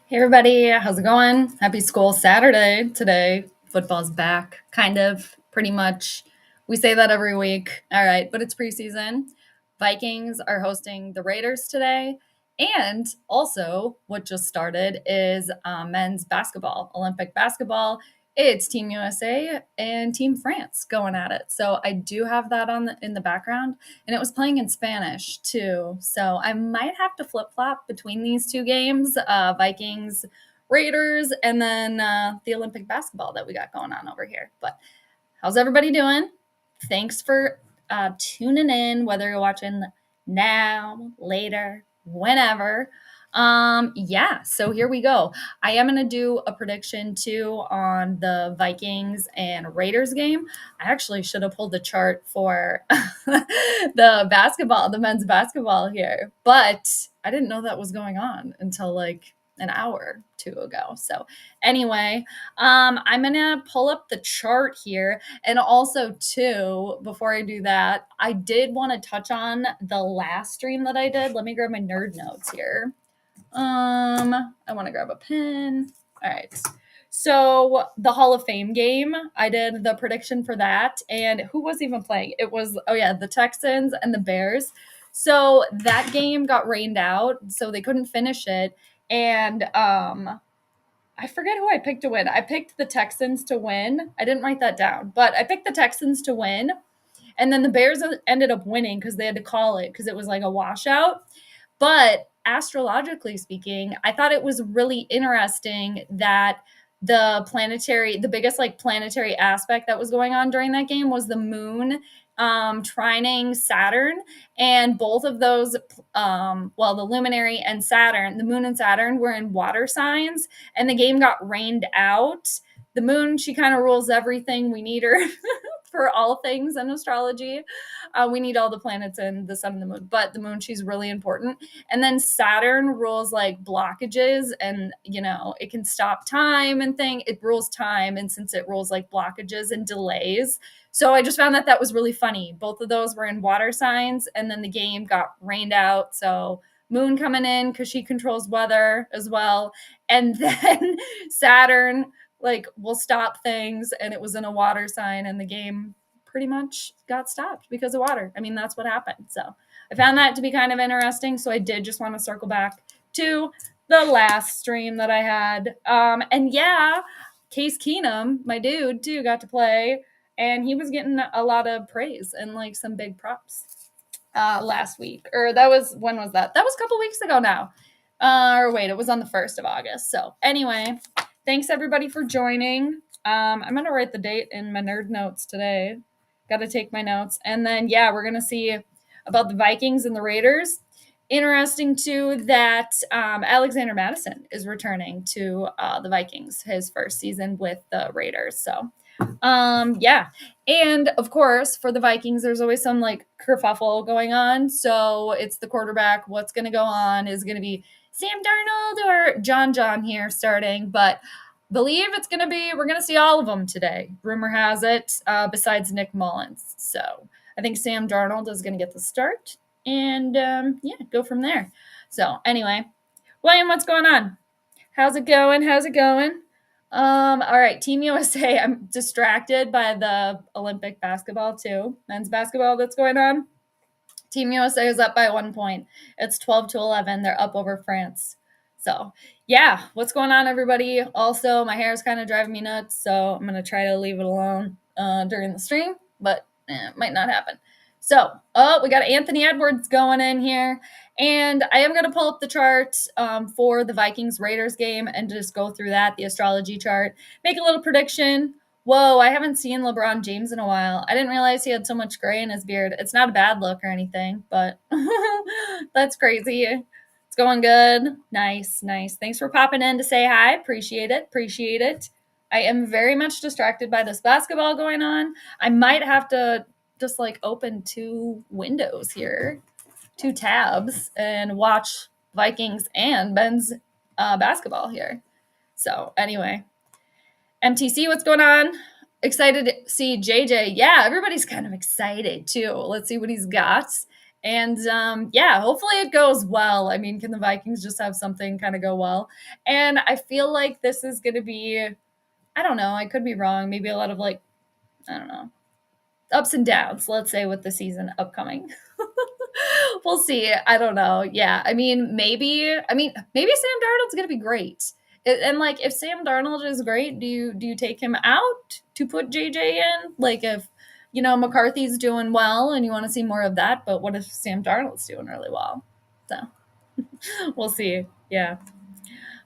Hey everybody, how's it going? Happy Skol Saturday today. Football's back, kind of, pretty much. We say that every week. All right, but it's preseason. Vikings are hosting the Raiders today. And also, what just started is men's basketball, Olympic basketball. It's Team USA and Team France going at it. So I do have that in the background, and it was playing in Spanish too. So I might have to flip flop between these two games, Vikings, Raiders, and then the Olympic basketball that we got going on over here. But how's everybody doing? Thanks for tuning in, whether you're watching now, later, whenever. So here we go. I am going to do a prediction too on the Vikings and Raiders game. I actually should have pulled the chart for the men's basketball here, but I didn't know that was going on until like an hour or two ago. So anyway, I'm going to pull up the chart here. And also too, before I do that, I did want to touch on the last stream that I did. Let me grab my nerd notes here. I want to grab a pen. All right. So the Hall of Fame game, I did the prediction for that. And who was even playing? It was, the Texans and the Bears. So that game got rained out, so they couldn't finish it. And I forget who I picked to win. I picked the Texans to win. I didn't write that down, but I picked the Texans to win. And then the Bears ended up winning because they had to call it because it was like a washout. But astrologically speaking, I thought it was really interesting that the biggest like planetary aspect that was going on during that game was the moon trining Saturn, and both of those, the luminary and Saturn, the moon and Saturn were in water signs, and the game got rained out. The moon, she kind of rules everything. We need her for all things in astrology. We need all the planets and the sun and the moon, but the moon, she's really important. And then Saturn rules like blockages, and it can stop time and thing. It rules time, and since it rules like blockages and delays. So I just found that was really funny. Both of those were in water signs, and then the game got rained out. So moon coming in because she controls weather as well. And then Saturn will stop things, and it was in a water sign, and the game pretty much got stopped because of water. I mean, that's what happened. So I found that to be kind of interesting. So I did just want to circle back to the last stream that I had. And yeah, Case Keenum, my dude too, got to play, and he was getting a lot of praise and like some big props last week. Or when was that? That was a couple weeks ago now. It was on the 1st of August. So anyway, thanks everybody for joining. I'm going to write the date in my nerd notes today. Got to take my notes. And then, we're going to see about the Vikings and the Raiders. Interesting, too, that Alexander Madison is returning to the Vikings, his first season with the Raiders. So, And, of course, for the Vikings, there's always some, kerfuffle going on. So it's the quarterback. What's going to go on is going to be Sam Darnold or John here starting. But believe we're going to see all of them today. Rumor has it, besides Nick Mullins. So I think Sam Darnold is going to get the start and, go from there. So anyway, William, what's going on? How's it going? All right, Team USA. I'm distracted by the Olympic basketball too, men's basketball that's going on. Team USA is up by 1 point. It's 12-11. They're up over France. So, what's going on, everybody? Also, my hair is kind of driving me nuts, so I'm going to try to leave it alone during the stream, but it might not happen. So, we got Anthony Edwards going in here, and I am going to pull up the chart for the Vikings-Raiders game and just go through that, the astrology chart, make a little prediction. Whoa, I haven't seen LeBron James in a while. I didn't realize he had so much gray in his beard. It's not a bad look or anything, but that's crazy. It's going good. Nice. Thanks for popping in to say hi. Appreciate it. I am very much distracted by this basketball going on. I might have to just open 2 windows here, 2 tabs, and watch Vikings and men's basketball here. So anyway. MTC, what's going on? Excited to see JJ. Yeah, everybody's kind of excited too. Let's see what he's got. And yeah, hopefully it goes well. I mean, can the Vikings just have something kind of go well? And I feel like this is going to be, I don't know, I could be wrong. Maybe a lot of like, I don't know, ups and downs, let's say, with the season upcoming. We'll see. I don't know. Yeah. Maybe Sam Darnold's going to be great. And like if Sam Darnold is great, do you take him out to put JJ in? Like if McCarthy's doing well and you want to see more of that, but what if Sam Darnold's doing really well? So we'll see. Yeah.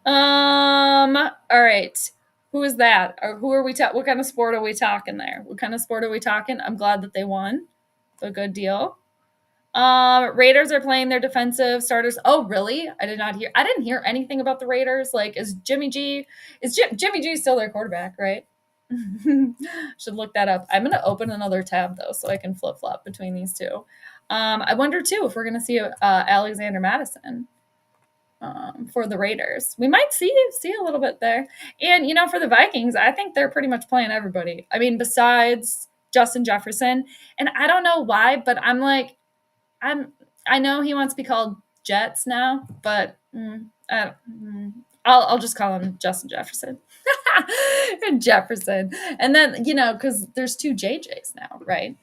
All right. Who is that? Or who are we what kind of sport are we talking there? What kind of sport are we talking? I'm glad that they won. A good deal. Raiders are playing their defensive starters. Oh, really? I didn't hear anything about the Raiders. Like, is Jimmy G still their quarterback, right? Should look that up. I'm gonna open another tab though, so I can flip flop between these two. I wonder too if we're gonna see Alexander Madison for the Raiders. We might see a little bit there. And for the Vikings, I think they're pretty much playing everybody. I mean, besides Justin Jefferson, and I don't know why, but I know he wants to be called Jets now, but I'll just call him Justin Jefferson. Jefferson. And then, because there's two JJs now, right?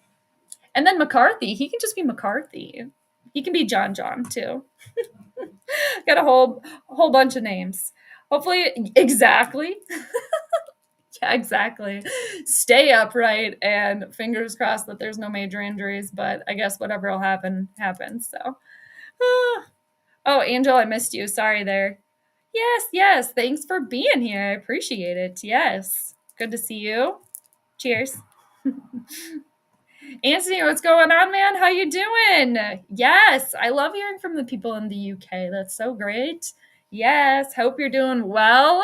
And then McCarthy, he can just be McCarthy. He can be John too. Got a whole bunch of names. Hopefully, exactly. Yeah, exactly. Stay upright and fingers crossed that there's no major injuries, but I guess whatever will happen happens. So, oh, Angel, I missed you. Sorry there. Yes. Thanks for being here. I appreciate it. Yes. Good to see you. Cheers. Anthony, what's going on, man? How you doing? Yes, I love hearing from the people in the UK. That's so great. Yes, hope you're doing well.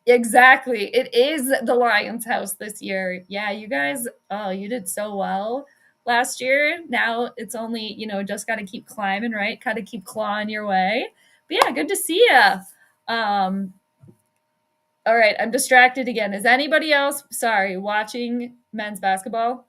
Exactly. It is the Lions house this year. Yeah, you guys, you did so well last year. Now it's only, just got to keep climbing, right? Got to keep clawing your way. But yeah, good to see you. All right, I'm distracted again. Is anybody else, watching men's basketball?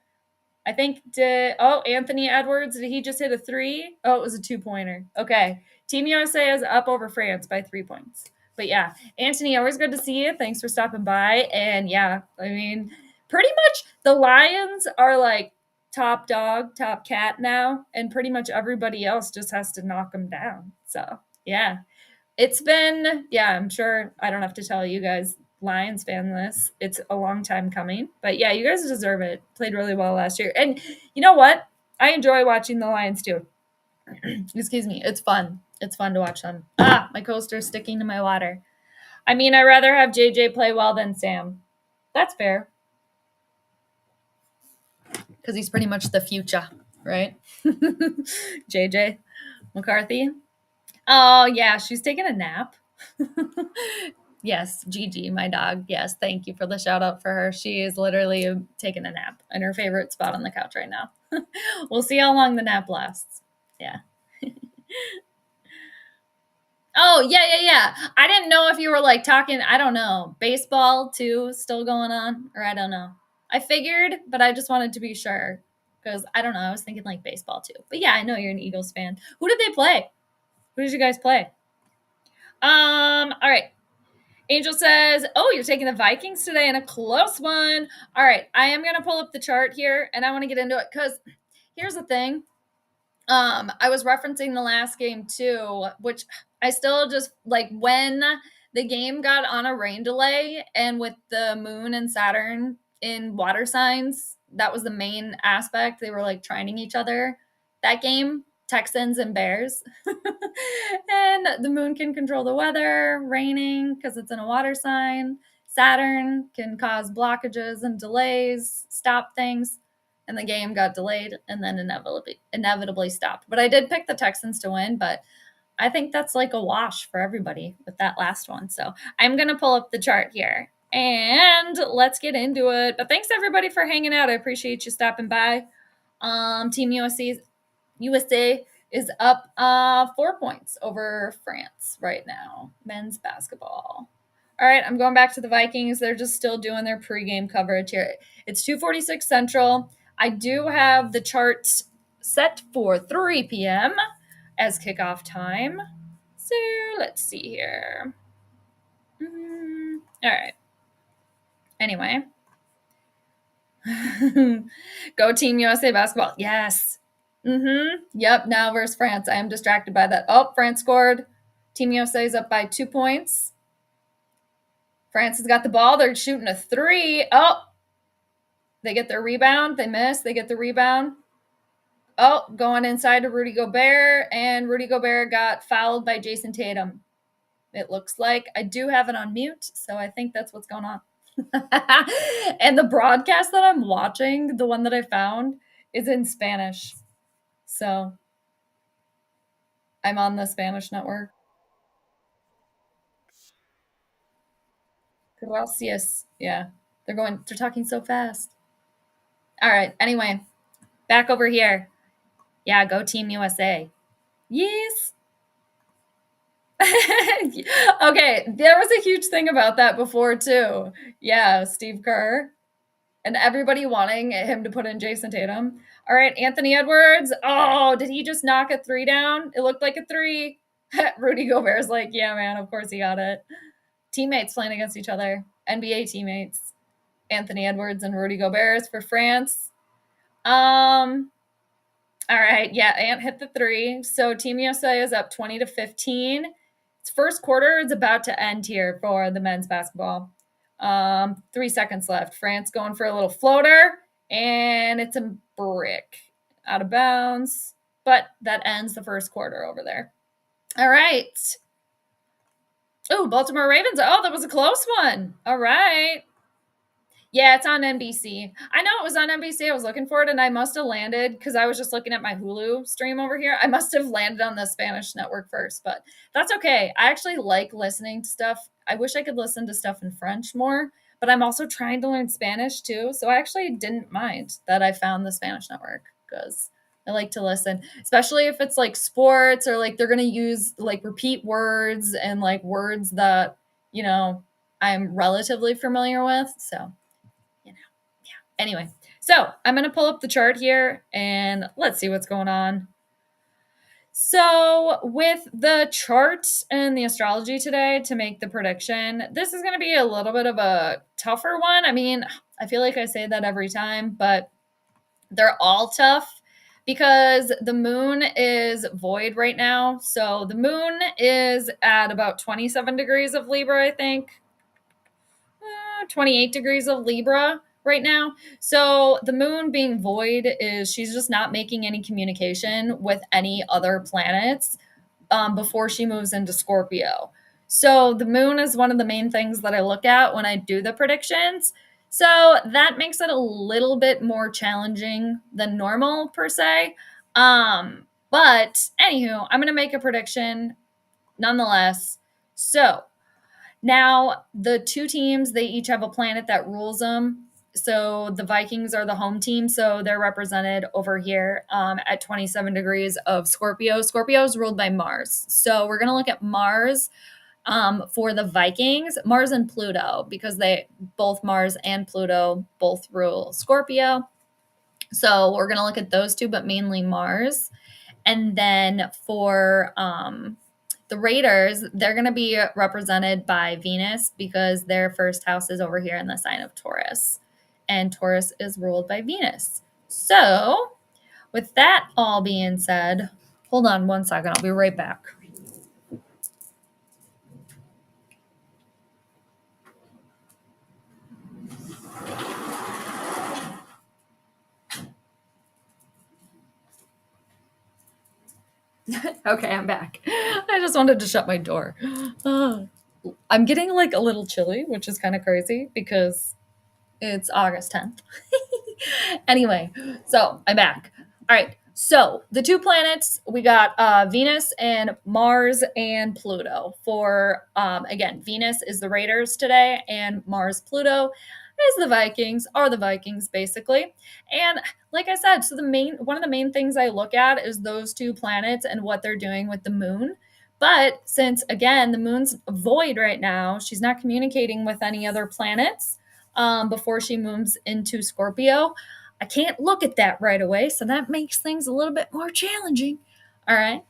I think Anthony Edwards, did he just hit a 3? Oh, it was a 2-pointer. Okay. Team USA is up over France by 3 points. But yeah, Anthony, always good to see you. Thanks for stopping by. And yeah, I mean, pretty much the Lions are like top dog, top cat now, and pretty much everybody else just has to knock them down. So yeah, it's been, I'm sure I don't have to tell you guys, Lions fan this. It's a long time coming. But yeah, you guys deserve it. Played really well last year. And you know what? I enjoy watching the Lions too. Excuse me. It's fun. It's fun to watch them. My coaster's sticking to my water. I mean, I'd rather have JJ play well than Sam. That's fair. Because he's pretty much the future, right? JJ McCarthy. Oh, yeah, she's taking a nap. Yes, Gigi, my dog. Yes, thank you for the shout out for her. She is literally taking a nap in her favorite spot on the couch right now. We'll see how long the nap lasts. Yeah. Oh, yeah. I didn't know if you were like talking, I don't know, baseball too still going on, or I don't know. I figured, but I just wanted to be sure because I don't know. I was thinking like baseball too. But yeah, I know you're an Eagles fan. Who did they play? Who did you guys play? All right. Angel says, oh, you're taking the Vikings today in a close one. All right. I am going to pull up the chart here and I want to get into it because here's the thing. I was referencing the last game too, which I still just like when the game got on a rain delay and with the moon and Saturn in water signs, that was the main aspect. They were like trining each other. That game, Texans and Bears. And the moon can control the weather, raining because it's in a water sign. Saturn can cause blockages and delays, stop things. And the game got delayed and then inevitably stopped. But I did pick the Texans to win, but I think that's like a wash for everybody with that last one. So I'm going to pull up the chart here and let's get into it. But thanks everybody for hanging out. I appreciate you stopping by. Team USA is up 4 points over France right now. Men's basketball. All right, I'm going back to the Vikings. They're just still doing their pregame coverage here. It's 2:46 Central. I do have the charts set for 3 p.m. as kickoff time. So let's see here. All right. Anyway. Go Team USA basketball. Yes. Yep. Now versus France. I am distracted by that. Oh, France scored. Team USA is up by 2 points. France has got the ball. They're shooting a 3. Oh, they get their rebound. They miss. They get the rebound. Oh, going inside to Rudy Gobert, and Rudy Gobert got fouled by Jason Tatum. It looks like. I do have it on mute, so I think that's what's going on. And the broadcast that I'm watching, the one that I found, is in Spanish. So I'm on the Spanish network. Gracias. Yeah. They're talking so fast. All right. Anyway, back over here. Yeah, go Team USA. Yes. Okay, there was a huge thing about that before too. Yeah, Steve Kerr and everybody wanting him to put in Jason Tatum. All right, Anthony Edwards. Oh, did he just knock a 3 down? It looked like a 3. Rudy Gobert's like, yeah, man, of course he got it. Teammates playing against each other. NBA teammates. Anthony Edwards and Rudy Gobert for France. All right, yeah, Ant hit the 3. So Team USA is up 20-15. Its first quarter is about to end here for the men's basketball. 3 seconds left. France going for a little floater, and it's a brick out of bounds. But that ends the first quarter over there. All right. Oh, Baltimore Ravens. Oh, that was a close one. All right. Yeah, it's on NBC. I know it was on NBC. I was looking for it, and I must have landed because I was just looking at my Hulu stream over here. I must have landed on the Spanish network first, but that's okay. I actually like listening to stuff. I wish I could listen to stuff in French more, but I'm also trying to learn Spanish too. So I actually didn't mind that I found the Spanish network because I like to listen, especially if it's like sports or like they're going to use like repeat words and like words that, I'm relatively familiar with. So anyway, so I'm going to pull up the chart here and let's see what's going on. So with the chart and the astrology today to make the prediction, this is going to be a little bit of a tougher one. I mean, I feel like I say that every time, but they're all tough because the moon is void right now. So the moon is at about 27 degrees of Libra, I think. 28 degrees of Libra right now. So the moon being void is she's just not making any communication with any other planets before she moves into Scorpio. So the moon is one of the main things that I look at when I do the predictions. So that makes it a little bit more challenging than normal per se. But anywho, I'm going to make a prediction nonetheless. So now, the two teams, they each have a planet that rules them. So the Vikings are the home team. So they're represented over here at 27 degrees of Scorpio. Scorpio is ruled by Mars. So we're going to look at Mars for the Vikings, Mars and Pluto, because both Mars and Pluto both rule Scorpio. So we're going to look at those two, but mainly Mars. And then for the Raiders, they're going to be represented by Venus because their first house is over here in the sign of Taurus. And Taurus is ruled by Venus. So, with that all being said, hold on one second. I'll be right back. Okay, I'm back. I just wanted to shut my door. I'm getting like a little chilly, which is kind of crazy because it's August 10th. Anyway, so I'm back. All right. So the two planets, we got Venus and Mars and Pluto. For, again, Venus is the Raiders today, and Mars, Pluto is the Vikings, are the Vikings, basically. And like I said, so one of the main things I look at is those two planets and what they're doing with the moon. But since, again, the moon's void right now, she's not communicating with any other planets before she moves into Scorpio. I can't look at that right away, so that makes things a little bit more challenging. All right.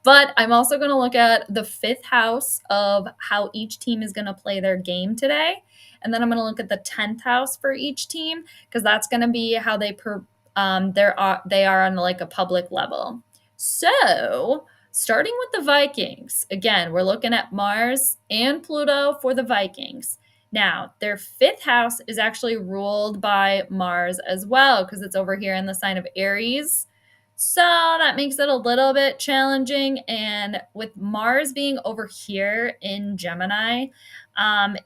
But I'm also going to look at the fifth house of how each team is going to play their game today. And then I'm going to look at the 10th house for each team because that's going to be how they are on like a public level. So, starting with the Vikings, again, we're looking at Mars and Pluto for the Vikings. Now, their fifth house is actually ruled by Mars as well because it's over here in the sign of Aries. So that makes it a little bit challenging. And with Mars being over here in Gemini,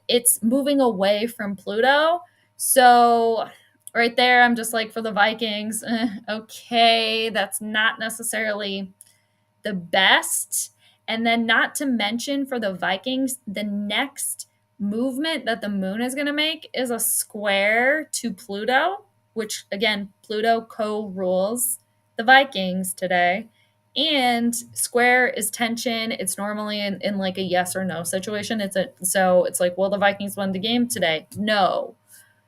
it's moving away from Pluto. So right there, I'm just like, for the Vikings, okay, that's not necessarily the best. And then, not to mention for the Vikings, the next movement that the moon is going to make is a square to Pluto, which again, Pluto co rules the Vikings today. And square is tension. It's normally in like a yes or no situation. So it's like, will the Vikings win the game today? No.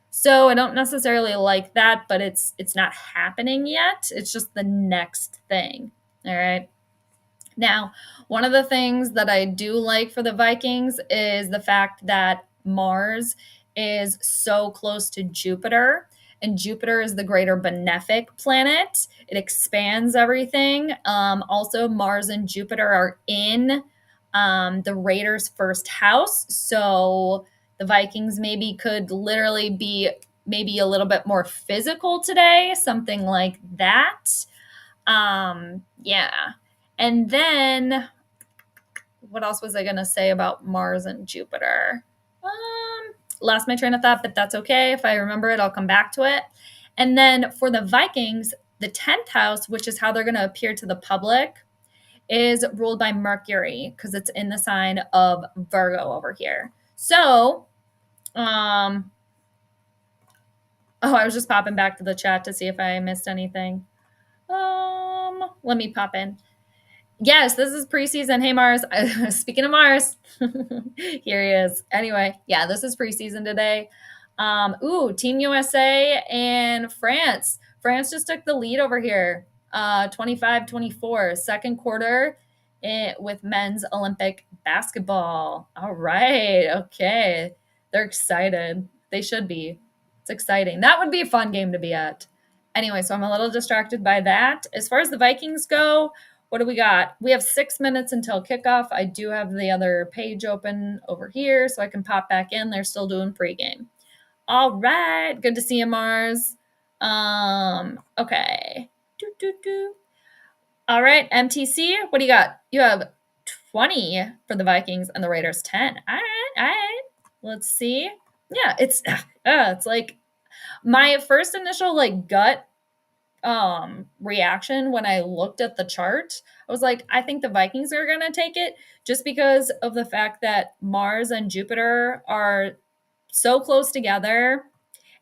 So I don't necessarily like that, but it's not happening yet. It's just the next thing. All right. Now, one of the things that I do like for the Vikings is the fact that Mars is so close to Jupiter, and Jupiter is the greater benefic planet. It expands everything. Also, Mars and Jupiter are in the Raiders' first house, so the Vikings maybe could literally be maybe a little bit more physical today, something like that. Yeah. And then what else was I going to say about Mars and Jupiter? Lost my train of thought, but that's okay. If I remember it, I'll come back to it. And then for the Vikings, the 10th house, which is how they're going to appear to the public, is ruled by Mercury because it's in the sign of Virgo over here. So, I was just popping back to the chat to see if I missed anything. Let me pop in. Yes, this is preseason. Hey, Mars. Speaking of Mars, here he is. Anyway, yeah, this is preseason today. Team USA and France. France just took the lead over here, 25-24, second quarter with men's Olympic basketball. All right. Okay. They're excited. They should be. It's exciting. That would be a fun game to be at. Anyway, so I'm a little distracted by that. As far as the Vikings go, what do we got? We have 6 minutes until kickoff. I do have the other page open over here so I can pop back in. They're still doing pregame. All right. Good to see you, Mars. Okay. All right, MTC, what do you got? You have 20 for the Vikings and the Raiders 10. All right. Let's see. Yeah, it's like my first initial like gut reaction when I looked at the chart. I was like, I think the Vikings are going to take it just because of the fact that Mars and Jupiter are so close together,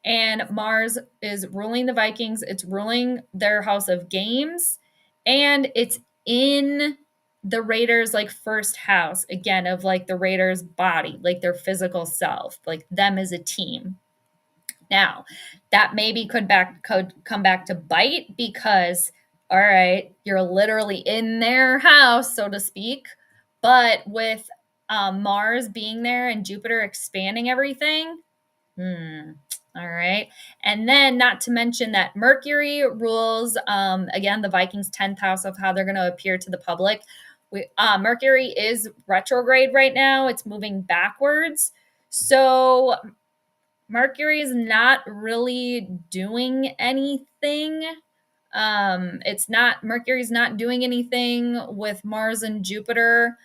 and Mars is ruling the Vikings. It's ruling their house of games, and it's in the Raiders like first house again of like the Raiders body, like their physical self, like them as a team. Now, that maybe could come back to bite because, all right, you're literally in their house, so to speak. But with Mars being there and Jupiter expanding everything, all right. And then, not to mention that Mercury rules, again, the Vikings' 10th house of how they're going to appear to the public. Mercury is retrograde right now. It's moving backwards. So Mercury is not really doing anything. Mercury's not doing anything with Mars and Jupiter.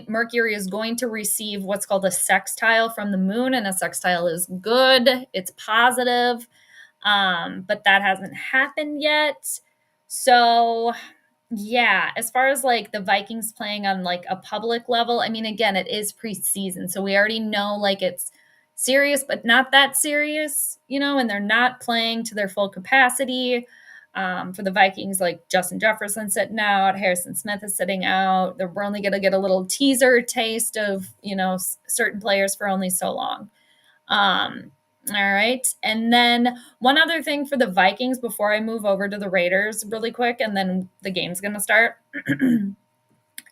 Mercury is going to receive what's called a sextile from the moon, and a sextile is good. It's positive. But that hasn't happened yet. So yeah, as far as like the Vikings playing on like a public level, I mean, again, it is preseason. So we already know like it's serious, but not that serious, and they're not playing to their full capacity. For the Vikings, like Justin Jefferson sitting out, Harrison Smith is sitting out. We're only going to get a little teaser taste of, certain players for only so long. All right. And then one other thing for the Vikings before I move over to the Raiders really quick, and then the game's going to start,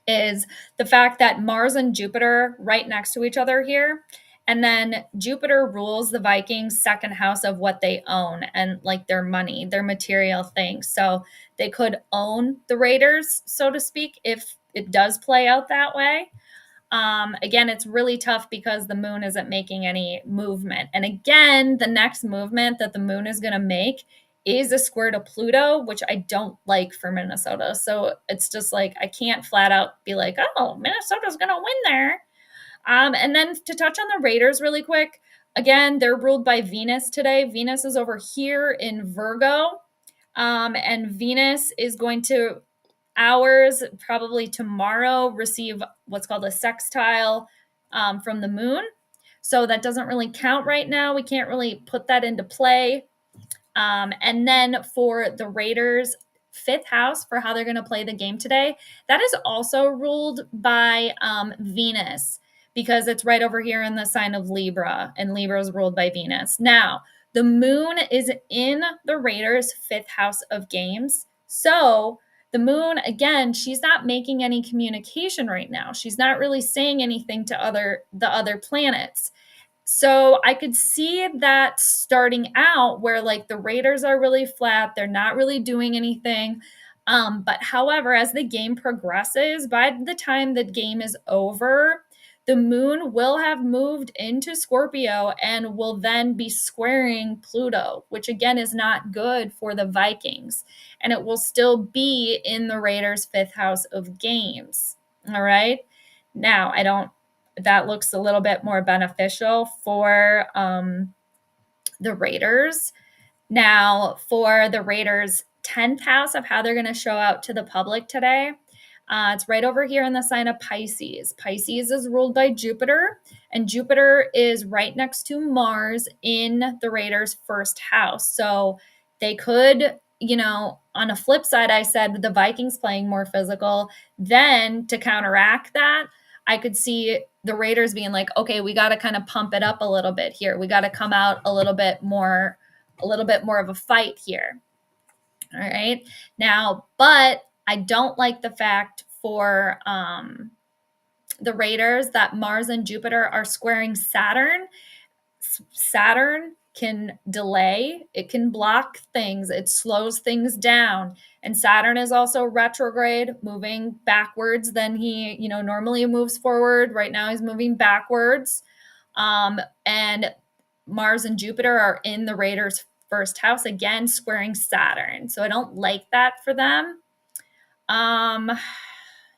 is the fact that Mars and Jupiter right next to each other here. And then Jupiter rules the Vikings' second house of what they own and like their money, their material things. So they could own the Raiders, so to speak, if it does play out that way. Again, it's really tough because the moon isn't making any movement. And again, the next movement that the moon is going to make is a square to Pluto, which I don't like for Minnesota. So it's just like, I can't flat out be like, oh, Minnesota's going to win there. And then to touch on the Raiders really quick, again, they're ruled by Venus today. Venus is over here in Virgo. And Venus is going to hours, probably tomorrow, receive what's called a sextile from the moon. So that doesn't really count right now. We can't really put that into play. And then for the Raiders' fifth house for how they're going to play the game today, that is also ruled by Venus because it's right over here in the sign of Libra, and Libra is ruled by Venus. Now, the moon is in the Raiders' fifth house of games. So the moon, again, she's not making any communication right now. She's not really saying anything to the other planets. So I could see that starting out where like the Raiders are really flat, they're not really doing anything. But however, as the game progresses, by the time the game is over, the moon will have moved into Scorpio and will then be squaring Pluto, which again is not good for the Vikings. And it will still be in the Raiders' fifth house of games. All right. Now, that looks a little bit more beneficial for the Raiders. Now, for the Raiders' 10th house of how they're going to show out to the public today, it's right over here in the sign of Pisces. Pisces is ruled by Jupiter, and Jupiter is right next to Mars in the Raiders' first house. So they could, on a flip side, I said the Vikings playing more physical. Then to counteract that, I could see the Raiders being like, okay, we got to kind of pump it up a little bit here. We got to come out a little bit more of a fight here. All right. Now, but I don't like the fact for the Raiders that Mars and Jupiter are squaring Saturn. Saturn can delay, it can block things, it slows things down. And Saturn is also retrograde, moving backwards than he, normally moves forward. Right now he's moving backwards. And Mars and Jupiter are in the Raiders' first house, again, squaring Saturn. So I don't like that for them.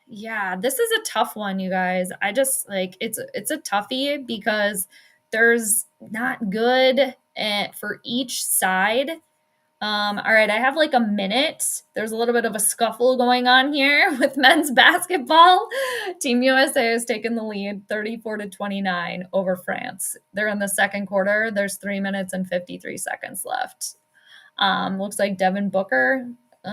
Yeah, this is a tough one, you guys. I just like it's a toughie because there's not good for each side. All right, I have like a minute. There's a little bit of a scuffle going on here with men's basketball. Team USA has taken the lead 34-29 over France. They're in the second quarter. There's 3 minutes and 53 seconds left. Looks like Devin Booker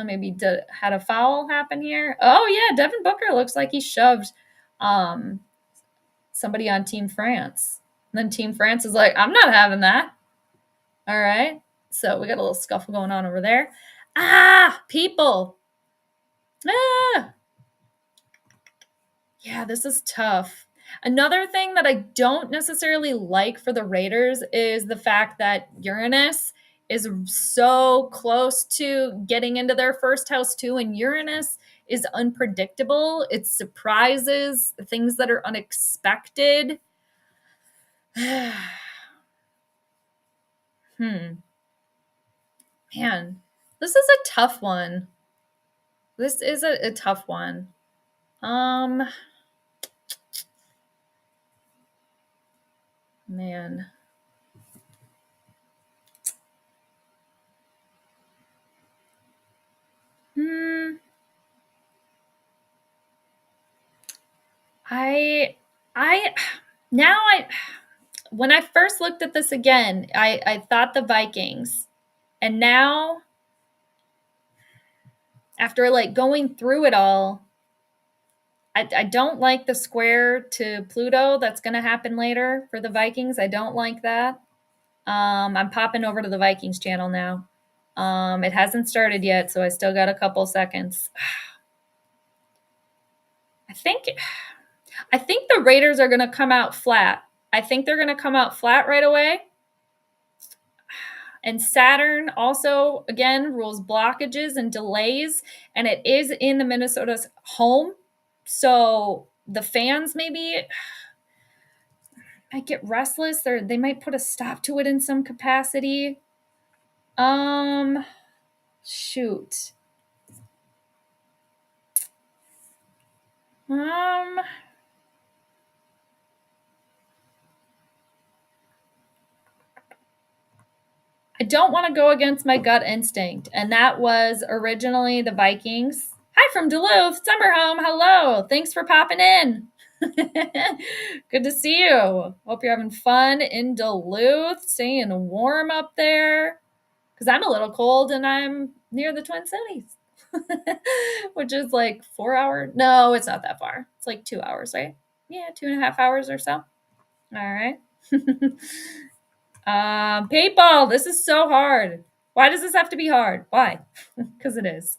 maybe had a foul happen here. Oh, yeah, Devin Booker looks like he shoved somebody on Team France. And then Team France is like, I'm not having that. All right. So we got a little scuffle going on over there. People. Yeah, this is tough. Another thing that I don't necessarily like for the Raiders is the fact that Uranus is so close to getting into their first house too. And Uranus is unpredictable. It surprises, things that are unexpected. Man, this is a tough one. This is a tough one. Man. When I first looked at this again, I thought the Vikings. And now, after like going through it all, I don't like the square to Pluto that's going to happen later for the Vikings. I don't like that. I'm popping over to the Vikings channel now. It hasn't started yet, so I still got a couple seconds. I think the Raiders are going to come out flat. I think they're going to come out flat right away. And Saturn also, again, rules blockages and delays, and it is in the Minnesota's home. So the fans maybe might get restless, or they might put a stop to it in some capacity. Shoot. I don't want to go against my gut instinct, and that was originally the Vikings. Hi from Duluth, summer home. Hello. Thanks for popping in. Good to see you. Hope you're having fun in Duluth, staying warm up there. Because I'm a little cold and I'm near the Twin Cities, which is like 4 hours. No, it's not that far. It's like 2 hours, right? Yeah, 2.5 hours or so. All right. Paintball, this is so hard. Why does this have to be hard? Why? Because it is.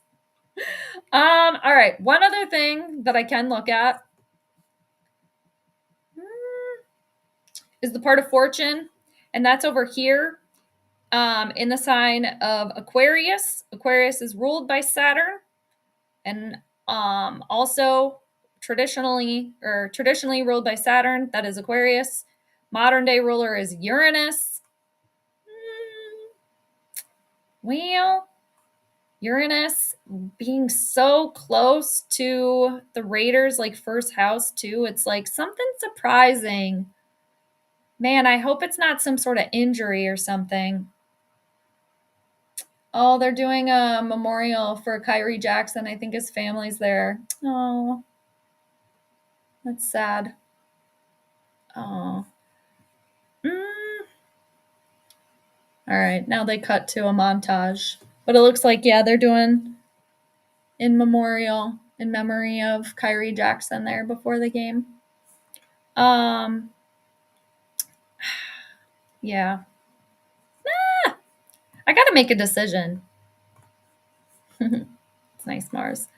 All right. One other thing that I can look at is the part of fortune, and that's over here in the sign of Aquarius. Aquarius is ruled by Saturn, and also traditionally ruled by Saturn. That is Aquarius. Modern day ruler is Uranus. Well, Uranus being so close to the Raiders, like first house too, it's like something surprising. Man, I hope it's not some sort of injury or something. Oh, they're doing a memorial for Kyrie Jackson. I think his family's there. Oh, that's sad. Oh. All right, now they cut to a montage. But it looks like, yeah, they're doing in memory of Kyrie Jackson there before the game. Yeah. I got to make a decision. It's nice, Mars.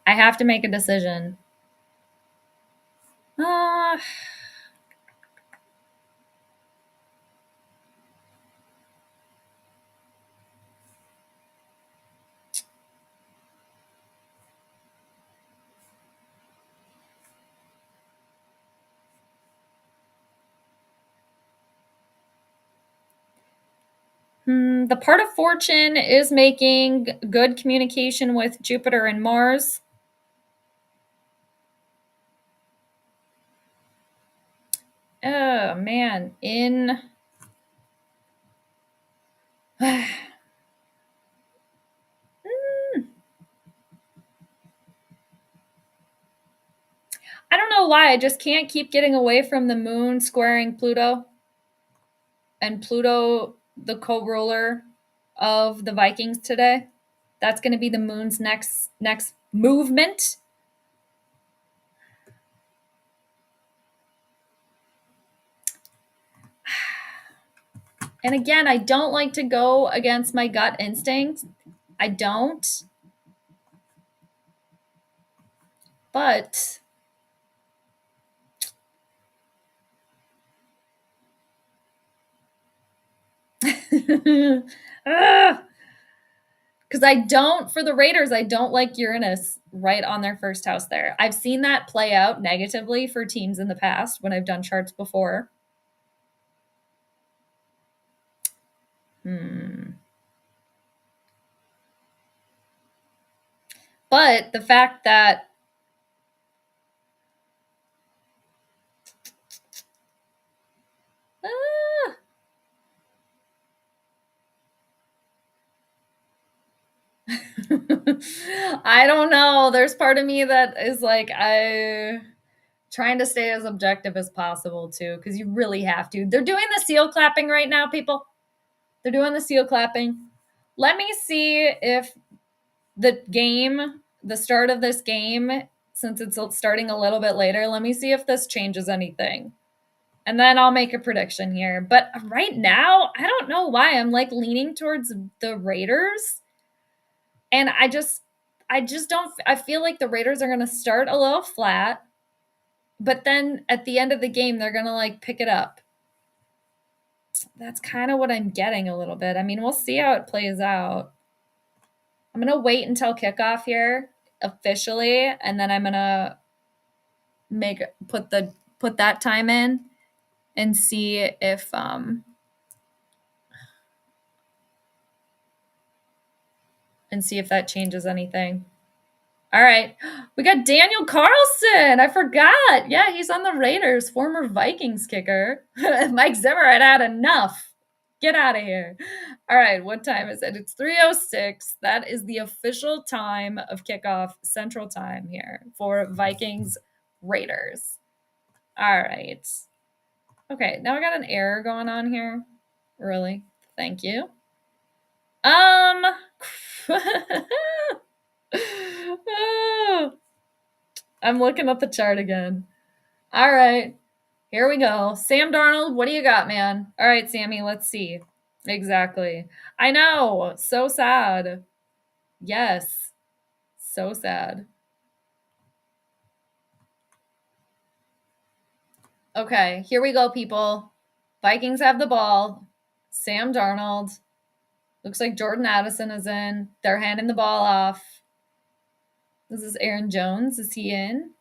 I have to make a decision. The part of fortune is making good communication with Jupiter and Mars. Oh, man. I don't know why. I just can't keep getting away from the moon squaring Pluto. And Pluto, the co-ruler of the Vikings today. That's going to be the moon's next movement. And again, I don't like to go against my gut instinct. I don't. But because for the Raiders, I don't like Uranus right on their first house there. I've seen that play out negatively for teams in the past when I've done charts before. But the fact that I don't know. There's part of me that is like, trying to stay as objective as possible too, because you really have to. They're doing the seal clapping right now, people. They're doing the seal clapping. Let me see if the start of this game, since it's starting a little bit later, let me see if this changes anything. And then I'll make a prediction here. But right now, I don't know why I'm like leaning towards the Raiders. And I just don't, I feel like the Raiders are going to start a little flat, but then at the end of the game, they're going to like pick it up. That's kind of what I'm getting a little bit. I mean, we'll see how it plays out. I'm going to wait until kickoff here officially, and then I'm going to put that time in and see if that changes anything. All right. We got Daniel Carlson. I forgot. Yeah, he's on the Raiders, former Vikings kicker. Mike Zimmer had enough. Get out of here. All right, what time is it? It's 3:06. That is the official time of kickoff Central Time here for Vikings Raiders. All right. Okay, now I got an error going on here. Really? Thank you. I'm looking at the chart again. All right. Here we go. Sam Darnold, what do you got, man? All right, Sammy, let's see. Exactly. I know. So sad. Yes. So sad. Okay, here we go, people. Vikings have the ball. Sam Darnold. Looks like Jordan Addison is in. They're handing the ball off. This is Aaron Jones. Is he in?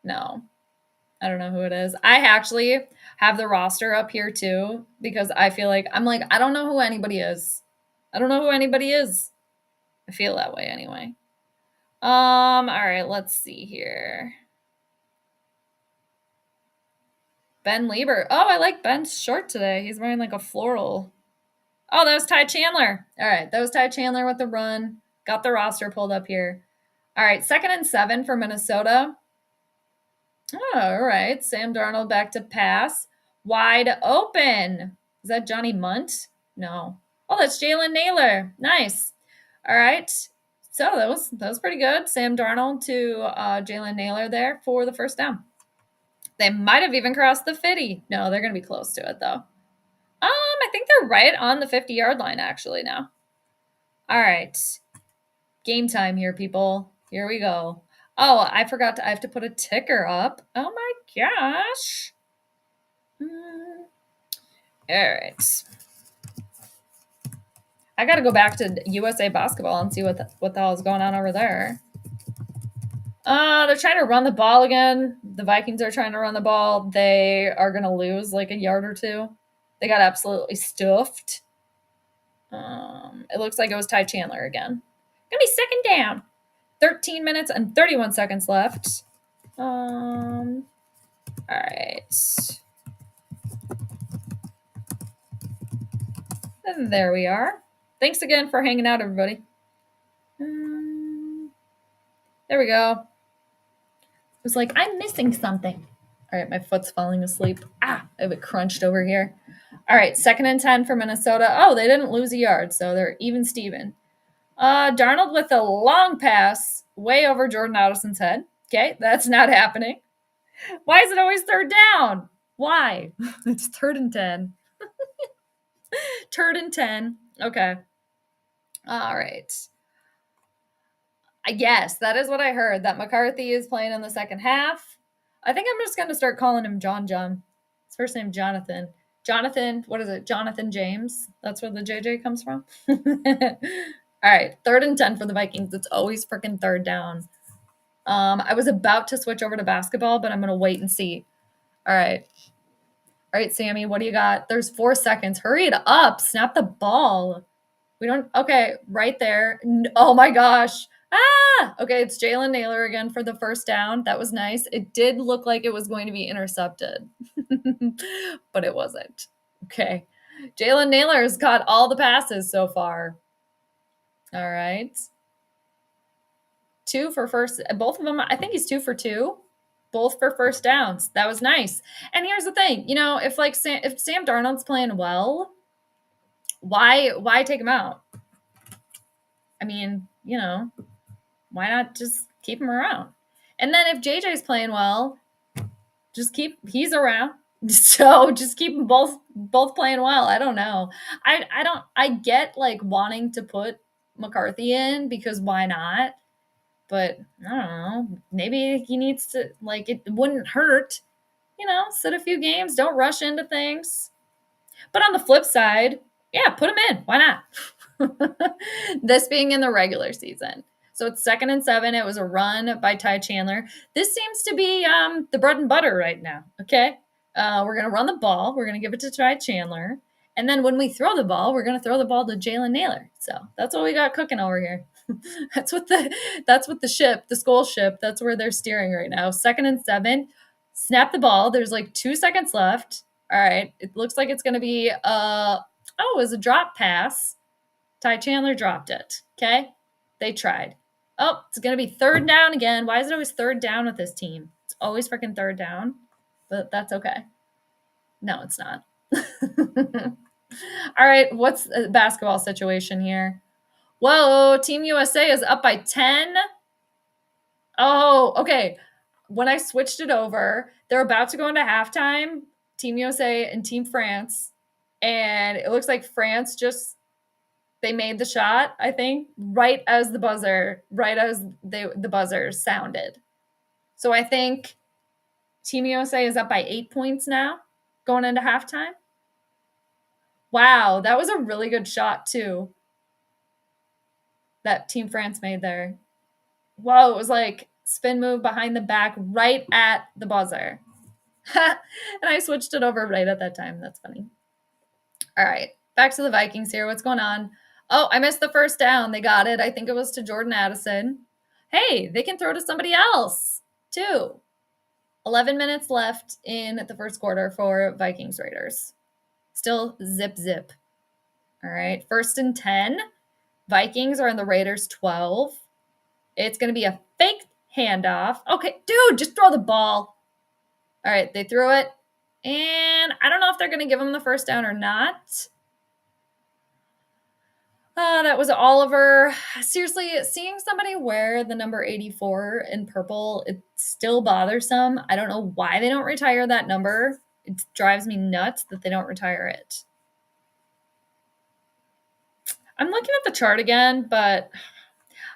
No. I don't know who it is. I actually have the roster up here too because I feel like I don't know who anybody is. I don't know who anybody is. I feel that way anyway. All right, let's see here. Ben Lieber. Oh, I like Ben's short today. He's wearing like a floral. Oh, that was Ty Chandler. All right, that was Ty Chandler with the run. Got the roster pulled up here. All right, 2nd and 7 for Minnesota. Oh, all right, Sam Darnold back to pass. Wide open. Is that Johnny Munt? No. Oh, that's Jalen Naylor. Nice. All right. So that was pretty good. Sam Darnold to Jalen Naylor there for the first down. They might have even crossed the 50. No, they're going to be close to it, though. I think they're right on the 50-yard line, actually, now. All right. Game time here, people. Here we go. Oh, I forgot I have to put a ticker up. Oh, my gosh. All right. I got to go back to USA basketball and see what the hell is going on over there. They're trying to run the ball again. The Vikings are trying to run the ball. They are going to lose like a yard or two. They got absolutely stuffed. It looks like it was Ty Chandler again. Gonna be 2nd down. 13 minutes and 31 seconds left. All right. And there we are. Thanks again for hanging out, everybody. There we go. It was like, I'm missing something. All right, my foot's falling asleep. I have it crunched over here. All right, 2nd and 10 for Minnesota. Oh, they didn't lose a yard, so they're even Steven. Darnold with a long pass way over Jordan Addison's head. Okay, that's not happening. Why is it always 3rd down? Why? It's 3rd and 10. 3rd and 10. Okay. All right. Yes, that is what I heard, that McCarthy is playing in the second half. I think I'm just going to start calling him John. His first name, Jonathan. Jonathan, what is it? Jonathan James. That's where the JJ comes from. All right, 3rd and 10 for the Vikings. It's always freaking 3rd down. I was about to switch over to basketball, but I'm going to wait and see. All right. All right, Sammy, what do you got? There's 4 seconds. Hurry it up. Snap the ball. Okay, right there. Oh, my gosh. Okay, it's Jalen Naylor again for the first down. That was nice. It did look like it was going to be intercepted, but it wasn't. Okay. Jalen Naylor has caught all the passes so far. All right. 2 for first. Both of them, I think he's 2 for 2. Both for first downs. That was nice. And here's the thing, if Sam Darnold's playing well, why take him out? I mean, why not just keep him around? And then if JJ's playing well, he's around. So just keep them both playing well. I don't know. I get like wanting to put McCarthy in because why not? But I don't know. Maybe he needs to like it wouldn't hurt, sit a few games, don't rush into things. But on the flip side, yeah, put him in. Why not? This being in the regular season. So it's 2nd and 7. It was a run by Ty Chandler. This seems to be the bread and butter right now. Okay. We're going to run the ball. We're going to give it to Ty Chandler. And then when we throw the ball, we're going to throw the ball to Jalen Naylor. So that's what we got cooking over here. That's what the ship, the Skol ship, that's where they're steering right now. 2nd and 7. Snap the ball. There's like 2 seconds left. All right. It looks like it's going to be it was a drop pass. Ty Chandler dropped it. Okay. They tried. Oh, it's going to be 3rd down again. Why is it always 3rd down with this team? It's always freaking 3rd down, but that's okay. No, it's not. All right. What's the basketball situation here? Whoa, Team USA is up by 10. Oh, okay. When I switched it over, they're about to go into halftime, Team USA and Team France. And it looks like France they made the shot, I think, right as the buzzer sounded. So I think Team USA is up by 8 points now going into halftime. Wow, that was a really good shot too that Team France made there. Whoa, it was like spin move behind the back right at the buzzer. And I switched it over right at that time. That's funny. All right, back to the Vikings here. What's going on? Oh, I missed the first down. They got it. I think it was to Jordan Addison. Hey, they can throw to somebody else too. 11 minutes left in the first quarter for Vikings Raiders. Still zip. All right, 1st and 10. Vikings are in the Raiders 12. It's going to be a fake handoff. Okay, dude, just throw the ball. All right, they threw it. And I don't know if they're going to give him the first down or not. That was Oliver. Seriously, seeing somebody wear the number 84 in purple, it's still bothersome. I don't know why they don't retire that number. It drives me nuts that they don't retire it. I'm looking at the chart again, but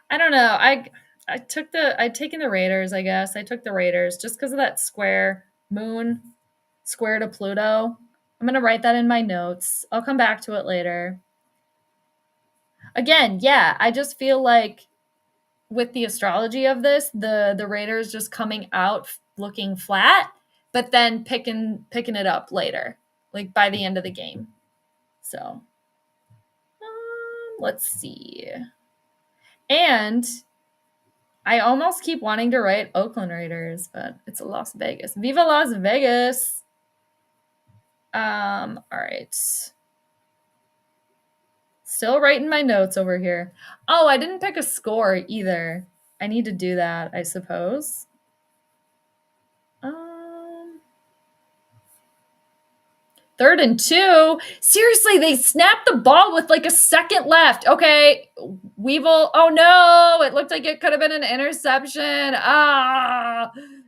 I don't know. I'd taken the Raiders, I guess. I took the Raiders just because of that square moon square to Pluto. I'm going to write that in my notes. I'll come back to it later. Again, yeah, I just feel like with the astrology of this, the Raiders just coming out looking flat, but then picking it up later, like by the end of the game. So let's see. And I almost keep wanting to write Oakland Raiders, but it's a Las Vegas. Viva Las Vegas! All right. Still writing my notes over here. Oh, I didn't pick a score either. I need to do that, I suppose. 3rd and 2. Seriously, they snapped the ball with like a second left. Okay, Weevil. Oh no, it looked like it could have been an interception.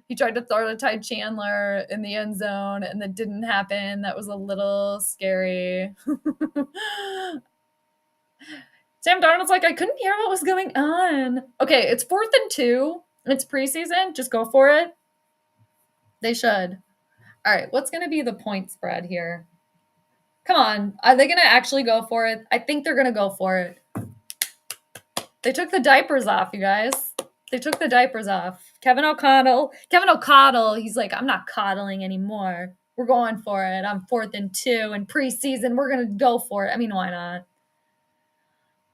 He tried to throw to Ty Chandler in the end zone, and that didn't happen. That was a little scary. Sam Darnold's like, I couldn't hear what was going on. Okay, it's 4th and 2. It's preseason. Just go for it. They should. All right, what's going to be the point spread here? Come on. Are they going to actually go for it? I think they're going to go for it. They took the diapers off, you guys. They took the diapers off. Kevin O'Connell, he's like, I'm not coddling anymore. We're going for it. I'm 4th and 2 in preseason. We're going to go for it. I mean, why not?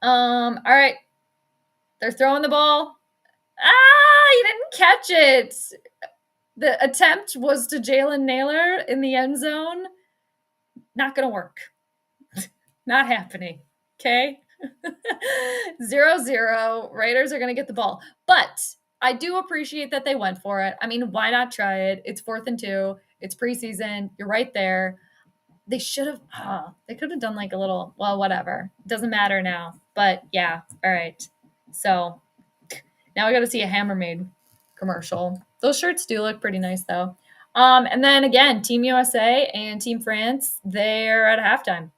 All right. They're throwing the ball. You didn't catch it. The attempt was to Jalen Naylor in the end zone. Not going to work. Not happening. Okay? 0-0. Raiders are going to get the ball. But I do appreciate that they went for it. I mean, why not try it? It's 4th and 2. It's preseason. You're right there. They should have, they could have done like a little, well, whatever. Doesn't matter now. But yeah, all right. So now we got to see a Hammermade commercial. Those shirts do look pretty nice though. And then again, Team USA and Team France, they're at halftime.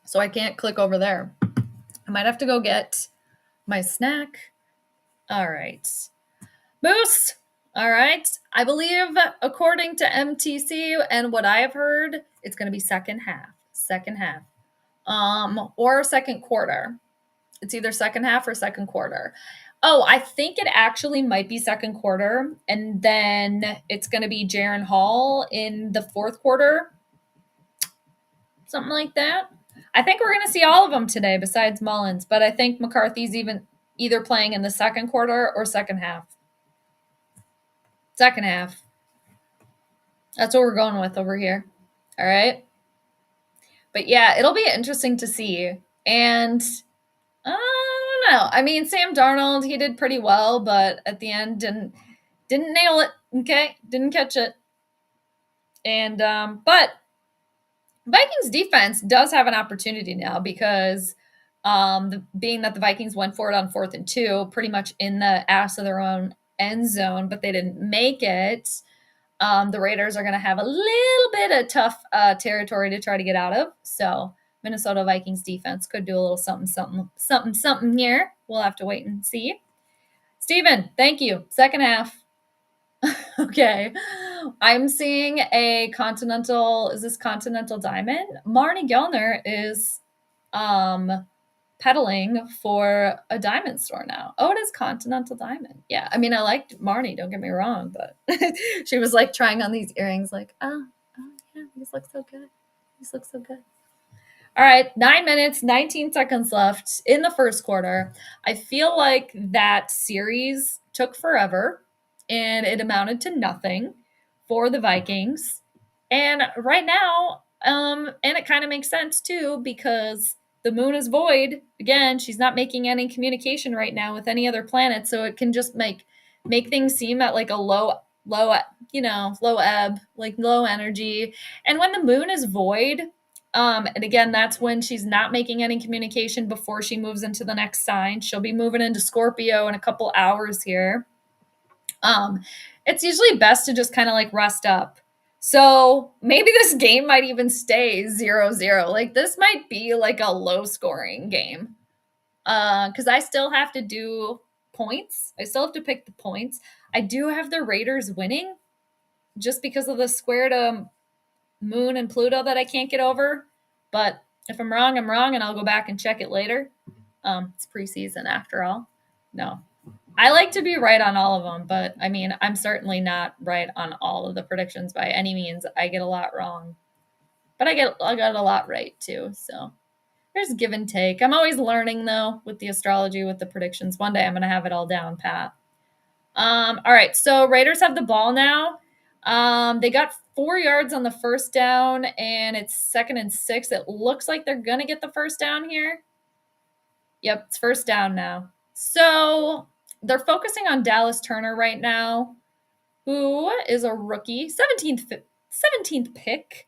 So I can't click over there. I might have to go get my snack. All right. Moose. All right. I believe, according to MTC and what I have heard, it's going to be second half. Or second quarter. It's either second half or second quarter. Oh, I think it actually might be second quarter, and then it's going to be Jaron Hall in the fourth quarter, something like that. I think we're going to see all of them today besides Mullins, but I think McCarthy's either playing in the second quarter or second half. Second half. That's what we're going with over here. All right. But yeah, it'll be interesting to see. And I don't know. I mean, Sam Darnold, he did pretty well, but at the end didn't nail it. Okay, didn't catch it. And but Vikings defense does have an opportunity now because being that the Vikings went for it on 4th and 2, pretty much in the ass of their own end zone, but they didn't make it. The Raiders are going to have a little bit of tough territory to try to get out of. So Minnesota Vikings defense could do a little something here. We'll have to wait and see. Steven, thank you. Second half. Okay. I'm seeing a Continental. Is this Continental Diamond? Marnie Gellner is peddling for a diamond store now. Oh, it is Continental Diamond. Yeah. I mean, I liked Marnie, don't get me wrong, but she was like trying on these earrings, like, oh yeah, these look so good. These look so good. All right, 9 minutes, 19 seconds left in the first quarter. I feel like that series took forever and it amounted to nothing for the Vikings. And right now, and it kind of makes sense too, because the moon is void. Again, she's not making any communication right now with any other planet, so it can just make things seem at like a low ebb, like low energy. And when the moon is void, and again, that's when she's not making any communication before she moves into the next sign. She'll be moving into Scorpio in a couple hours here. It's usually best to just kind of like rest up. So maybe this game might even stay 0-0. Like this might be like a low scoring game. Because I still have to do points. I still have to pick the points. I do have the Raiders winning just because of the square to Moon and Pluto that I can't get over. But if I'm wrong, I'm wrong, and I'll go back and check it later. It's preseason after all. No. I like to be right on all of them, but I mean, I'm certainly not right on all of the predictions by any means. I get a lot wrong. But I got a lot right too, so there's give and take. I'm always learning though with the astrology, with the predictions. One day I'm gonna have it all down pat. All right, so Raiders have the ball now. They got 4 yards on the first down, and it's 2nd and 6. It looks like they're gonna get the first down here. Yep, it's first down now. So they're focusing on Dallas Turner right now, who is a rookie, 17th pick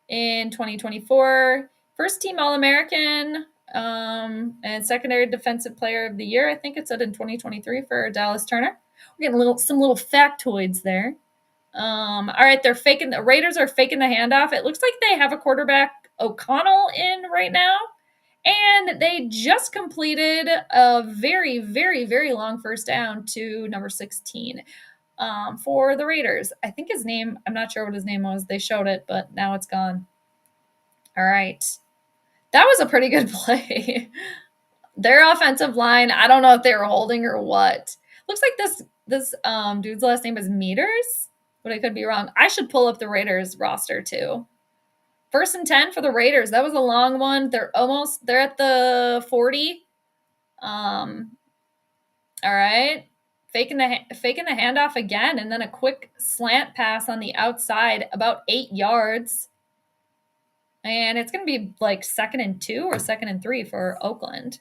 in 2024. First team All-American and secondary defensive player of the year. I think it said in 2023 for Dallas Turner. We're getting some little factoids there. All right, the Raiders are faking the handoff. It looks like they have a quarterback, O'Connell, in right now. And they just completed a very, very, very long first down to number 16 for the Raiders. I think his name, I'm not sure what his name was. They showed it, but now it's gone. All right. That was a pretty good play. Their offensive line, I don't know if they were holding or what. Looks like this dude's last name is Meters, but I could be wrong. I should pull up the Raiders roster too. 1st and 10 for the Raiders. That was a long one. They're at the 40. All right. Faking the handoff again, and then a quick slant pass on the outside, about 8 yards. And it's going to be like 2nd and 2 or 2nd and 3 for Oakland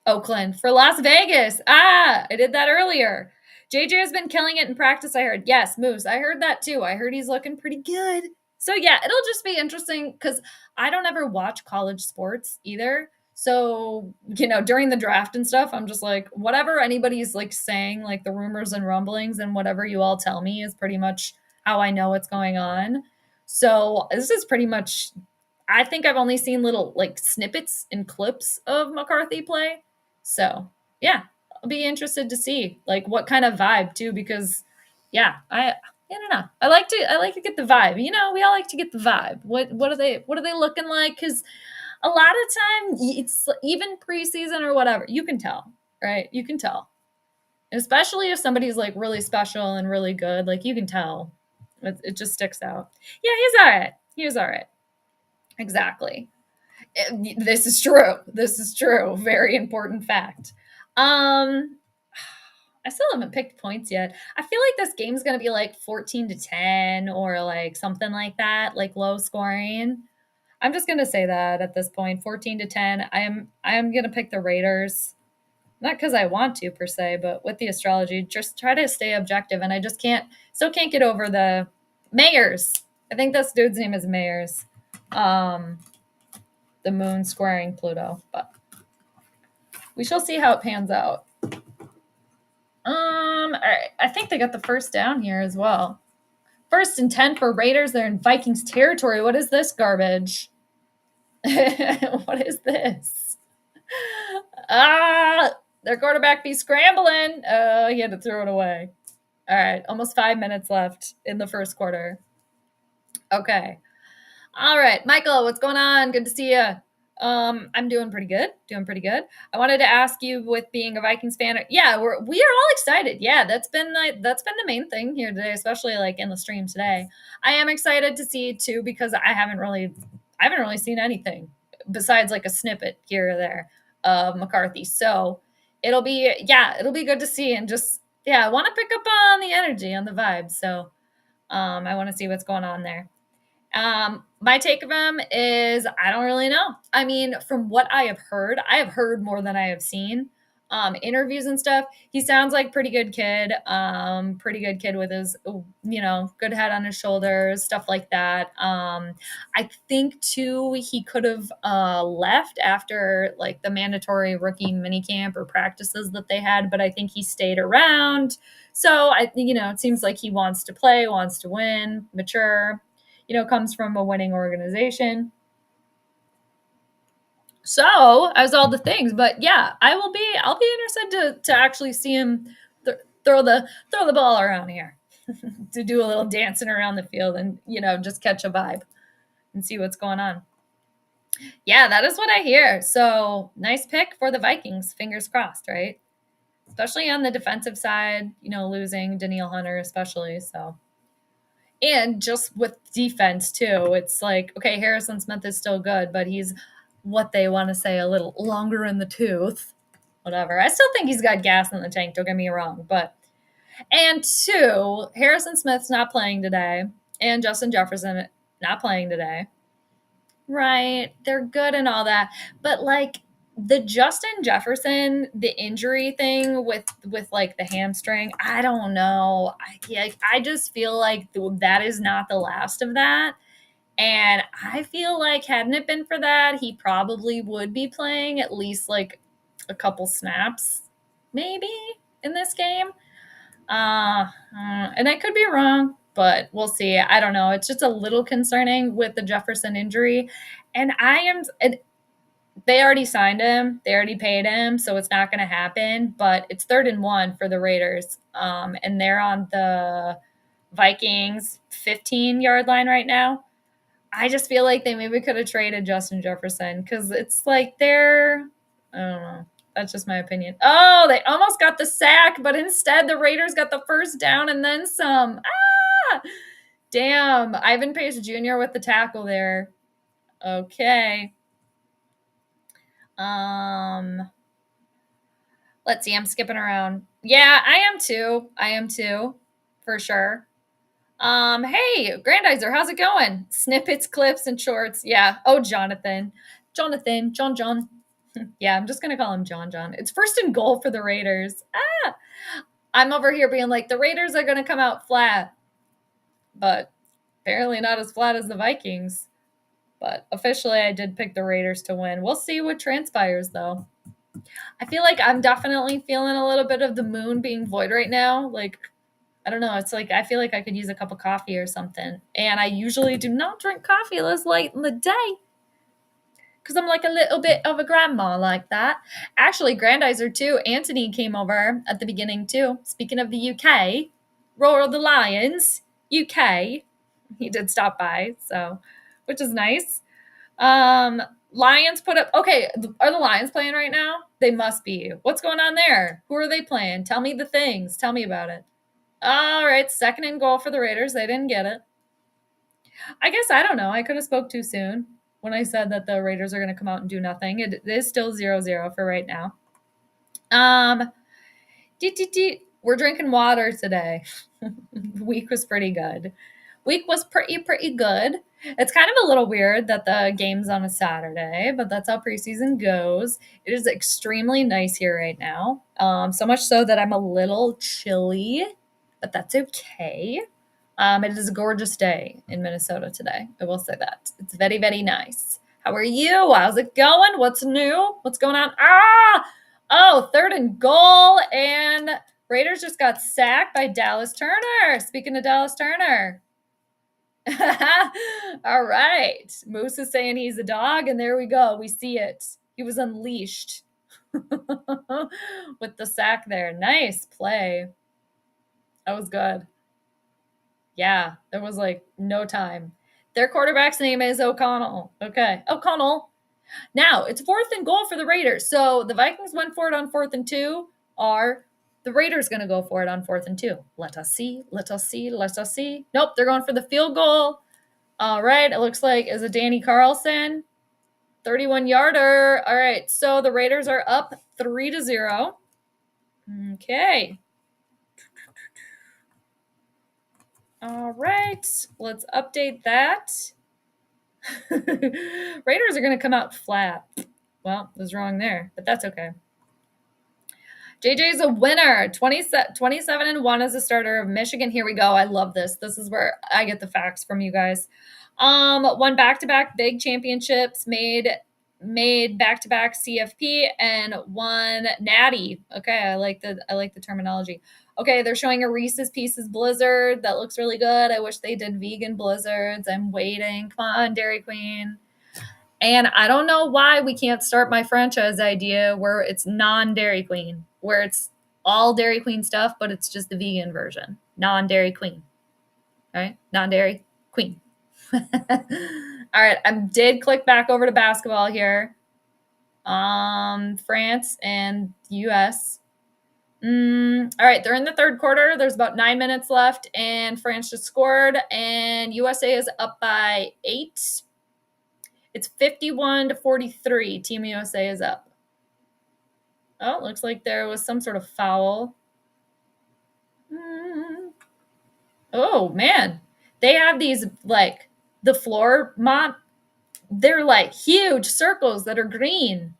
for Las Vegas. I did that earlier. JJ has been killing it in practice, I heard. Yes, Moose. I heard that too. I heard he's looking pretty good. So yeah, it'll just be interesting because I don't ever watch college sports either. So, during the draft and stuff, I'm just like, whatever anybody's like saying, like the rumors and rumblings and whatever you all tell me is pretty much how I know what's going on. So, this is pretty much, I think I've only seen little like snippets and clips of McCarthy play. So, yeah, I'll be interested to see like what kind of vibe too, because yeah, I don't know. I like to get the vibe. We all like to get the vibe. What are they looking like? Because a lot of time it's even preseason or whatever, you can tell, right? You can tell, especially if somebody's like really special and really good, like you can tell. It just sticks out. Yeah, he's all right. He was all right. Exactly. This is true. This is true. Very important fact. um I still haven't picked points yet. I feel like this game's gonna be like 14-10 or like something like that, like low scoring. I'm just gonna say that at this point, 14-10. I am gonna pick the Raiders. Not because I want to per se, but with the astrology, just try to stay objective. And I just can't get over the Mayers. I think this dude's name is Mayers. Um, the moon squaring Pluto, but we shall see how it pans out. I think they got the first down here as well. 1st and 10 for Raiders. They're in Vikings territory. What is this garbage? What is this? Their quarterback be scrambling. He had to throw it away. All right, almost 5 minutes left in the first quarter. Okay. All right, Michael, what's going on? Good to see you. I'm doing pretty good. I wanted to ask you, with being a Vikings fan, yeah, we are all excited. Yeah, that's been the main thing here today, especially like in the stream today. I am excited to see too, because I haven't really seen anything besides like a snippet here or there of McCarthy. So it'll be good to see, and just I want to pick up on the energy, on the vibe. So I want to see what's going on there. My take of him is I don't really know. I mean, from what I have heard more than I have seen. Interviews and stuff. He sounds like pretty good kid. Pretty good kid with his, good head on his shoulders, stuff like that. I think too he could have left after like the mandatory rookie minicamp or practices that they had, but I think he stayed around. So I think it seems like he wants to play, wants to win, mature. Comes from a winning organization. So as all the things, but yeah, I'll be interested to actually see him throw the ball around here, to do a little dancing around the field and just catch a vibe and see what's going on. Yeah, that is what I hear. So nice pick for the Vikings. Fingers crossed, right? Especially on the defensive side, losing Danielle Hunter, especially. So. And just with defense too, it's like, okay, Harrison Smith is still good, but he's what they want to say a little longer in the tooth. Whatever. I still think he's got gas in the tank, don't get me wrong. And two, Harrison Smith's not playing today, and Justin Jefferson not playing today. Right. They're good and all that. But like the Justin Jefferson, the injury thing with like the hamstring, I don't know. I just feel like that is not the last of that. And I feel like hadn't it been for that, he probably would be playing at least like a couple snaps, maybe, in this game. And I could be wrong, but we'll see. I don't know. It's just a little concerning with the Jefferson injury. And they already signed him. They already paid him, so it's not going to happen. But it's 3rd and 1 for the Raiders. And they're on the Vikings 15-yard line right now. I just feel like they maybe could have traded Justin Jefferson, because it's like I don't know. That's just my opinion. Oh, they almost got the sack, but instead the Raiders got the first down and then some. Damn. Ivan Pace Jr. with the tackle there. Okay. Let's see. I'm skipping around. Yeah, I am too, for sure. Hey, Grandizer, how's it going? Snippets, clips, and shorts. Yeah. Oh, Jonathan. John. Yeah, I'm just going to call him John. It's 1st and goal for the Raiders. I'm over here being like, the Raiders are going to come out flat. But apparently not as flat as the Vikings. But officially, I did pick the Raiders to win. We'll see what transpires, though. I feel like I'm definitely feeling a little bit of the moon being void right now. Like, I don't know. It's like I feel like I could use a cup of coffee or something. And I usually do not drink coffee this late in the day because I'm like a little bit of a grandma like that. Actually, Grandizer too. Anthony came over at the beginning too. Speaking of the UK, Roar of the Lions, UK. He did stop by, so which is nice. Lions put up. Okay, are the Lions playing right now? They must be. What's going on there? Who are they playing? Tell me the things. Tell me about it. All right, 2nd and goal for the Raiders. They didn't get it. I guess I don't know. I could have spoke too soon when I said that the Raiders are going to come out and do nothing. It is still 0-0 for right now. We're drinking water today. Week was pretty good. Week was pretty good. It's kind of a little weird that the game's on a Saturday, but that's how preseason goes. It is extremely nice here right now. So much so that I'm a little chilly, but that's okay. It is a gorgeous day in Minnesota today. I will say that. It's very, very nice. How are you? How's it going? What's new? What's going on? Oh, 3rd and goal, and Raiders just got sacked by Dallas Turner. Speaking of Dallas Turner. All right. Moose is saying he's a dog, and there we go. We see it. He was unleashed with the sack there. Nice play. That was good. Yeah, there was like no time. Their quarterback's name is O'Connell. Okay, O'Connell. Now, it's 4th and goal for the Raiders. So the Vikings went for it on 4th and 2. Are the Raiders going to go for it on 4th and 2? Let us see. Let us see. Let us see. Nope, they're going for the field goal. All right, it looks like is a Danny Carlson. 31-yarder. All right, so the Raiders are up 3-0. Okay. All right, let's update that. Raiders are going to come out flat. Well, I was wrong there, but that's okay. JJ's a winner. 27-1 as a starter of Michigan. Here we go. I love this. This is where I get the facts from you guys. Won back-to-back big championships, made back-to-back CFP, and won Natty. Okay, I like the terminology. Okay, they're showing a Reese's Pieces Blizzard. That looks really good. I wish they did vegan Blizzards. I'm waiting. Come on, Dairy Queen. And I don't know why we can't start my franchise idea where it's non-Dairy Queen, where it's all Dairy Queen stuff, but it's just the vegan version. Non-Dairy Queen. Right? Non-Dairy Queen. All right, I did click back over to basketball here. France and US. All right, they're in the 3rd quarter. There's about 9 minutes left, and France just scored, and USA is up by 8. It's 51-43. Team USA is up. Oh, it looks like there was some sort of foul. Oh, man. They have these, like, the floor mop. They're, like, huge circles that are green.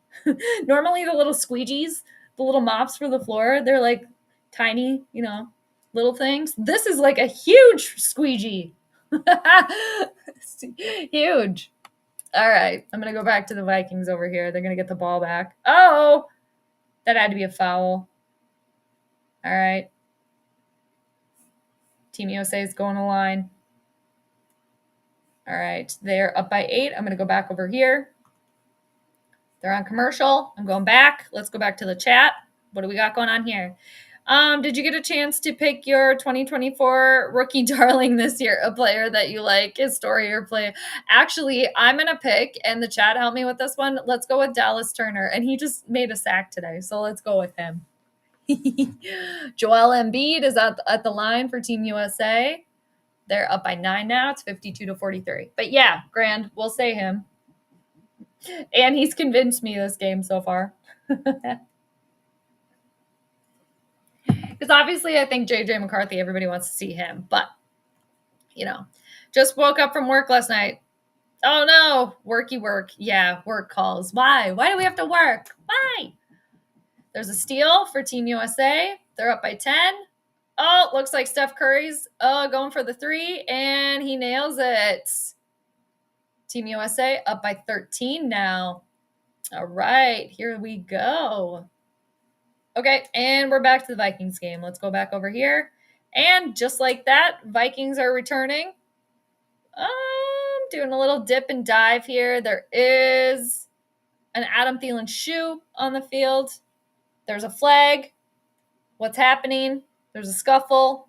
Normally the little squeegees, the little mops for the floor, they're, like, tiny, little things. This is, like, a huge squeegee. Huge. All right, I'm going to go back to the Vikings over here. They're going to get the ball back. Oh, that had to be a foul. All right. Team USA is going to line. All right, they're up by 8. I'm going to go back over here. They're on commercial. I'm going back. Let's go back to the chat. What do we got going on here? Did you get a chance to pick your 2024 rookie darling this year, a player that you like, his story or play? Actually, I'm going to pick, and the chat helped me with this one. Let's go with Dallas Turner, and he just made a sack today, so let's go with him. Joel Embiid is at the line for Team USA. They're up by 9 now. It's 52-43. But yeah, Grand, we'll say him. And he's convinced me this game so far. Because obviously I think JJ McCarthy, everybody wants to see him. But, just woke up from work last night. Oh, no. Worky work. Yeah, work calls. Why? Why do we have to work? Why? There's a steal for Team USA. They're up by 10. Oh, looks like Steph Curry's going for the 3, and he nails it. Team USA up by 13 now. All right, here we go. Okay, and we're back to the Vikings game. Let's go back over here. And just like that, Vikings are returning. Doing a little dip and dive here. There is an Adam Thielen shoe on the field. There's a flag. What's happening? There's a scuffle.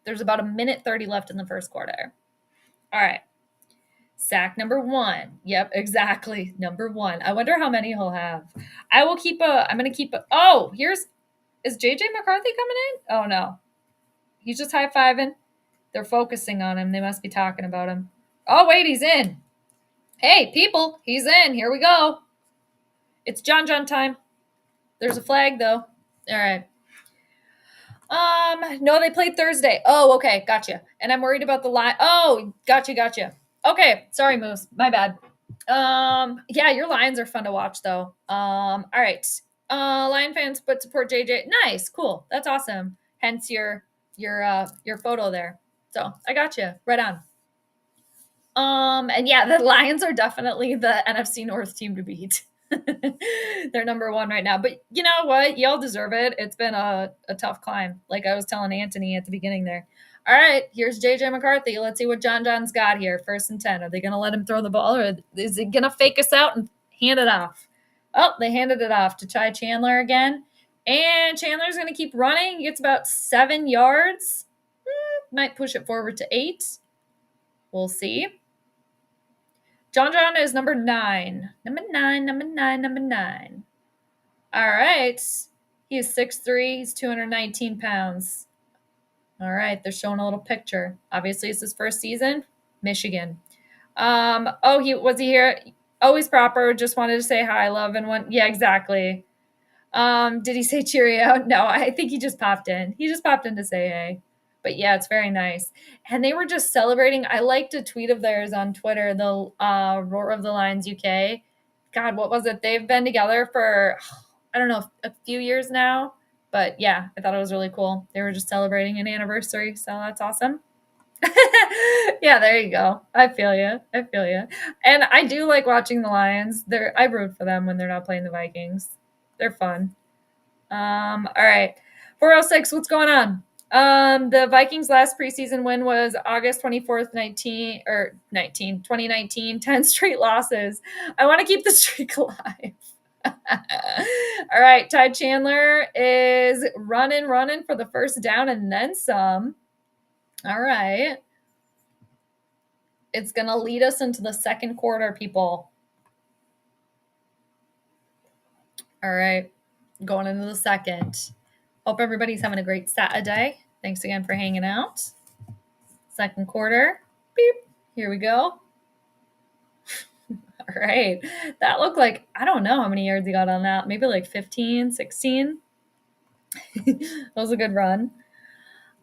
There's about a minute 30 left in the first quarter. All right. Sack number 1. Yep, exactly. Number 1. I wonder how many he'll have. I'm going to keep a, oh, is JJ McCarthy coming in? Oh, no. He's just high-fiving. They're focusing on him. They must be talking about him. Oh, wait, he's in. Hey, people, he's in. Here we go. It's John time. There's a flag, though. All right. No, they played Thursday. Oh, okay. Gotcha. And I'm worried about the line. Oh, gotcha. Okay. Sorry, Moose. My bad. Yeah, your Lions are fun to watch, though. All right. Lion fans, but support JJ. Nice. Cool. That's awesome. Hence your photo there. So I got you. Right on. And yeah, the Lions are definitely the NFC North team to beat. They're number 1 right now. But you know what? Y'all deserve it. It's been a tough climb, like I was telling Anthony at the beginning there. All right, here's JJ McCarthy. Let's see what John's got here. 1st and 10. Are they going to let him throw the ball, or is he going to fake us out and hand it off? Oh, they handed it off to Ty Chandler again. And Chandler's going to keep running. He gets about 7 yards. Might push it forward to 8. We'll see. John is number 9. Number 9. All right. He is 6'3". He's 219 pounds. All right. They're showing a little picture. Obviously, it's his first season. Michigan. Was he here? Always proper. Just wanted to say hi, love, and one. Yeah, exactly. Did he say cheerio? No, I think he just popped in. He just popped in to say hey. But yeah, it's very nice. And they were just celebrating. I liked a tweet of theirs on Twitter, the Roar of the Lions UK. God, what was it? They've been together for, I don't know, a few years now. But yeah, I thought it was really cool. They were just celebrating an anniversary. So that's awesome. Yeah, there you go. I feel you. And I do like watching the Lions. I root for them when they're not playing the Vikings. They're fun. All right. 406, what's going on? The Vikings' last preseason win was August 24th, 2019, 10 straight losses. I want to keep the streak alive. All right, Ty Chandler is running for the first down and then some. All right. It's going to lead us into the second quarter, people. All right, going into the second. Hope everybody's having a great Saturday. Thanks again for hanging out. Second quarter. Beep. Here we go. All right. That looked like, I don't know how many yards he got on that. Maybe like 15, 16. That was a good run.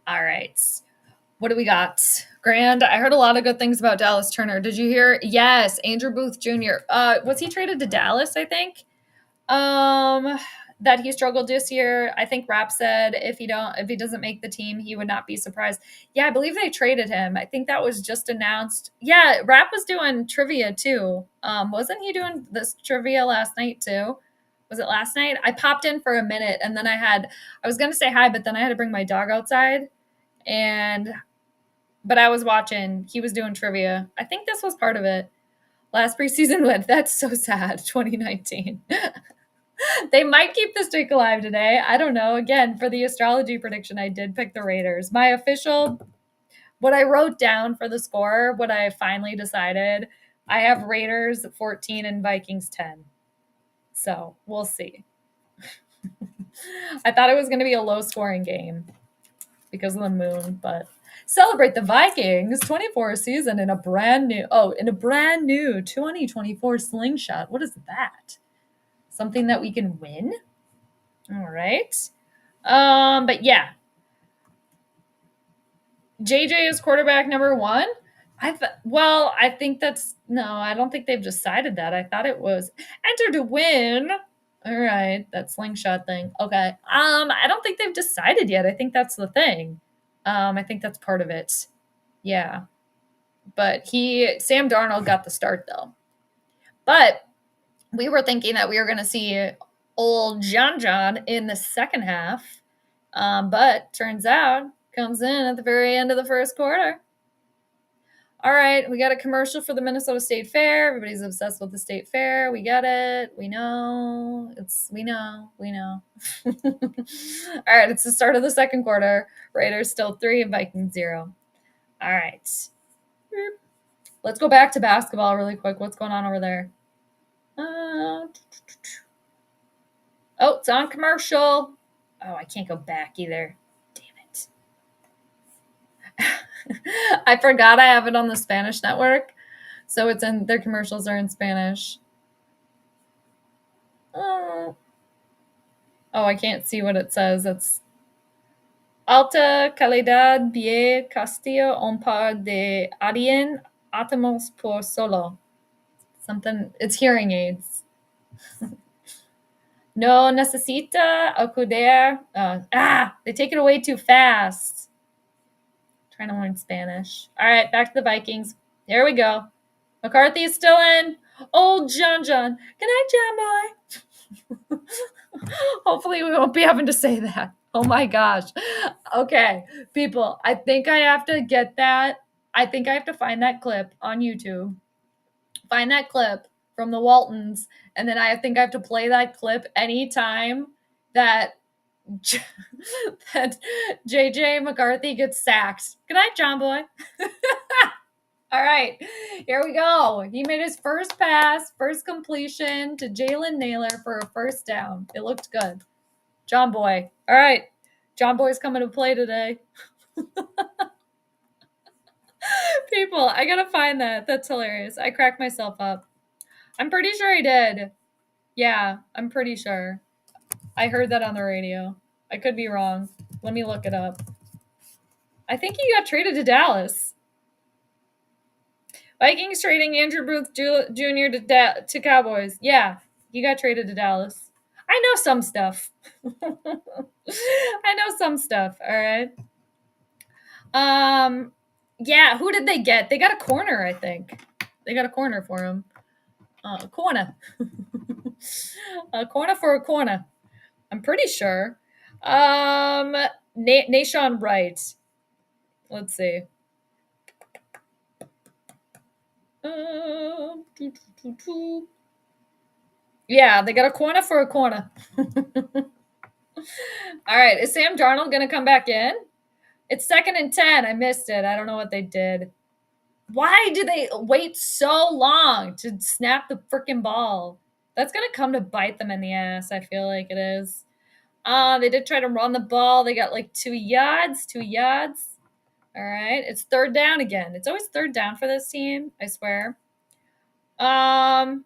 All right. What do we got? Grand. I heard a lot of good things about Dallas Turner. Did you hear? Yes. Andrew Booth Jr. Was he traded to Dallas, I think? That he struggled this year. I think Rapp said if he doesn't make the team, he would not be surprised. Yeah, I believe they traded him. I think that was just announced. Yeah, Rapp was doing trivia too. Wasn't he doing this trivia last night too? Was it last night? I popped in for a minute and then I was gonna say hi, but then I had to bring my dog outside. But I was watching. He was doing trivia. I think this was part of it. Last preseason win. That's so sad. 2019. They might keep the streak alive today. I don't know. Again, for the astrology prediction, I did pick the Raiders. My official, what I wrote down for the score, what I finally decided, I have Raiders 14 and Vikings 10. So we'll see. I thought it was going to be a low-scoring game because of the moon, but celebrate the Vikings 24 season in a brand new 2024 slingshot. What is that? Something that we can win? All right. But yeah. JJ is quarterback number 1. I don't think they've decided that. I thought it was enter to win. All right, that slingshot thing. Okay. I don't think they've decided yet. I think that's the thing. I think that's part of it. Yeah. But Sam Darnold got the start though. But we were thinking that we were going to see old John in the second half. But turns out comes in at the very end of the first quarter. All right, we got a commercial for the Minnesota State Fair. Everybody's obsessed with the State Fair. We get it. We know. We know. All right, it's the start of the second quarter. Raiders still 3 and Vikings 0. All right. Let's go back to basketball really quick. What's going on over there? Oh, it's on commercial. Oh, I can't go back either. I forgot I have it on the Spanish network. So their commercials are in Spanish. Oh, I can't see what it says. It's alta calidad bien Castillo un par de Adien átomos por solo. Something, it's hearing aids. No necesita acudir. They take it away too fast. Trying to learn Spanish. All right, back to the Vikings. There we go. McCarthy is still in. Old John. Good night, John boy. Hopefully we won't be having to say that. Oh my gosh. Okay, people, I think I have to get that. I think I have to find that clip on YouTube. Find that clip from the Waltons, and then I think I have to play that clip anytime that that JJ McCarthy gets sacked. Good night, John boy. All right, here we go. He made his first pass, first completion to Jalen Naylor for a first down. It looked good. John boy. All right, John boy's coming to play today. People, I gotta find that. That's hilarious. I cracked myself up. I'm pretty sure I did. Yeah, I'm pretty sure. I heard that on the radio. I could be wrong. Let me look it up. I think he got traded to Dallas. Vikings trading Andrew Booth Jr. to Cowboys. Yeah, he got traded to Dallas. I know some stuff. I know some stuff. All right. Yeah, who did they get? They got a corner, I think. They got a corner for him. A corner. A corner for a corner. I'm pretty sure. Nashon Wright. Let's see. Yeah, they got a corner for a corner. All right, is Sam Darnold going to come back in? It's 2nd and 10. I missed it. I don't know what they did. Why did they wait so long to snap the freaking ball? That's going to come to bite them in the ass, I feel like it is. They did try to run the ball. They got like 2 yards. All right, it's 3rd down again. It's always 3rd down for this team, I swear. Yeah,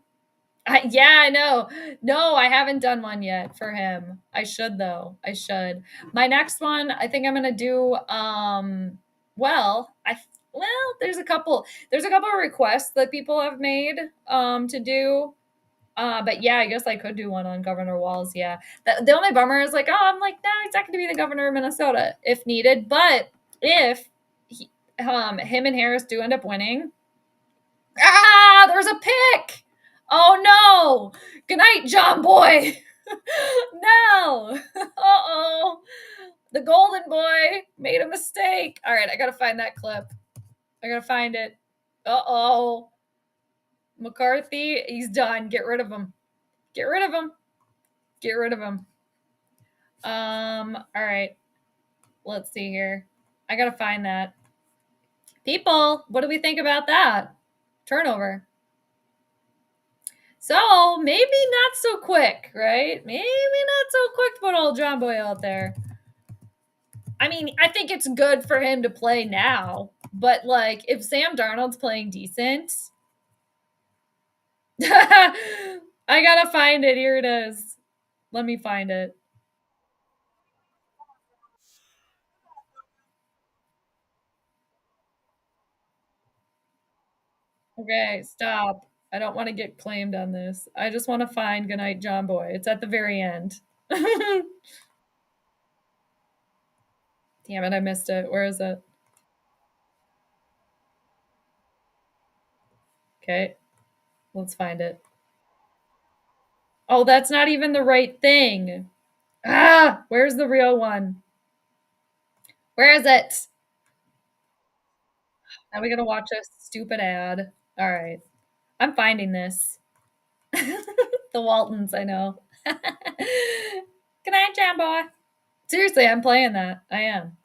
I know. No, I haven't done one yet for him. I should though. I should. My next one, I think I'm gonna do. There's a couple. There's a couple of requests that people have made to do. But yeah, I guess I could do one on Governor Walz. Yeah. The only bummer is like, I'm like, no, he's not going to be the governor of Minnesota if needed. But if him and Harris do end up winning, there's a pick. Oh no! Good night, John boy. No. Uh-oh. The golden boy made a mistake. All right, I gotta find that clip. I gotta find it. Uh-oh. McCarthy, he's done. Get rid of him. Get rid of him. Get rid of him. All right. Let's see here. I gotta find that. People, what do we think about that? Turnover. So maybe not so quick, right? Maybe not so quick to put old John boy out there. I mean, I think it's good for him to play now, but like if Sam Darnold's playing decent, I gotta find it. Here it is. Let me find it. Okay, stop. I don't want to get claimed on this. I just want to find Goodnight John Boy. It's at the very end. Damn it, I missed it. Where is it? Okay, let's find it. Oh, that's not even the right thing. Ah, where's the real one? Where is it? Now we gotta watch a stupid ad. All right, I'm finding this. The Waltons, I know. Good night, John Boy. Seriously, I'm playing that. I am.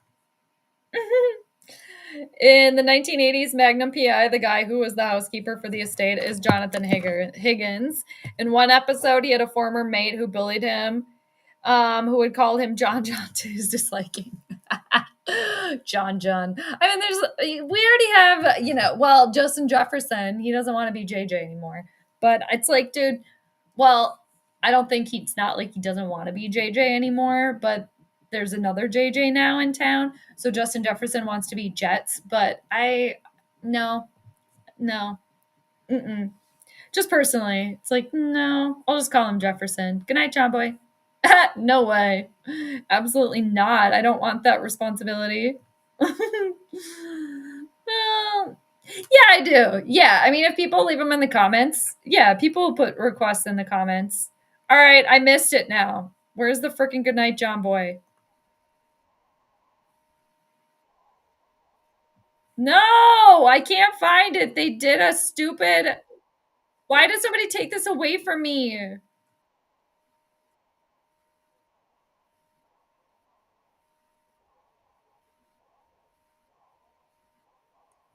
In the 1980s, Magnum PI, the guy who was the housekeeper for the estate, is Jonathan Higgins. In one episode, he had a former mate who bullied him, who would call him John to his disliking. John. I mean, we already have, well, Justin Jefferson, he doesn't want to be JJ anymore. But it's like, dude, well, I don't think he's not like he doesn't want to be JJ anymore, but there's another JJ now in town. So Justin Jefferson wants to be Jets, but no, no, mm-mm. Just personally, it's like, no, I'll just call him Jefferson. Good night, John Boy. No way. Absolutely not. I don't want that responsibility. Well, yeah, I do. Yeah, I mean, if people leave them in the comments, yeah, people put requests in the comments. All right, I missed it now. Where's the freaking goodnight, John Boy? No, I can't find it. They did a stupid. Why did somebody take this away from me?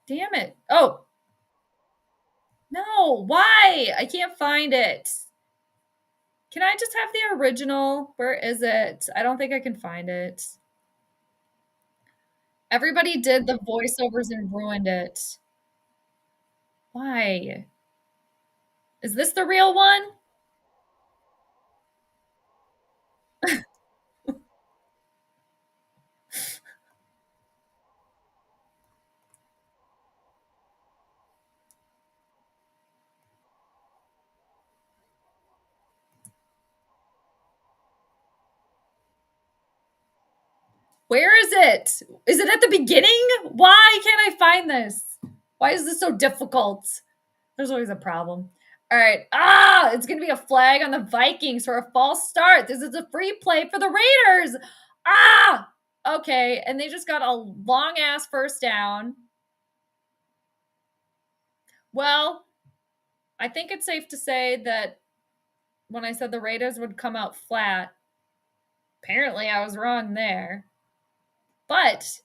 Damn it. Oh, no, why? I can't find it. Can I just have the original? Where is it? I don't think I can find it. Everybody did the voiceovers and ruined it. Why? Is this the real one? Where is it? Is it at the beginning? Why can't I find this? Why is this so difficult? There's always a problem. All right. It's going to be a flag on the Vikings for a false start. This is a free play for the Raiders. Okay. And they just got a long ass first down. Well, I think it's safe to say that when I said the Raiders would come out flat, apparently I was wrong there. But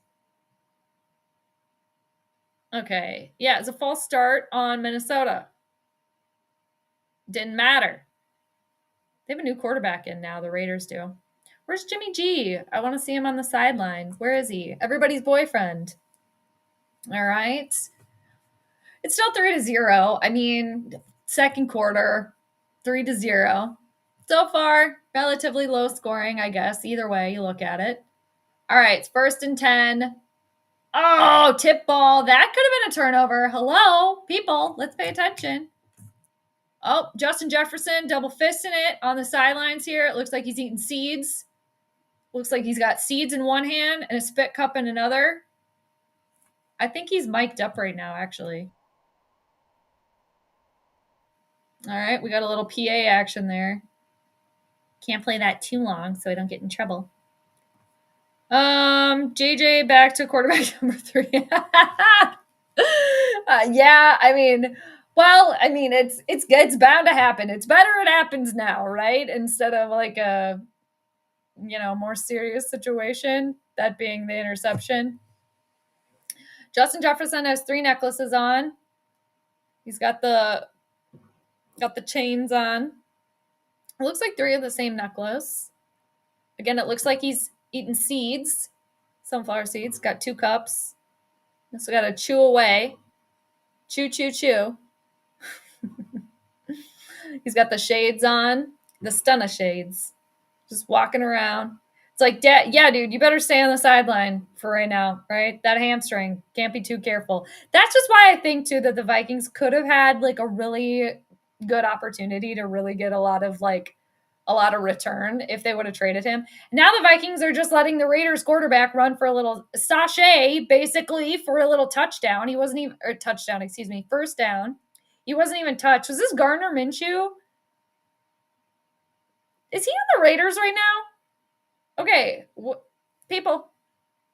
okay, yeah, it's a false start on Minnesota. Didn't matter. They have a new quarterback in now, the Raiders do. Where's Jimmy G? I want to see him on the sideline. Where is he? Everybody's boyfriend. All right. It's still 3-0. I mean, second quarter, 3-0. So far, relatively low scoring, I guess. Either way you look at it. All right, it's 1st and 10. Oh, tip ball. That could have been a turnover. Hello, people. Let's pay attention. Oh, Justin Jefferson double fisting it on the sidelines here. It looks like he's eating seeds. Looks like he's got seeds in one hand and a spit cup in another. I think he's mic'd up right now, actually. All right, we got a little PA action there. Can't play that too long so I don't get in trouble. JJ back to quarterback number 3. Yeah, I mean, well, I mean, it's good. It's bound to happen. It's better it happens now, right? Instead of like a, more serious situation, that being the interception. Justin Jefferson has 3 necklaces on. He's got the chains on. It looks like 3 of the same necklace. Again, it looks like he's eating seeds, sunflower seeds. Got 2 cups. So got to chew away. Chew, chew, chew. He's got the shades on, the stunna shades. Just walking around. It's like, yeah, dude, you better stay on the sideline for right now, right? That hamstring. Can't be too careful. That's just why I think, too, that the Vikings could have had, like, a really good opportunity to really get a lot of return if they would have traded him. Now the Vikings are just letting the Raiders quarterback run for a little sachet, basically, for a little touchdown. He wasn't even, or touchdown, excuse me, first down. He wasn't even touched. Was this Gardner Minshew? Is he on the Raiders right now? Okay, people.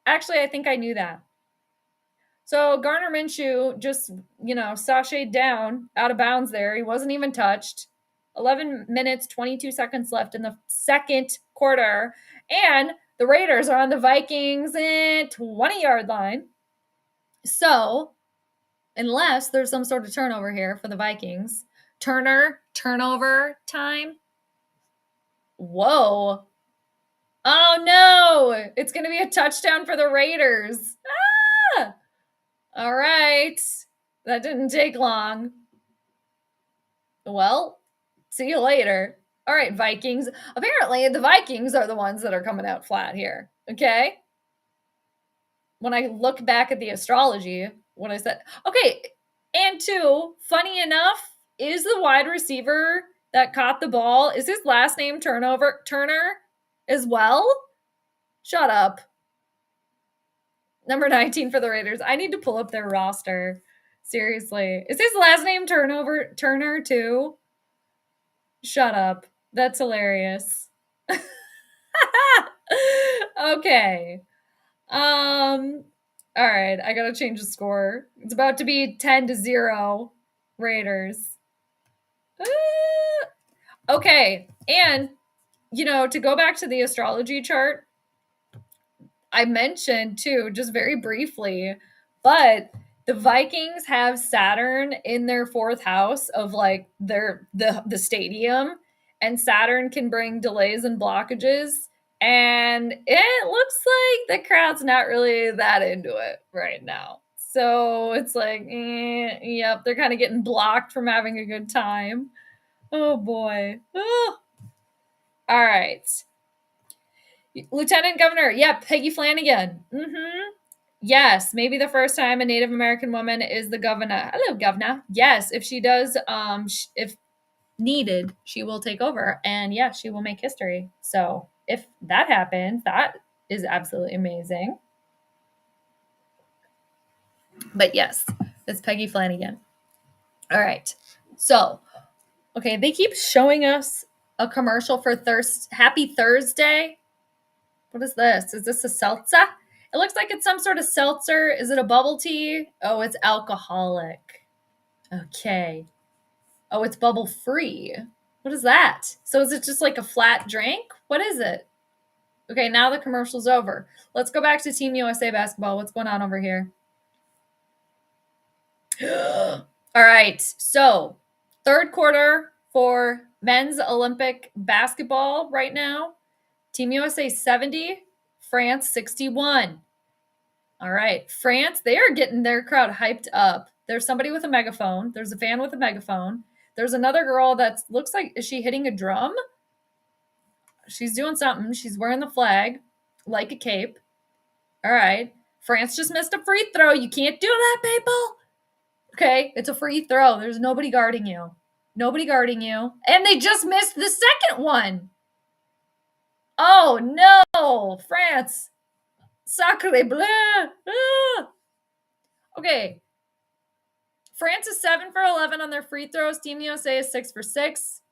Actually, I think I knew that. So Gardner Minshew just, sashayed down out of bounds there. He wasn't even touched. 11 minutes, 22 seconds left in the second quarter. And the Raiders are on the Vikings 20-yard line. So, unless there's some sort of turnover here for the Vikings, turnover time. Whoa. Oh, no. It's going to be a touchdown for the Raiders. Ah! All right. That didn't take long. Well, see you later. All right, Vikings. Apparently, the Vikings are the ones that are coming out flat here. Okay? When I look back at the astrology, what I said. Okay, and two, funny enough, is the wide receiver that caught the ball, is his last name Turner as well? Shut up. Number 19 for the Raiders. I need to pull up their roster. Seriously. Is his last name Turner too? Shut up. That's hilarious. Okay. All right, I gotta change the score. It's about to be 10-0 Raiders. Okay, and to go back to the astrology chart, I mentioned too, just very briefly, but the Vikings have Saturn in their fourth house of like the stadium, and Saturn can bring delays and blockages. And it looks like the crowd's not really that into it right now. So it's like, yep, they're kind of getting blocked from having a good time. Oh boy. Oh. All right. Lieutenant Governor, yep, Peggy Flanagan. Yes, maybe the first time a Native American woman is the governor. Hello, governor. Yes, if she does, if needed, she will take over, and yeah, she will make history. So if that happens, that is absolutely amazing. But yes, it's Peggy Flanagan. All right. So, okay, they keep showing us a commercial for Happy Thursday. What is this? Is this a seltzer? It looks like it's some sort of seltzer. Is it a bubble tea? Oh, it's alcoholic. Okay. Oh, it's bubble free. What is that? So is it just like a flat drink? What is it? Okay, now the commercial's over. Let's go back to Team USA basketball. What's going on over here? All right. So, third quarter for men's Olympic basketball right now. Team USA 70, France 61. All right. France, they are getting their crowd hyped up. There's somebody with a megaphone. There's a fan with a megaphone. There's another girl that looks like, is she hitting a drum? She's doing something. She's wearing the flag like a cape. All right. France just missed a free throw. You can't do that, people. Okay. It's a free throw. There's nobody guarding you. Nobody guarding you. And they just missed the second one. Oh, no. France. Sacre bleu. Ah. Okay. France is 7 for 11 on their free throws. Team USA is 6 for 6.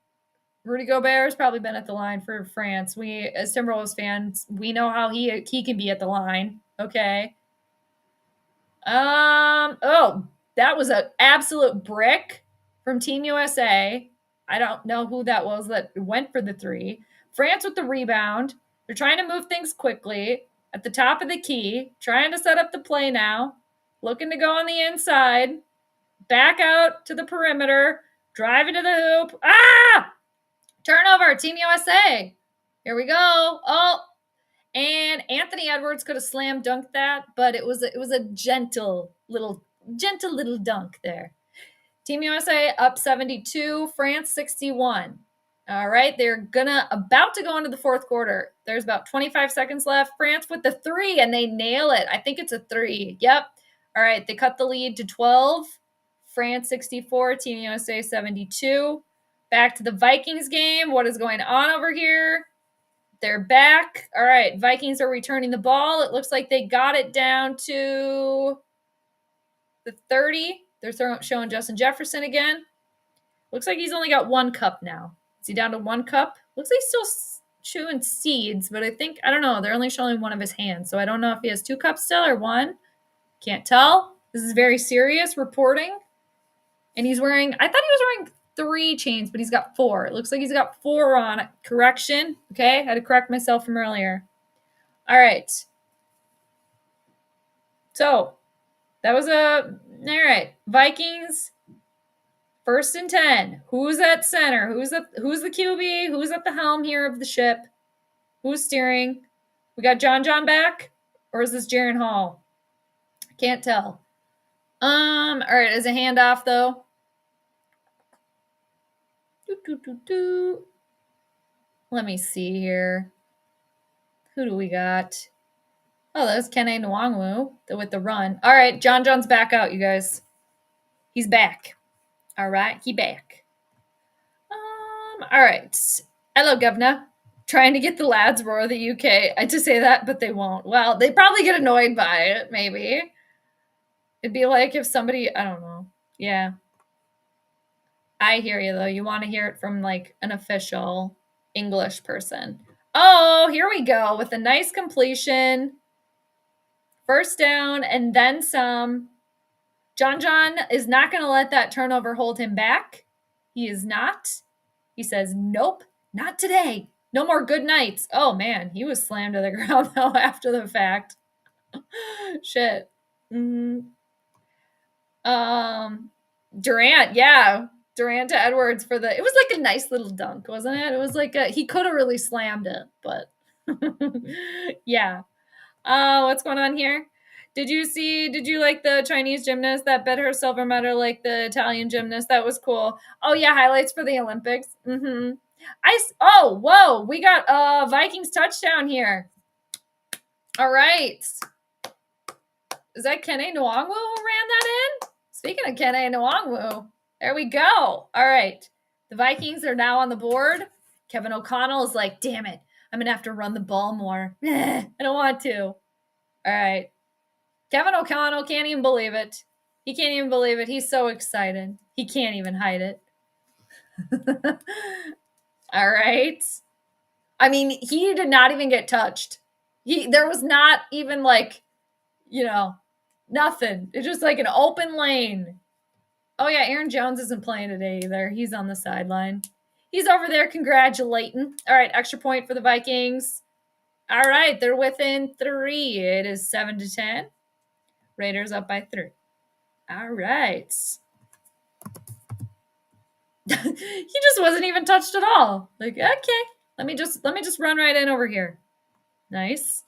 Rudy Gobert has probably been at the line for France. We, as Timberwolves fans, we know how he can be at the line. Okay. Oh, that was an absolute brick from Team USA. I don't know who that was that went for the three. France with the rebound. They're trying to move things quickly at the top of the key, trying to set up the play now, looking to go on the inside, back out to the perimeter, drive into the hoop. Ah! Turnover, Team USA. Here we go. Oh, and Anthony Edwards could have slam dunked that, but it was a gentle little dunk there. Team USA up 72, France 61. All right, they're about to go into the fourth quarter. There's about 25 seconds left. France with the three, and they nail it. I think it's a three. Yep. All right, they cut the lead to 12. France 64, Team USA 72. Back to the Vikings game. What is going on over here? They're back. All right, Vikings are returning the ball. It looks like they got it down to the 30. They're showing Justin Jefferson again. Looks like he's only got 1 cup now. Is he down to 1 cup? Looks like he's still chewing seeds, but I don't know. They're only showing one of his hands, so I don't know if he has 2 cups still or 1. Can't tell. This is very serious reporting. And he's wearing, I thought he was wearing 3 chains, but he's got 4. It looks like he's got 4 on. Correction. Okay, I had to correct myself from earlier. All right. So that was all right. Vikings, 1st and 10. Who's at center? Who's the QB? Who's at the helm here of the ship? Who's steering? We got John back, or is this Jaron Hall? Can't tell. All right, as a handoff though. Let me see here. Who do we got? Oh, that was Kene Nwangwu with the run. All right, John's back out, you guys. He's back. All right, he back. All right. Hello, Governor. Trying to get the lads roar the UK. I just say that, but they won't. Well, they probably get annoyed by it, maybe. It'd be like if somebody, I don't know. Yeah. I hear you, though. You want to hear it from, like, an official English person. Oh, here we go with a nice completion. 1st down and then some. John is not going to let that turnover hold him back. He is not. He says, nope, not today. No more good nights. Oh, man, he was slammed to the ground, though, after the fact. Shit. Durant, yeah. Durant to Edwards for it was like a nice little dunk, wasn't it? It was like he could have really slammed it, but yeah. What's going on here? Did you like the Chinese gymnast that bet her silver medal like the Italian gymnast? That was cool. Oh yeah, highlights for the Olympics. Whoa, we got a Vikings touchdown here. All right. Is that Kene Nwangwu who ran that in? Speaking of Kene Nwangwu, there we go. All right. The Vikings are now on the board. Kevin O'Connell is like, damn it, I'm going to have to run the ball more. I don't want to. All right. Kevin O'Connell can't even believe it. He can't even believe it. He's so excited. He can't even hide it. All right. I mean, he did not even get touched. There was not even like, nothing. It's just like an open lane. Oh yeah, Aaron Jones isn't playing today either. He's on the sideline. He's over there congratulating. All right, extra point for the Vikings. All right, they're within 3. It is 7-10. Raiders up by 3. All right. He just wasn't even touched at all. Like, okay, let me just run right in over here. Nice.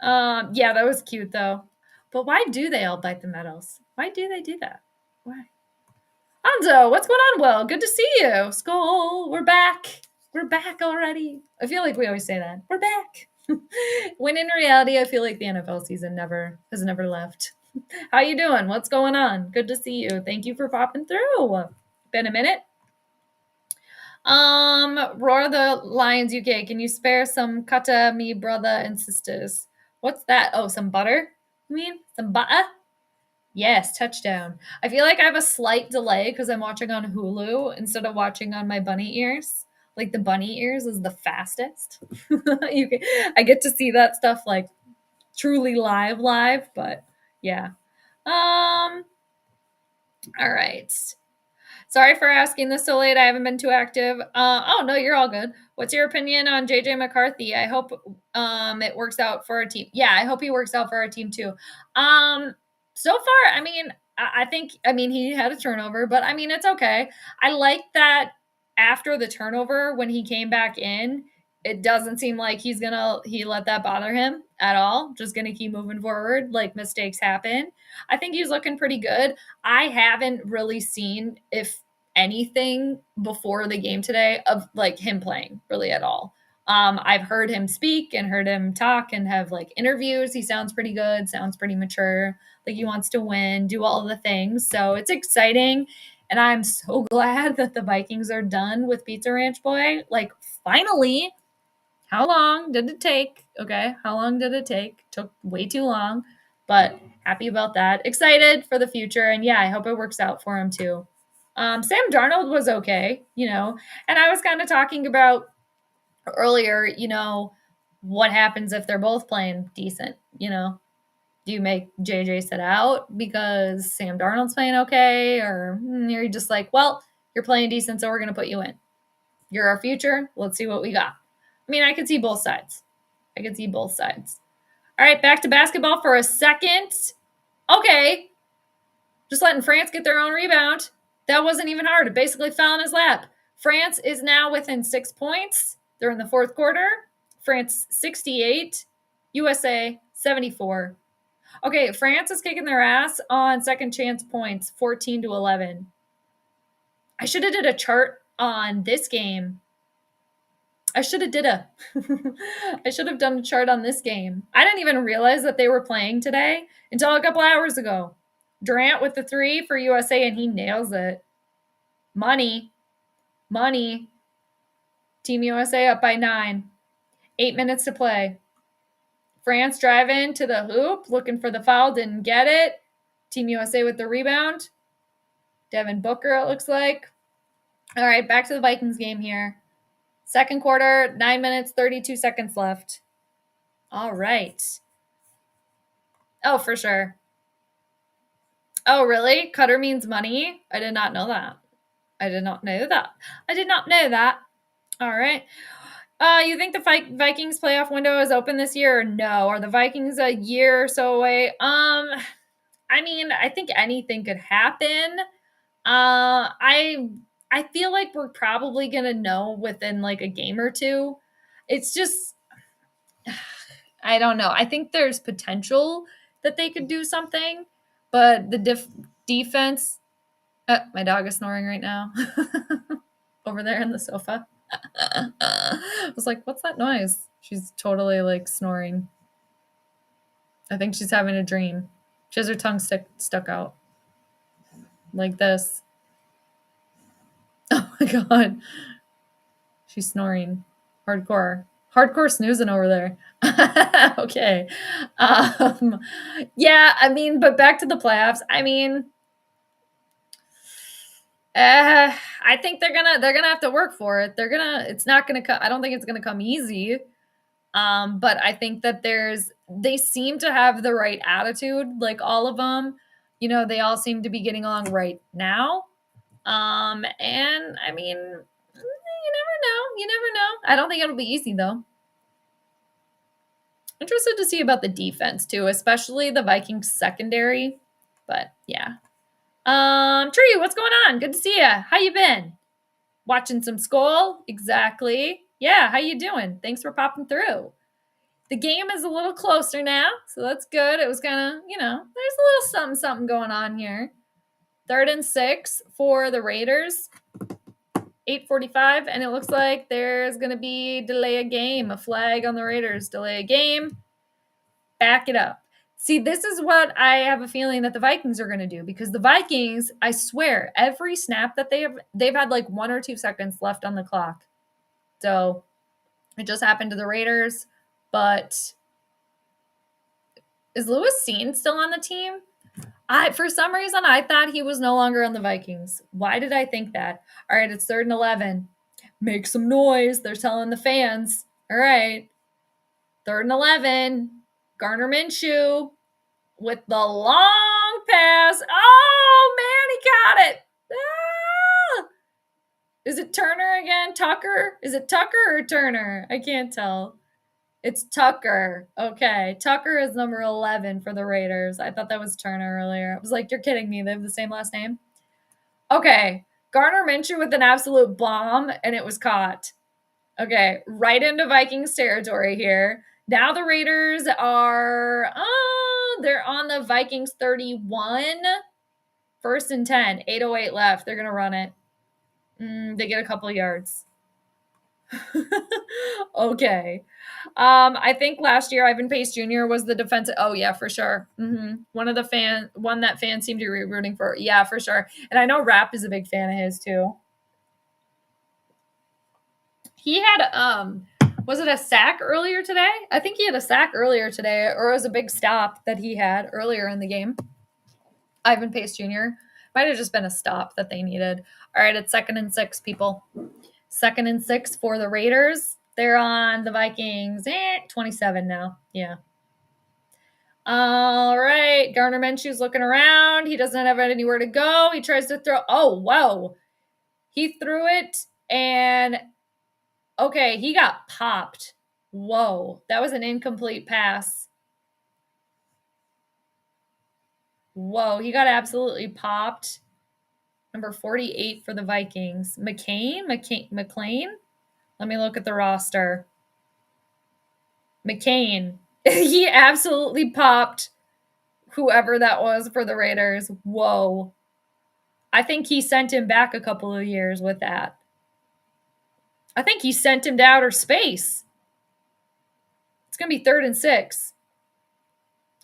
Yeah, that was cute though. But why do they all bite the medals? Why do they do that? Why? Anzo, what's going on, Will? Good to see you. Skol, we're back. We're back already. I feel like we always say that. We're back. When in reality, I feel like the NFL season has never left. How you doing? What's going on? Good to see you. Thank you for popping through. Been a minute. Roar the Lions UK. Can you spare some kata me brother and sisters? What's that? Oh, some butter? You mean some butter? Yes, touchdown. I feel like I have a slight delay because I'm watching on Hulu instead of watching on my bunny ears. Like the bunny ears is the fastest. I get to see that stuff like truly live, but yeah. All right. Sorry for asking this so late. I haven't been too active. Oh no, you're all good. What's your opinion on JJ McCarthy? I hope it works out for our team. Yeah, I hope he works out for our team too. So far, I mean, I think he had a turnover, but I mean it's okay. I like that after the turnover when he came back in, it doesn't seem like he let that bother him at all. Just gonna keep moving forward. Like mistakes happen. I think he's looking pretty good. I haven't really seen, if anything, before the game today of like him playing really at all. I've heard him speak and heard him talk and have like interviews. He sounds pretty good, sounds pretty mature, like he wants to win, do all the things. So it's exciting. And I'm so glad that the Vikings are done with Pizza Ranch Boy. Like finally. How long did it take? Okay, how long did it take? Took way too long. but happy about that. Excited for the future. And yeah, I hope it works out for him too. Sam Darnold was okay, and I was kind of talking about earlier, what happens if they're both playing decent, Do you make JJ sit out because Sam Darnold's playing okay? Or you're just like, well, you're playing decent, so we're going to put you in. You're our future. Let's see what we got. I mean, I can see both sides. All right, back to basketball for a second. Okay. Just letting France get their own rebound. That wasn't even hard. It basically fell in his lap. France is now within 6 points. They're in the fourth quarter. France 68, USA 74. Okay, France is kicking their ass on second chance points, 14-11. I should have did a chart on this game. I should have done a chart on this game. I didn't even realize that they were playing today until a couple hours ago. Durant with the 3 for USA, and he nails it. Money. Team USA up by 9. 8 minutes to play. France driving to the hoop, looking for the foul, didn't get it. Team USA with the rebound. Devin Booker, it looks like. All right, back to the Vikings game here. Second quarter, 9 minutes, 32 seconds left. All right. Oh, for sure. Oh, really? Cutter means money? I did not know that. All right. You think the Vikings playoff window is open this year or no? Are the Vikings a year or so away? I mean, I think anything could happen. I feel like we're probably going to know within like a game or two. It's just, I don't know. I think there's potential that they could do something, but the defense, my dog is snoring right now over there in the sofa. I was like, what's that noise? She's totally like snoring. I think she's having a dream. She has her tongue stuck out like this. Oh my God. She's snoring. Hardcore snoozing over there. Okay. Yeah, I mean, but back to the playoffs. I mean, I think they're gonna have to work for it. It's not gonna come. I don't think it's gonna come easy. But I think that they seem to have the right attitude, like all of them. They all seem to be getting along right now. And I mean, you never know. I don't think it'll be easy though. Interested to see about the defense too, especially the Vikings secondary. But yeah. Tree, what's going on? Good to see you. How you been? Watching some Skol? Exactly. Yeah, how you doing? Thanks for popping through. The game is a little closer now, so that's good. It was kind of, there's a little something going on here. 3rd and 6 for the Raiders. 8:45, and it looks like there's going to be delay a game, a flag on the Raiders. Delay a game. Back it up. See, this is what I have a feeling that the Vikings are going to do, because the Vikings, I swear, every snap that they've had like 1 or 2 seconds left on the clock. So it just happened to the Raiders. But is Lewis Seen still on the team? For some reason, I thought he was no longer on the Vikings. Why did I think that? All right, it's 3rd and 11. Make some noise. They're telling the fans. All right. 3rd and 11. Gardner Minshew with the long pass. Oh, man, he got it. Ah! Is it Turner again? Tucker? Is it Tucker or Turner? I can't tell. It's Tucker. Okay. Tucker is number 11 for the Raiders. I thought that was Turner earlier. I was like, you're kidding me. They have the same last name? Okay. Gardner Minshew with an absolute bomb, and it was caught. Okay. Right into Vikings territory here. Now the Raiders are, they're on the Vikings 31. 1st and 10. 8:08 left. They're going to run it. They get a couple of yards. Okay. I think last year Ivan Pace Jr. was the defensive. Oh yeah, for sure. One that fans seem to be rooting for. Yeah, for sure. And I know Rap is a big fan of his too. He had Was it a sack earlier today? I think he had a sack earlier today, or it was a big stop that he had earlier in the game. Ivan Pace Jr. Might have just been a stop that they needed. All right, it's 2nd and 6, people. 2nd and 6 for the Raiders. They're on the Vikings. 27 now. Yeah. All right. Gardner Minshew's looking around. He doesn't have anywhere to go. He tries to throw. Oh, whoa. He threw it and okay, he got popped. Whoa. That was an incomplete pass. Whoa. He got absolutely popped. Number 48 for the Vikings. McClain? Let me look at the roster. McClain. He absolutely popped whoever that was for the Raiders. Whoa. I think he sent him back a couple of years with that. I think he sent him to outer space. It's going to be 3rd and 6.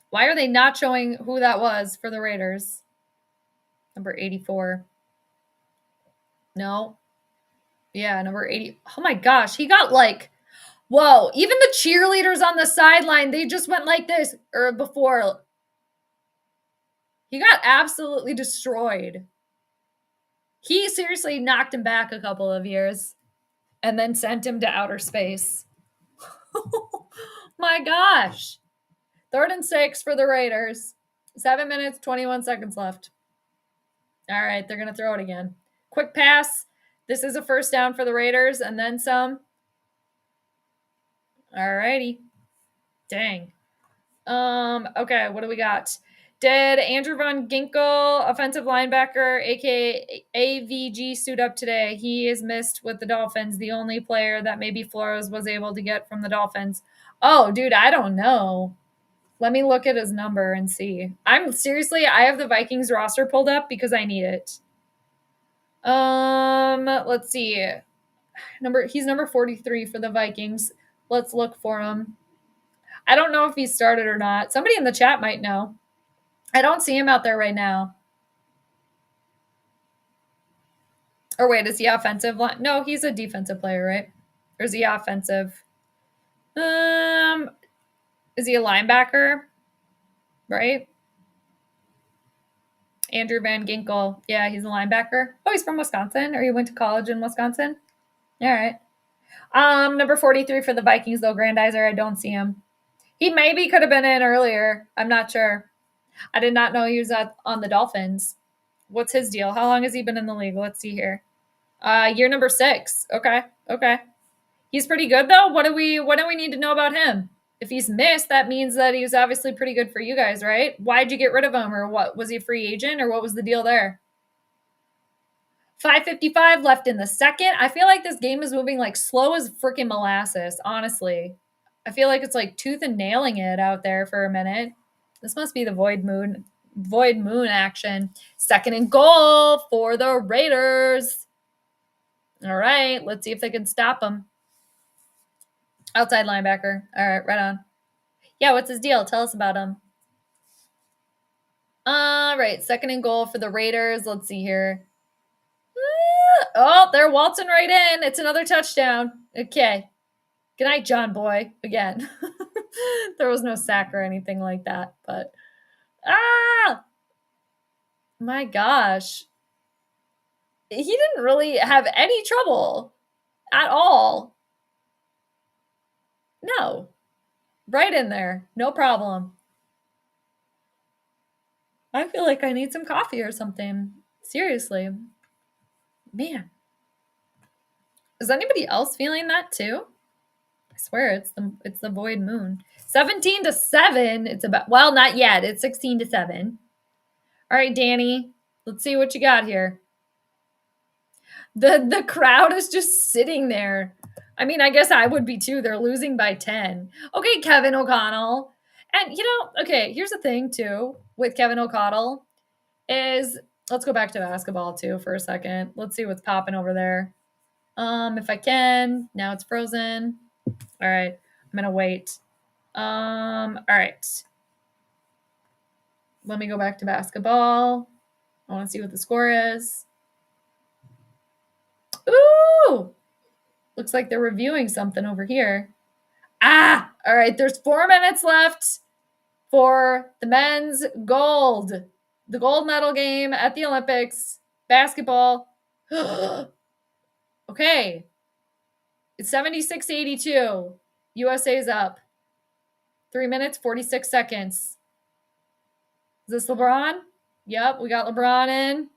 Why are they not showing who that was for the Raiders? Number 84. No. Yeah, number 80. Oh my gosh, he got like, whoa, even the cheerleaders on the sideline, they just went like this or before. He got absolutely destroyed. He seriously knocked him back a couple of years and then sent him to outer space. My gosh. 3rd and 6 for the Raiders. 7 minutes, 21 seconds left. All right, they're going to throw it again. Quick pass. This is a first down for the Raiders and then some. All righty. Dang. Okay, what do we got? Did Andrew Von Ginkel, offensive linebacker, aka AVG, suit up today? He is missed with the Dolphins, the only player that maybe Flores was able to get from the Dolphins. Oh, dude, I don't know. Let me look at his number and see. I have the Vikings roster pulled up because I need it. Let's see. He's number 43 for the Vikings. Let's look for him. I don't know if he started or not. Somebody in the chat might know. I don't see him out there right now. Or wait, is he offensive? No, he's a defensive player, right? Or is he offensive? Is he a linebacker? Right? Andrew Van Ginkel. Yeah, he's a linebacker. Oh, he's from Wisconsin, or he went to college in Wisconsin. All right. Number 43 for the Vikings, though, Grandizer. I don't see him. He maybe could have been in earlier. I'm not sure. I did not know he was on the Dolphins. What's his deal? How long has he been in the league? Let's see here. Year number 6. Okay. He's pretty good though. What do we need to know about him? If he's missed, that means that he's obviously pretty good for you guys, right? Why'd you get rid of him, or what? Was he a free agent, or what was the deal there? 5:55 left in the second. I feel like this game is moving like slow as freaking molasses, honestly. I feel like it's like tooth and nailing it out there for a minute. This must be the void moon action. 2nd and goal for the Raiders. All right, let's see if they can stop him. Outside linebacker. All right, right on. Yeah, what's his deal? Tell us about him. All right, 2nd and goal for the Raiders. Let's see here. Oh, they're waltzing right in. It's another touchdown. Okay. Good night, John Boy. Again. There was no sack or anything like that, but my gosh. He didn't really have any trouble at all. No. Right in there. No problem. I feel like I need some coffee or something. Seriously. Man. Is anybody else feeling that too? I swear it's the void moon. 17-7. It's about, well, not yet. It's 16-7. All right, Danny. Let's see what you got here. The crowd is just sitting there. I mean, I guess I would be too. They're losing by 10. Okay, Kevin O'Connell. And, okay, here's the thing, too, with Kevin O'Connell is, let's go back to basketball, too, for a second. Let's see what's popping over there. If I can. Now it's frozen. All right. I'm going to wait. All right. Let me go back to basketball. I want to see what the score is. Ooh! Looks like they're reviewing something over here. All right, there's 4 minutes left for the men's gold. The gold medal game at the Olympics. Basketball. Okay. It's 76-82. USA's up. 3 minutes, 46 seconds. Is this LeBron? Yep, we got LeBron in.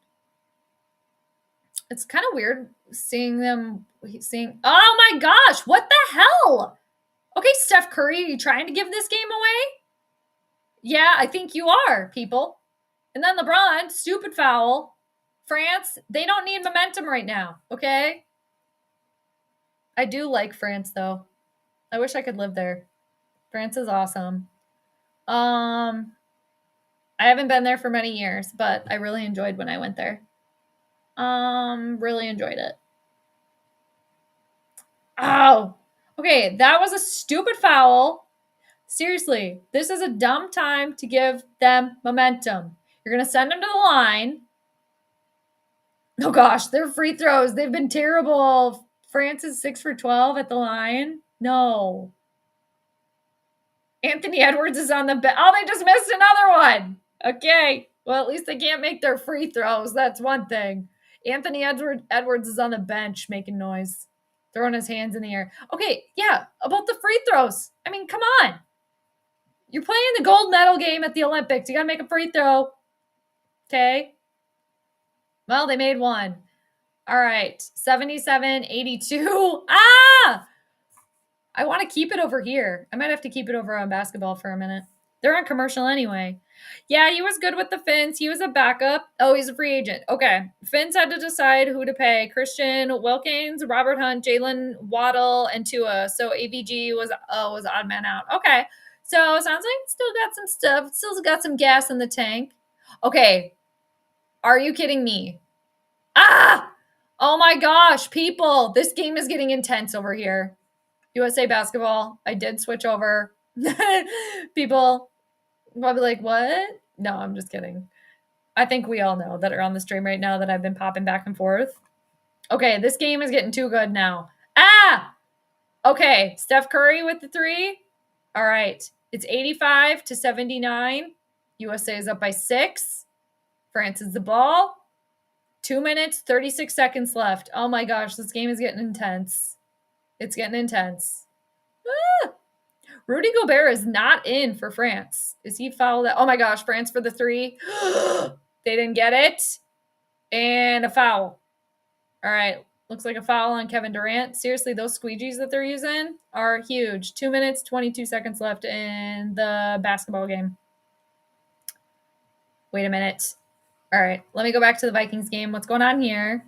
It's kind of weird seeing them. Oh my gosh, what the hell? Okay, Steph Curry, are you trying to give this game away? Yeah, I think you are, people. And then LeBron, stupid foul. France, they don't need momentum right now, okay? I do like France, though. I wish I could live there. France is awesome. I haven't been there for many years, but I really enjoyed when I went there. Really enjoyed it. Oh, okay, that was a stupid foul. Seriously, this is a dumb time to give them momentum. You're going to send them to the line. Oh gosh, their free throws, they've been terrible. France is 6 for 12 at the line. No. Anthony Edwards is on the bench. Oh, they just missed another one. Okay. Well, at least they can't make their free throws. That's one thing. Anthony Edwards is on the bench making noise, throwing his hands in the air. Okay, yeah, about the free throws. I mean, come on. You're playing the gold medal game at the Olympics. You got to make a free throw. Okay. Well, they made one. All right. 77-82. Ah! I want to keep it over here. I might have to keep it over on basketball for a minute. They're on commercial anyway. Yeah, he was good with the Finns. He was a backup. Oh, he's a free agent. Okay. Finns had to decide who to pay. Christian Wilkins, Robert Hunt, Jalen Waddle, and Tua. So AVG was odd man out. Okay. So sounds like still got some stuff. Still got some gas in the tank. Okay. Are you kidding me? Ah! Oh my gosh, people. This game is getting intense over here. USA basketball. I did switch over. People probably like, what? No, I'm just kidding. I think we all know that are on the stream right now that I've been popping back and forth. Okay, this game is getting too good now. Ah! Okay, Steph Curry with the three. All right, it's 85-79. USA is up by 6. France is the ball. 2 minutes, 36 seconds left. Oh my gosh, this game is getting intense. It's getting intense. Ah! Rudy Gobert is not in for France. Is he fouled out? Oh my gosh, France for the 3. They didn't get it. And a foul. All right, looks like a foul on Kevin Durant. Seriously, those squeegees that they're using are huge. 2 minutes, 22 seconds left in the basketball game. Wait a minute. All right, let me go back to the Vikings game. What's going on here?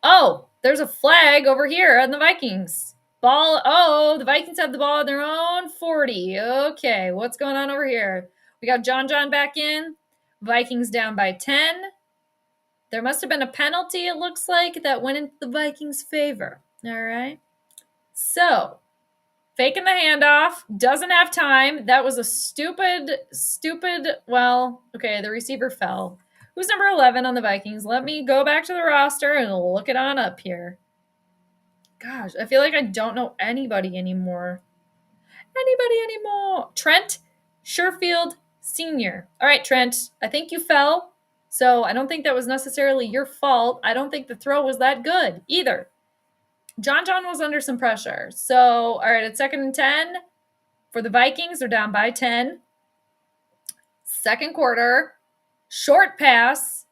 Oh, there's a flag over here on the Vikings. Ball. Oh, the Vikings have the ball on their own 40. Okay, what's going on over here? We got John back in. Vikings down by 10. There must have been a penalty, it looks like, that went into the Vikings' favor. All right. So, faking the handoff. Doesn't have time. That was a stupid, well, okay, the receiver fell. Who's number 11 on the Vikings? Let me go back to the roster and look it on up here. Gosh, I feel like I don't know anybody anymore. Trent Sherfield Sr. All right, Trent, I think you fell. So I don't think that was necessarily your fault. I don't think the throw was that good either. John was under some pressure. So, all right, it's 2nd and 10 for the Vikings. They're down by 10. Second quarter. Short pass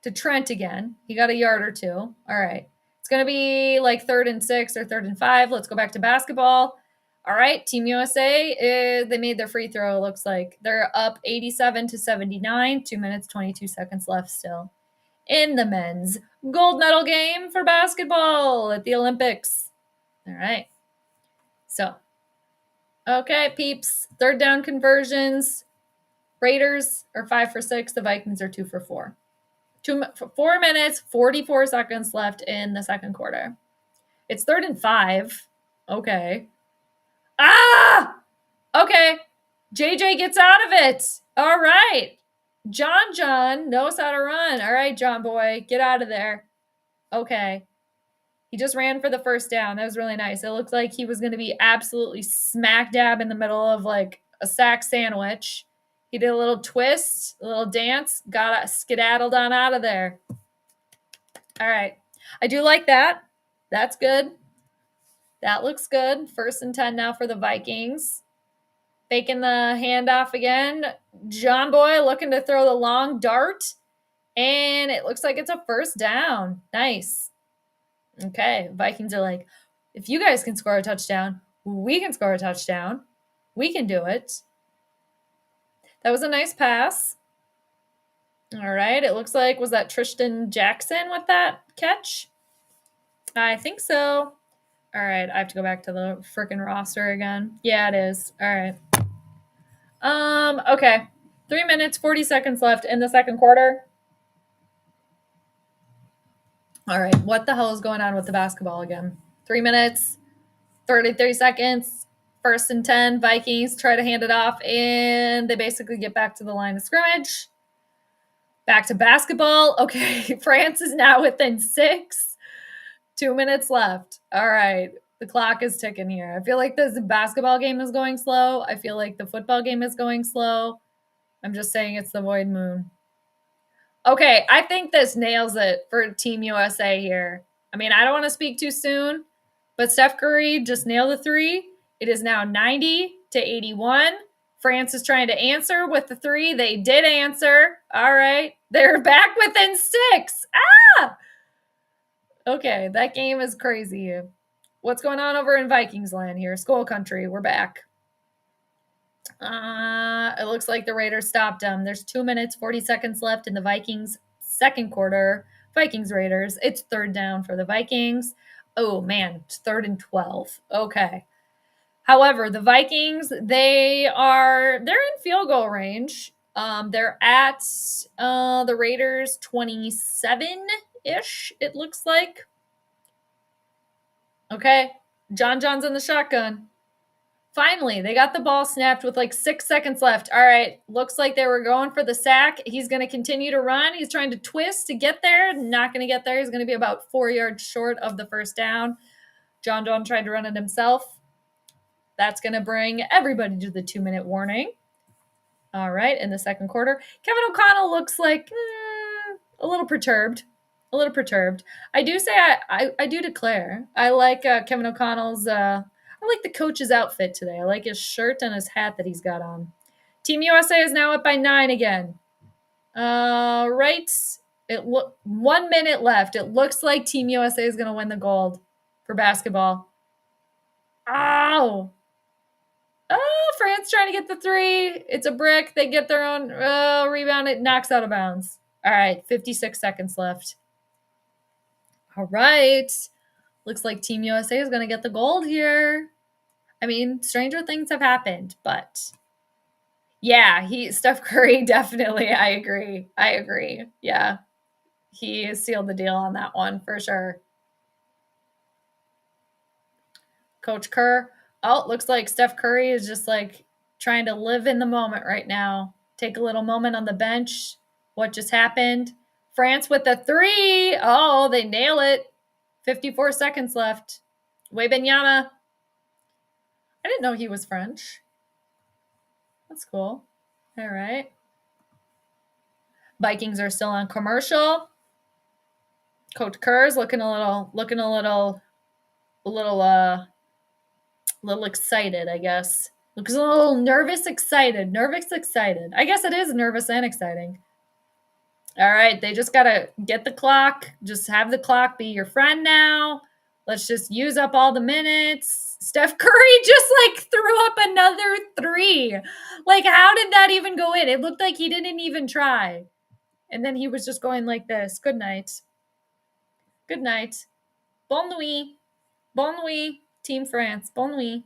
to Trent again. He got a yard or 2. All right. It's going to be like 3rd and 6 or 3rd and 5. Let's go back to basketball. All right. Team USA, they made their free throw, it looks like. They're up 87-79. 2 minutes, 22 seconds left still. In the men's gold medal game for basketball at the Olympics. All right. So, okay, peeps. 3rd down conversions. Raiders are 5 for 6. The Vikings are 2 for 4. 4 minutes, 44 seconds left in the second quarter. It's 3rd and 5. Okay. Ah! Okay. JJ gets out of it. All right. John knows how to run. All right, John boy, get out of there. Okay. He just ran for the first down. That was really nice. It looked like he was going to be absolutely smack dab in the middle of like a sack sandwich. He did a little twist, a little dance, got skedaddled on out of there. All right. I do like that. That's good. That looks good. 1st and 10 now for the Vikings. Faking the handoff again. John Boy looking to throw the long dart. And it looks like it's a first down. Nice. Okay. Vikings are like, if you guys can score a touchdown, we can score a touchdown. We can do it. That was a nice pass. All right. It looks like, was that Tristan Jackson with that catch? I think so. All right. I have to go back to the freaking roster again. Yeah, it is. All right. Okay. 3 minutes, 40 seconds left in the second quarter. All right. What the hell is going on with the basketball again? 3 minutes, 33 seconds, 1st and 10. Vikings try to hand it off, and they basically get back to the line of scrimmage. Back to basketball. Okay. France is now within 6. 2 minutes left. All right. The clock is ticking here. I feel like this basketball game is going slow. I feel like the football game is going slow. I'm just saying it's the void moon. Okay, I think this nails it for Team USA here. I mean, I don't want to speak too soon, but Steph Curry just nailed the 3. It is now 90-81. France is trying to answer with the 3. They did answer. All right. They're back within 6. Ah! Okay, that game is crazy. What's going on over in Vikings land here? Skol country, we're back. It looks like the Raiders stopped them. There's 2 minutes, 40 seconds left in the Vikings second quarter. Vikings Raiders. It's 3rd down for the Vikings. Oh man, it's 3rd and 12. Okay. However, the Vikings, they're in field goal range. They're at the Raiders 27-ish, it looks like. Okay. John's in the shotgun. Finally, they got the ball snapped with like 6 seconds left. All right. Looks like they were going for the sack. He's going to continue to run. He's trying to twist to get there. Not going to get there. He's going to be about 4 yards short of the first down. John tried to run it himself. That's going to bring everybody to the 2-minute warning. All right. In the second quarter, Kevin O'Connell looks like a little perturbed. A little perturbed. I do say I do declare I like Kevin O'Connell's I like the coach's outfit today. I like his shirt and his hat that he's got on. Team USA is now up by 9 again. Right. 1 minute left. It looks like Team USA is going to win the gold for basketball. Ow. Oh, France trying to get the 3. It's a brick. They get their own rebound. It knocks out of bounds. All right. 56 seconds left. All right. Looks like Team USA is going to get the gold here. I mean, stranger things have happened, but yeah, Steph Curry, definitely. I agree. Yeah. He sealed the deal on that one for sure. Coach Kerr. Oh, looks like Steph Curry is just like trying to live in the moment right now. Take a little moment on the bench. What just happened? France with the 3. Oh, they nail it. 54 seconds left. Wembanyama. I didn't know he was French. That's cool. All right. Vikings are still on commercial. Coach Kerr's looking a little excited, I guess. Looks a little nervous, excited. I guess it is nervous and exciting. All right, they just got to get the clock. Just have the clock be your friend now. Let's just use up all the minutes. Steph Curry just like threw up another 3. Like, how did that even go in? It looked like he didn't even try. And then he was just going like this. Good night. Good night. Bonne nuit. Bonne nuit, Team France. Bonne nuit.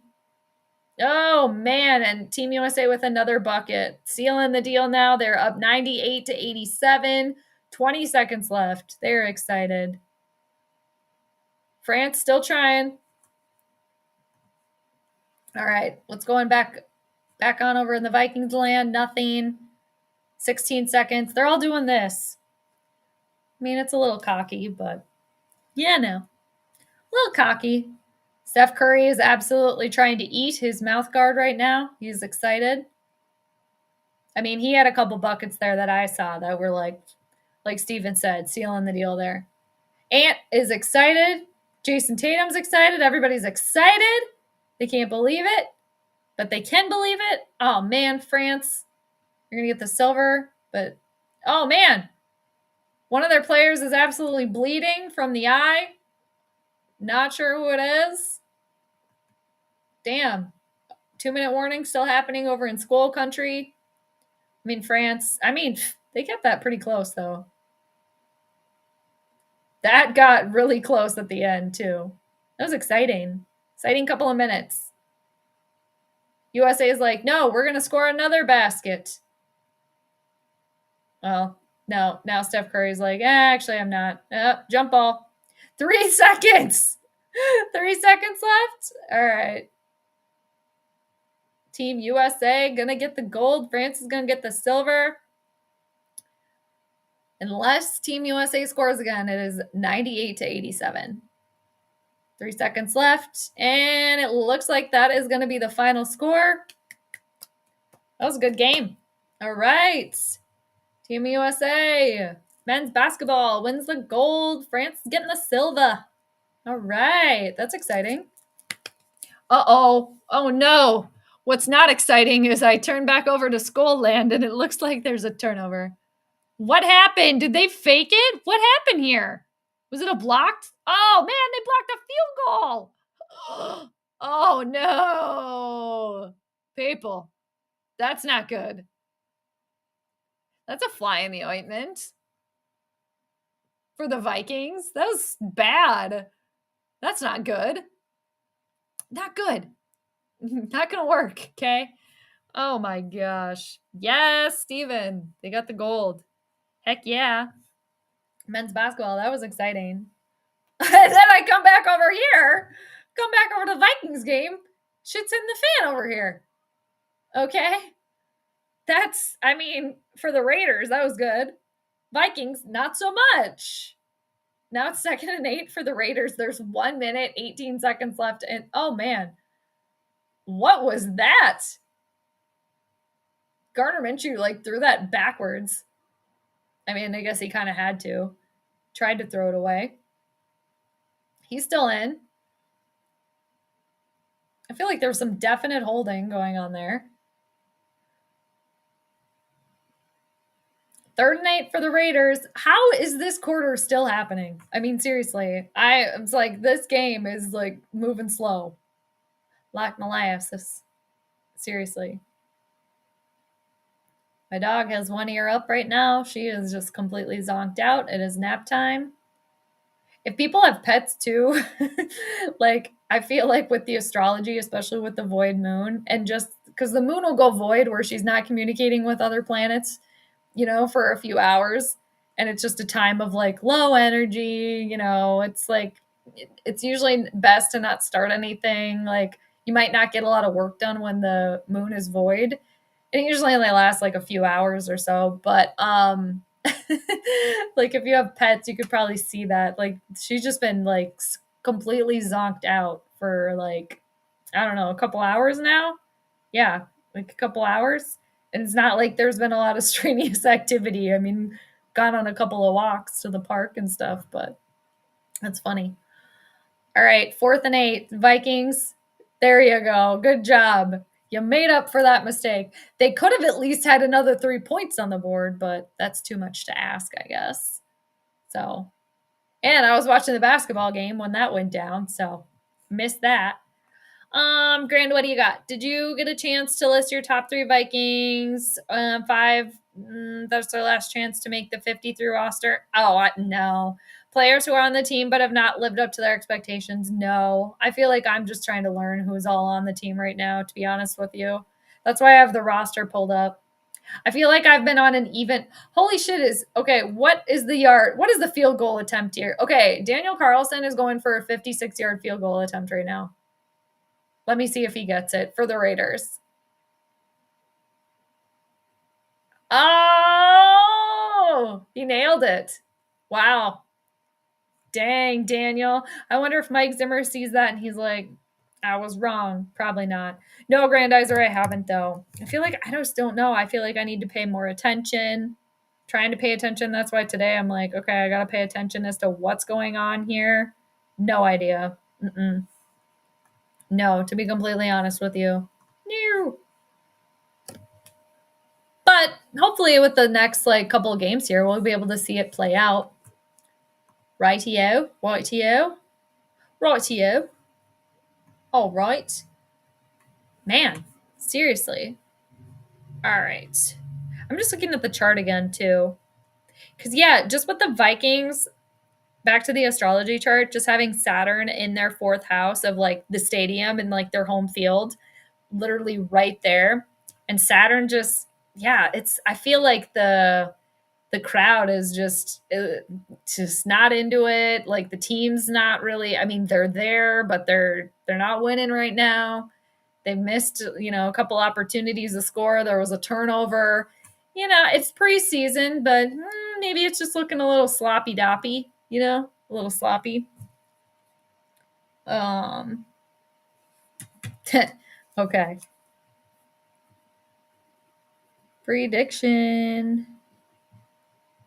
Oh, man. And Team USA with another bucket. Sealing the deal now. They're up 98-87. 20 seconds left. They're excited. France still trying. All right. What's going back on over in the Vikings land? Nothing. 16 seconds. They're all doing this. I mean, it's a little cocky, but yeah, no. little cocky. Steph Curry is absolutely trying to eat his mouth guard right now. He's excited. I mean, he had a couple buckets there that I saw that were like Steven said, sealing the deal there. Ant is excited. Jason Tatum's excited. Everybody's excited. They can't believe it, but they can believe it. Oh, man, France, you're going to get the silver. But, oh, man, one of their players is absolutely bleeding from the eye. Not sure who it is. Damn. 2-minute warning still happening over in Skol country. I mean, France. I mean, they kept that pretty close, though. That got really close at the end, too. That was exciting. Exciting couple of minutes. USA is like, no, we're going to score another basket. Well, no. Now Steph Curry's like, actually, I'm not. Jump ball. 3 seconds. 3 seconds left. All right. Team USA going to get the gold. France is going to get the silver. Unless Team USA scores again, it is 98-87. 3 seconds left, and it looks like that is going to be the final score. That was a good game. All right. Team USA, men's basketball wins the gold. France is getting the silver. All right. That's exciting. Uh-oh. Oh, no. What's not exciting is I turn back over to Skol land, and it looks like there's a turnover. What happened? Did they fake it? What happened here? Was it a blocked? Oh, man, they blocked a field goal. Oh, no. People, that's not good. That's a fly in the ointment for the Vikings. That was bad. That's not good. Not good. Not going to work, okay? Oh, my gosh. Yes, Steven. They got the gold. Heck yeah. Men's basketball, that was exciting. And then I come back over to the Vikings game. Shit's in the fan over here. Okay? That's, I mean, for the Raiders, that was good. Vikings, not so much. Now it's 2nd and 8 for the Raiders. There's 1 minute, 18 seconds left. And, oh, man. What was that? Gardner Minshew, threw that backwards. I mean, I guess he kind of had to. Tried to throw it away. He's still in. I feel like there was some definite holding going on there. 3rd and 8 for the Raiders. How is this quarter still happening? I mean, seriously. It's like this game is moving slow. Like molasses. Seriously. My dog has one ear up right now. She is just completely zonked out. It is nap time. If people have pets too, I feel like with the astrology, especially with the void moon, and just because the moon will go void where she's not communicating with other planets, for a few hours. And it's just a time of low energy, it's usually best to not start anything. You might not get a lot of work done when the moon is void. It usually only lasts a few hours or so, but if you have pets, you could probably see that. She's just been completely zonked out for I don't know, a couple hours now. Yeah, a couple hours. And it's not like there's been a lot of strenuous activity. I mean, gone on a couple of walks to the park and stuff, but that's funny. All right, 4th and 8, Vikings. There you go. Good job. You made up for that mistake. They could have at least had another 3 points on the board, but that's too much to ask, I guess. So, and I was watching the basketball game when that went down, so missed that. Grand, what do you got? Did you get a chance to list your top 3 Vikings? 5, that's their last chance to make the 53 roster. Oh, no. Players who are on the team but have not lived up to their expectations. No. I feel like I'm just trying to learn who's all on the team right now, to be honest with you. That's why I have the roster pulled up. I feel like I've been on an even. Holy shit okay, what is the yard? What is the field goal attempt here? Okay, Daniel Carlson is going for a 56-yard field goal attempt right now. Let me see if he gets it for the Raiders. Oh, he nailed it. Wow. Dang, Daniel. I wonder if Mike Zimmer sees that and he's like, I was wrong. Probably not. No, Grandizer, I haven't, though. I feel like I just don't know. I feel like I need to pay more attention. Trying to pay attention. That's why today I'm like, okay, I got to pay attention as to what's going on here. No idea. No, to be completely honest with you. No. But hopefully with the next like couple of games here, we'll be able to see it play out. Rightio. Rightio. Rightio. All right. Man, seriously. All right. I'm just looking at the chart again, too. Because, yeah, just with the Vikings, back to the astrology chart, just having Saturn in their fourth house of, like, the stadium and, like, their home field, literally right there. And Saturn just, yeah, I feel like the crowd is just not into it. Like, the team's not really, I mean, they're there, but they're not winning right now. They missed, a couple opportunities to score. There was a turnover. It's preseason, but maybe it's just looking a little sloppy-doppy, a little sloppy. Okay. Prediction.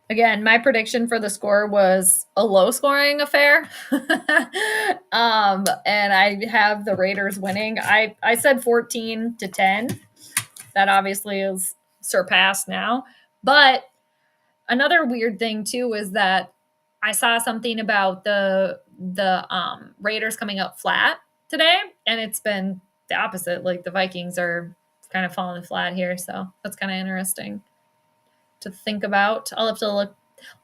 Again, my prediction for the score was a low-scoring affair. And I have the Raiders winning. I said 14-10. That obviously is surpassed now. But another weird thing too is that I saw something about the Raiders coming up flat today, and it's been the opposite. Like the Vikings are kind of falling flat here, so that's kind of interesting to think about. I'll have to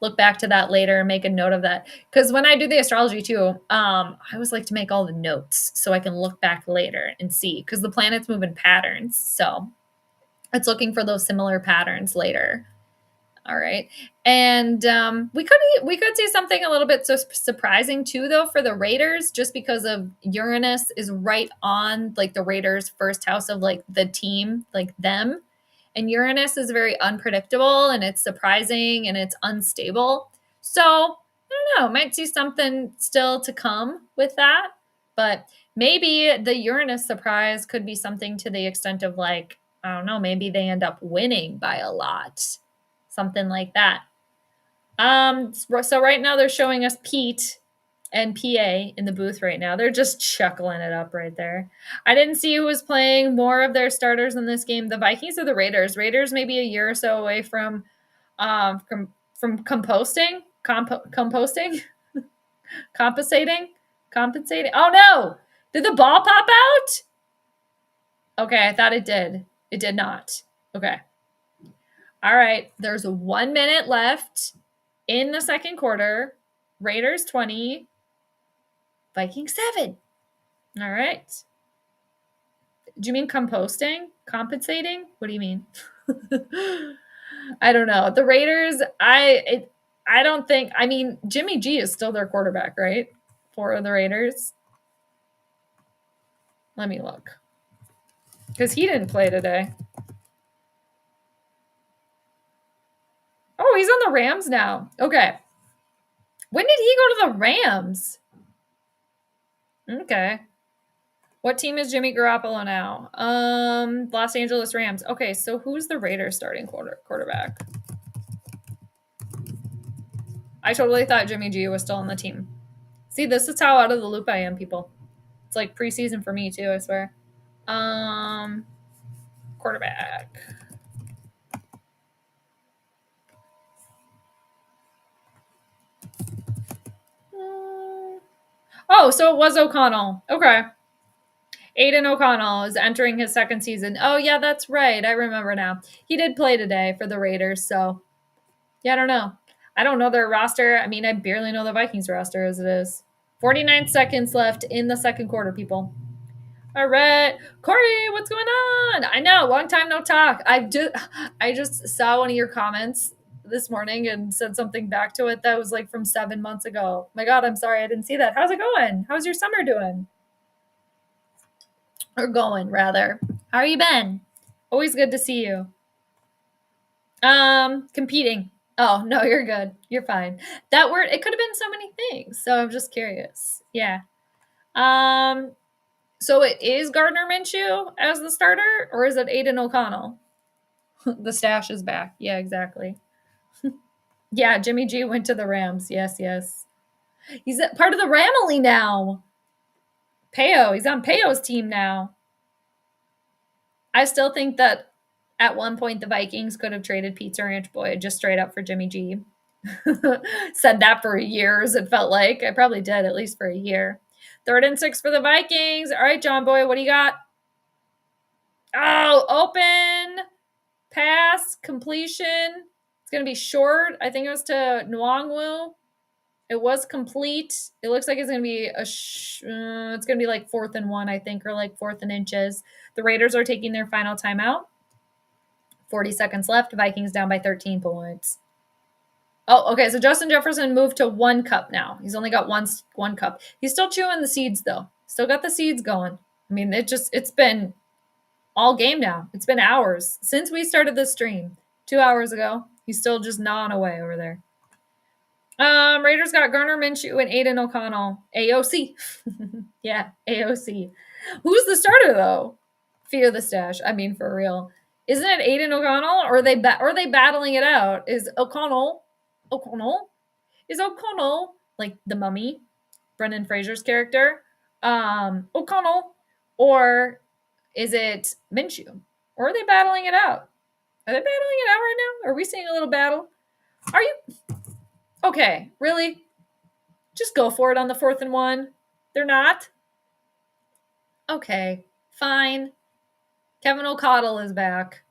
look back to that later and make a note of that, because when I do the astrology too, I always like to make all the notes so I can look back later and see, because the planets move in patterns, so it's looking for those similar patterns later. All right. And we could see something a little bit surprising too, though, for the Raiders, just because of Uranus is right on like the Raiders' first house of like the team, like them. And Uranus is very unpredictable and it's surprising and it's unstable. So I don't know, might see something still to come with that. But maybe the Uranus surprise could be something to the extent of like, I don't know, maybe they end up winning by a lot. Something like that. So right now they're showing us Pete and PA in the booth right now. They're just chuckling it up right there. I didn't see who was playing more of their starters in this game, the Vikings or the Raiders. Raiders maybe a year or so away from composting, compensating. Oh no! Did the ball pop out? Okay, I thought it did. It did not. Okay. All right, there's 1 minute left in the second quarter. Raiders 20, Vikings 7. All right. Do you mean composting? Compensating? What do you mean? I don't know. The Raiders, I don't think, I mean, Jimmy G is still their quarterback, right? For the Raiders. Let me look. Because he didn't play today. Oh, he's on the Rams now. Okay. When did he go to the Rams? Okay. What team is Jimmy Garoppolo now? Los Angeles Rams. Okay, so who's the Raiders starting quarterback? I totally thought Jimmy G was still on the team. See, this is how out of the loop I am, people. It's like preseason for me too, I swear. Quarterback. Oh, so it was O'Connell. Okay. Aiden O'Connell is entering his second season. Oh, yeah, that's right. I remember now. He did play today for the Raiders, so yeah, I don't know. I don't know their roster. I mean, I barely know the Vikings roster as it is. 49 seconds left in the second quarter, people. All right. Corey, what's going on? I know, long time no talk. I just saw one of your comments this morning and said something back to it that was like from 7 months ago. My God, I'm sorry I didn't see that. How's it going? How's your summer doing? Or going, rather. How you been? Always good to see you. Competing. Oh, no, you're good. You're fine. That word, it could have been so many things. So I'm just curious. Yeah. Um, so it is Gardner Minshew as the starter, or is it Aiden O'Connell? The stash is back. Yeah, exactly. Yeah, Jimmy G went to the Rams. Yes, yes. He's part of the Ramily now. Peo, he's on Peo's team now. I still think that at one point the Vikings could have traded Pizza Ranch Boy just straight up for Jimmy G. Said that for years, it felt like. I probably did, at least for a year. 3rd and 6 for the Vikings. All right, John Boy, what do you got? Oh, open pass completion. It's going to be short. I think it was to Nwangwu. It was complete. It looks like it's going to be it's going to be like 4th and 1, I think, or like 4th and inches. The Raiders are taking their final timeout. 40 seconds left. Vikings down by 13 points. Oh, okay. So Justin Jefferson moved to 1 cup now. He's only got one cup. He's still chewing the seeds though. Still got the seeds going. I mean, it's been all game now. It's been hours since we started the stream. 2 hours ago. He's still just gnawing away over there. Raiders got Garner Minshew and Aiden O'Connell. AOC. Yeah, AOC. Who's the starter though? Fear the stash. I mean, for real. Isn't it Aiden O'Connell? Or are they battling it out? Is O'Connell is O'Connell like the Mummy, Brendan Fraser's character? O'Connell, or is it Minshew? Or are they battling it out? Are they battling it out right now? Are we seeing a little battle? Are you? Okay, really? Just go for it on the 4th and 1. They're not? Okay, fine. Kevin O'Connell is back.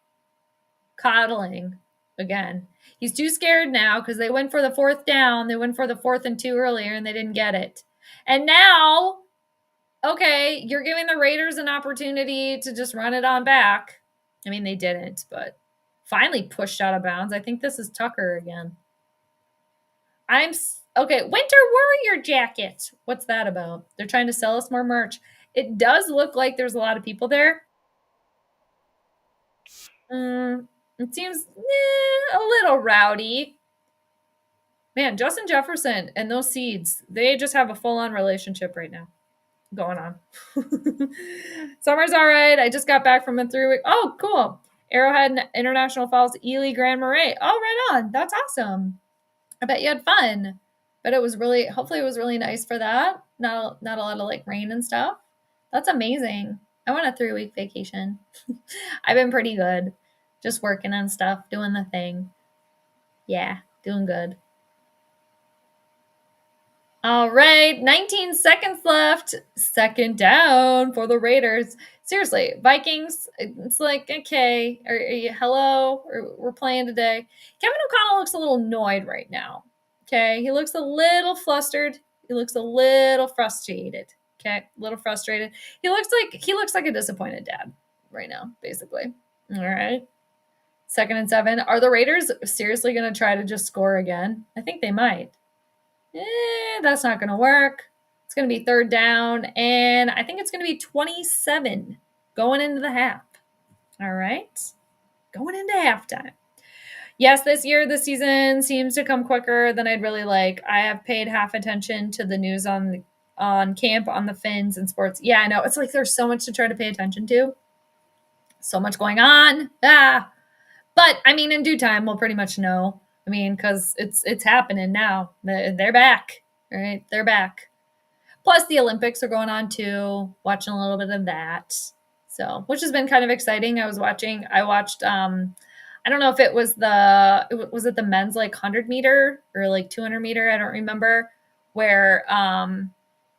Coddling again. He's too scared now because they went for the 4th down. They went for the 4th and 2 earlier and they didn't get it. And now, okay, you're giving the Raiders an opportunity to just run it on back. I mean, they didn't, but finally pushed out of bounds. I think this is Tucker again. Okay, Winter Warrior jacket. What's that about? They're trying to sell us more merch. It does look like there's a lot of people there. It seems a little rowdy. Man, Justin Jefferson and those seeds, they just have a full-on relationship right now going on. Summer's all right. I just got back from a 3-week. Oh, cool. Arrowhead International Falls, Ely Grand Marais. Oh, right on. That's awesome. I bet you had fun. But hopefully it was really nice for that. Not a lot of like rain and stuff. That's amazing. I want a 3-week vacation. I've been pretty good. Just working on stuff, doing the thing. Yeah, doing good. All right, 19 seconds left. 2nd down for the Raiders. Seriously, Vikings, it's like, okay, are you, hello? We're playing today. Kevin O'Connell looks a little annoyed right now. Okay, he looks a little flustered. He looks a little frustrated. Okay, a little frustrated. He looks like a disappointed dad right now, basically. All right. 2nd and 7. Are the Raiders seriously going to try to just score again? I think they might. That's not going to work. It's going to be 3rd down, and I think it's going to be 27 going into the half. All right. Going into halftime. Yes, this season seems to come quicker than I'd really like. I have paid half attention to the news on camp, on the Finns and sports. Yeah, I know. It's like there's so much to try to pay attention to. So much going on. But, I mean, in due time, we'll pretty much know. I mean, because it's happening now. They're back, right? They're back. Plus, the Olympics are going on, too. Watching a little bit of that. So, which has been kind of exciting. I watched, I don't know if it was the men's, like, 100-meter or, like, 200-meter? I don't remember. Where,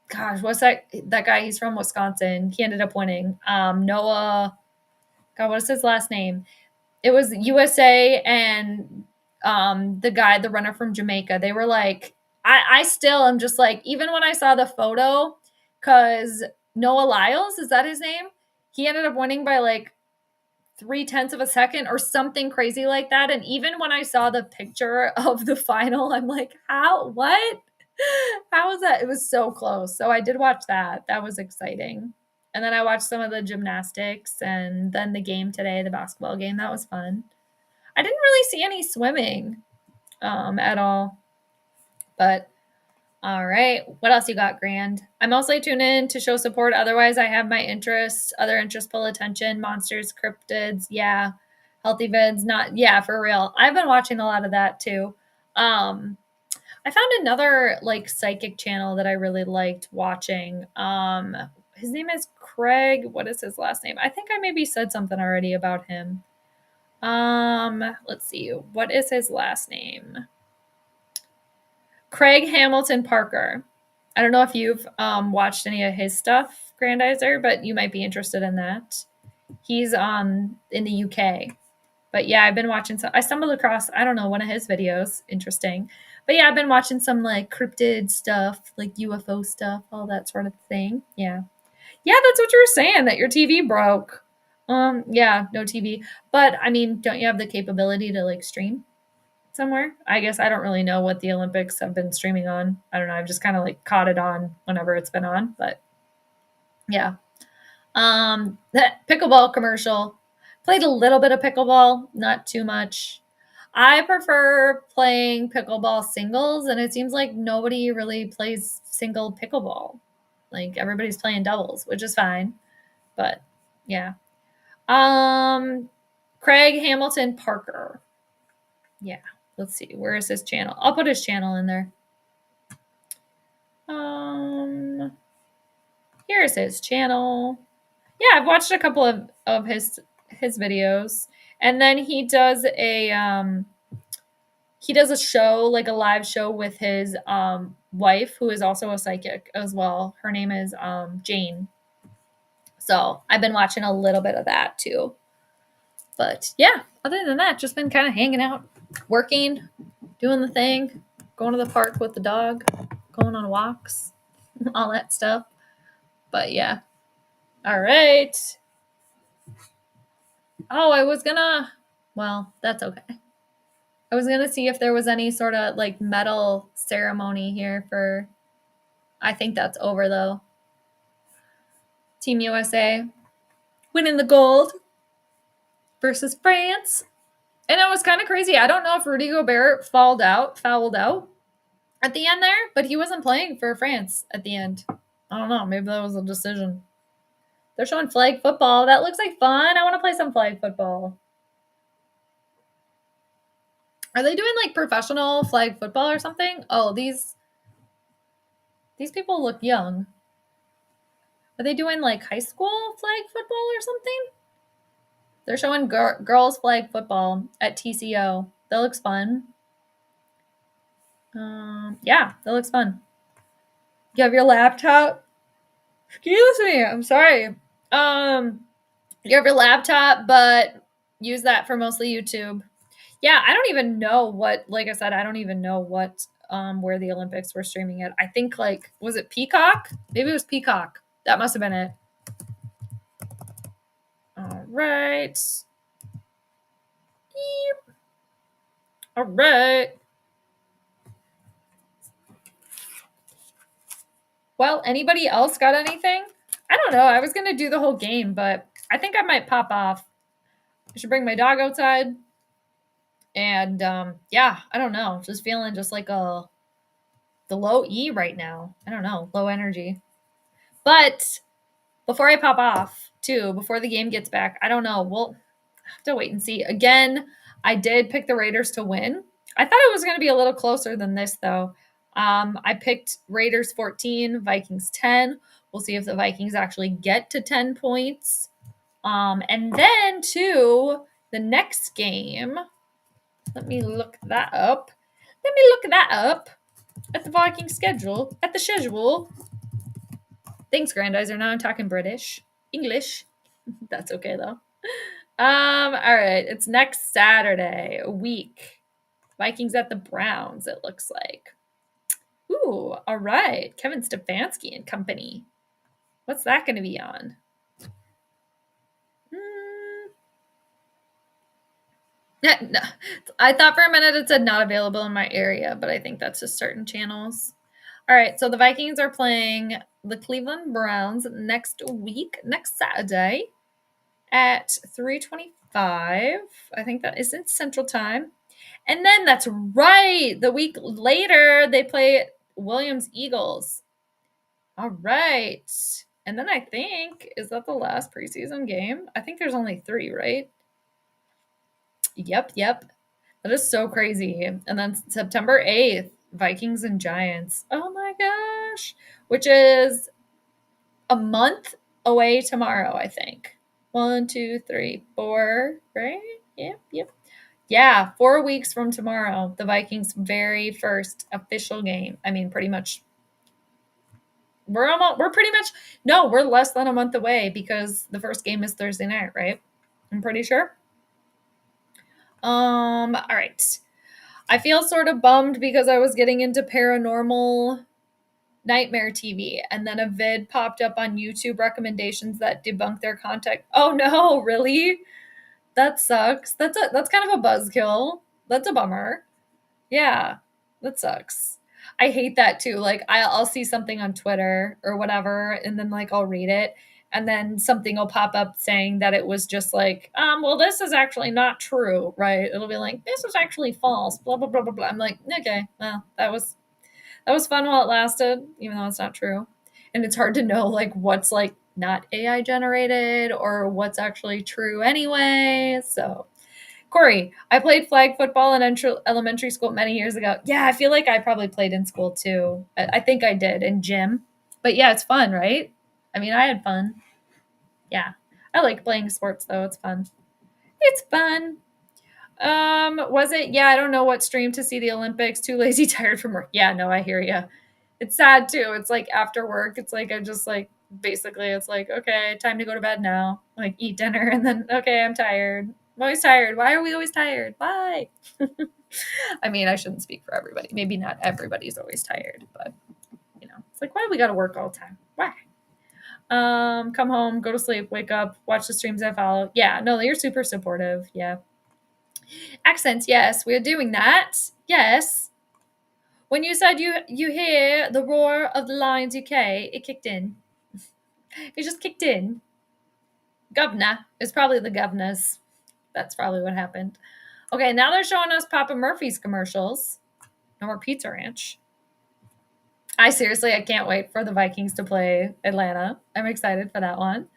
gosh, what's that guy? He's from Wisconsin. He ended up winning. Noah, God, what is his last name? It was USA and the runner from Jamaica. They were like, I still am just like, even when I saw the photo, because Noah Lyles, is that his name? He ended up winning by like 0.3 of a second or something crazy like that. And even when I saw the picture of the final, I'm like, what? How was that? It was so close. So I did watch that. That was exciting. And then I watched some of the gymnastics and then the game today, the basketball game. That was fun. I didn't really see any swimming. at all. But all right, what else you got, Grand? I mostly tune in to show support. Otherwise, I have my interests. Other interests pull attention. Monsters, cryptids, yeah. Healthy vids, not yeah, for real. I've been watching a lot of that too. I found another like psychic channel that I really liked watching. His name is Craig. What is his last name? I think I maybe said something already about him. Let's see. What is his last name? Craig Hamilton Parker. I don't know if you've watched any of his stuff, Grandizer, but you might be interested in that. He's in the UK. But yeah, I've been watching some. I stumbled across, I don't know, one of his videos. Interesting. But yeah, I've been watching some like cryptid stuff, like UFO stuff, all that sort of thing. Yeah. Yeah, that's what you were saying, that your TV broke. Yeah, no TV. But I mean, don't you have the capability to like stream somewhere? I guess I don't really know what the Olympics have been streaming on. I don't know. I've just kind of like caught it on whenever it's been on. But yeah. That pickleball commercial. Played a little bit of pickleball, not too much. I prefer playing pickleball singles, and it seems like nobody really plays single pickleball. Like everybody's playing doubles, which is fine. But yeah. Craig Hamilton Parker. Yeah. Let's see. Where is his channel? I'll put his channel in there. Here's his channel. Yeah, I've watched a couple of his videos. And then he does a show, like a live show with his wife, who is also a psychic as well. Her name is Jane. So I've been watching a little bit of that too. But yeah, other than that, just been kind of hanging out, working, doing the thing, going to the park with the dog, going on walks, all that stuff. But yeah. All right. Oh, well, that's okay. I was gonna see if there was any sort of like medal ceremony here for. I think that's over though. Team USA winning the gold versus France, and it was kind of crazy. I don't know if Rudy Gobert fouled out at the end there, but he wasn't playing for France at the end. I don't know. Maybe that was a decision. They're showing flag football. That looks like fun. I want to play some flag football. Are they doing like professional flag football or something? Oh, these people look young. Are they doing like high school flag football or something? They're showing girls flag football at TCO. That looks fun. Yeah, that looks fun. You have your laptop. Excuse me. I'm sorry. You have your laptop, but use that for mostly YouTube. Yeah, I don't even know what. Like I said, I don't even know what where the Olympics were streaming it. I think like was it Peacock? Maybe it was Peacock. That must have been it. All right. Yep. All right. Well, anybody else got anything? I don't know. I was going to do the whole game, but I think I might pop off. I should bring my dog outside. And yeah, I don't know. Just feeling just like the low E right now. I don't know. Low energy. But before I pop off, too, before the game gets back, I don't know. We'll have to wait and see. Again, I did pick the Raiders to win. I thought it was going to be a little closer than this, though. I picked Raiders 14, Vikings 10. We'll see if the Vikings actually get to 10 points. And then, too, the next game. Let me look that up. At the Viking schedule. At the schedule. Thanks, Grandizer. Now I'm talking English. That's okay, though. All right. It's next Saturday, a week. Vikings at the Browns, it looks like. Ooh, all right. Kevin Stefanski and company. What's that going to be on? No. I thought for a minute it said not available in my area, but I think that's just certain channels. All right, so the Vikings are playing the Cleveland Browns next Saturday at 3:25. I think that is in Central Time. And then that's right. The week later, they play Williams Eagles. All right. And then I think, is that the last preseason game? I think there's only 3, right? Yep. That is so crazy. And then September 8th, Vikings and Giants. Oh my gosh. Which is a month away tomorrow, I think. 1, 2, 3, 4, right? Yep. Yeah, 4 weeks from tomorrow, the Vikings' very first official game. I mean, pretty much we're less than a month away because the first game is Thursday night, right? I'm pretty sure. All right. I feel sort of bummed because I was getting into paranormal nightmare TV, and then a vid popped up on YouTube recommendations that debunk their content. Oh no, really? That sucks. That's kind of a buzzkill. That's a bummer. Yeah, that sucks. I hate that too. Like I'll see something on Twitter or whatever, and then like I'll read it, and then something will pop up saying that it was just like, well, this is actually not true, right? It'll be like, this is actually false, blah blah blah blah blah. I'm like, okay, well, that was fun while it lasted, even though it's not true. And it's hard to know like what's like not AI generated or what's actually true anyway. So Corey, I played flag football in elementary school many years ago. Yeah, I feel like I probably played in school too. I think I did in gym. But yeah, it's fun, right? I mean, I had fun. Yeah. I like playing sports though. It's fun. It's fun. Was it? Yeah, I don't know what stream to see the Olympics. Too lazy, tired from work. Yeah, no, I hear you. It's sad too. It's like after work, it's like I just like basically it's like, okay, time to go to bed now. Like eat dinner and then okay, I'm tired. I'm always tired. Why are we always tired? Why? I mean, I shouldn't speak for everybody. Maybe not everybody's always tired, but you know, it's like why do we gotta work all the time? Why? Come home, go to sleep, wake up, watch the streams I follow. Yeah, no, you're super supportive. Yeah. Accents, yes, we're doing that. Yes. When you said you hear the roar of the Lions UK, it kicked in. It just kicked in. Governor. It's probably the governors. That's probably what happened. Okay, now they're showing us Papa Murphy's commercials. No more Pizza Ranch. I can't wait for the Vikings to play Atlanta. I'm excited for that one.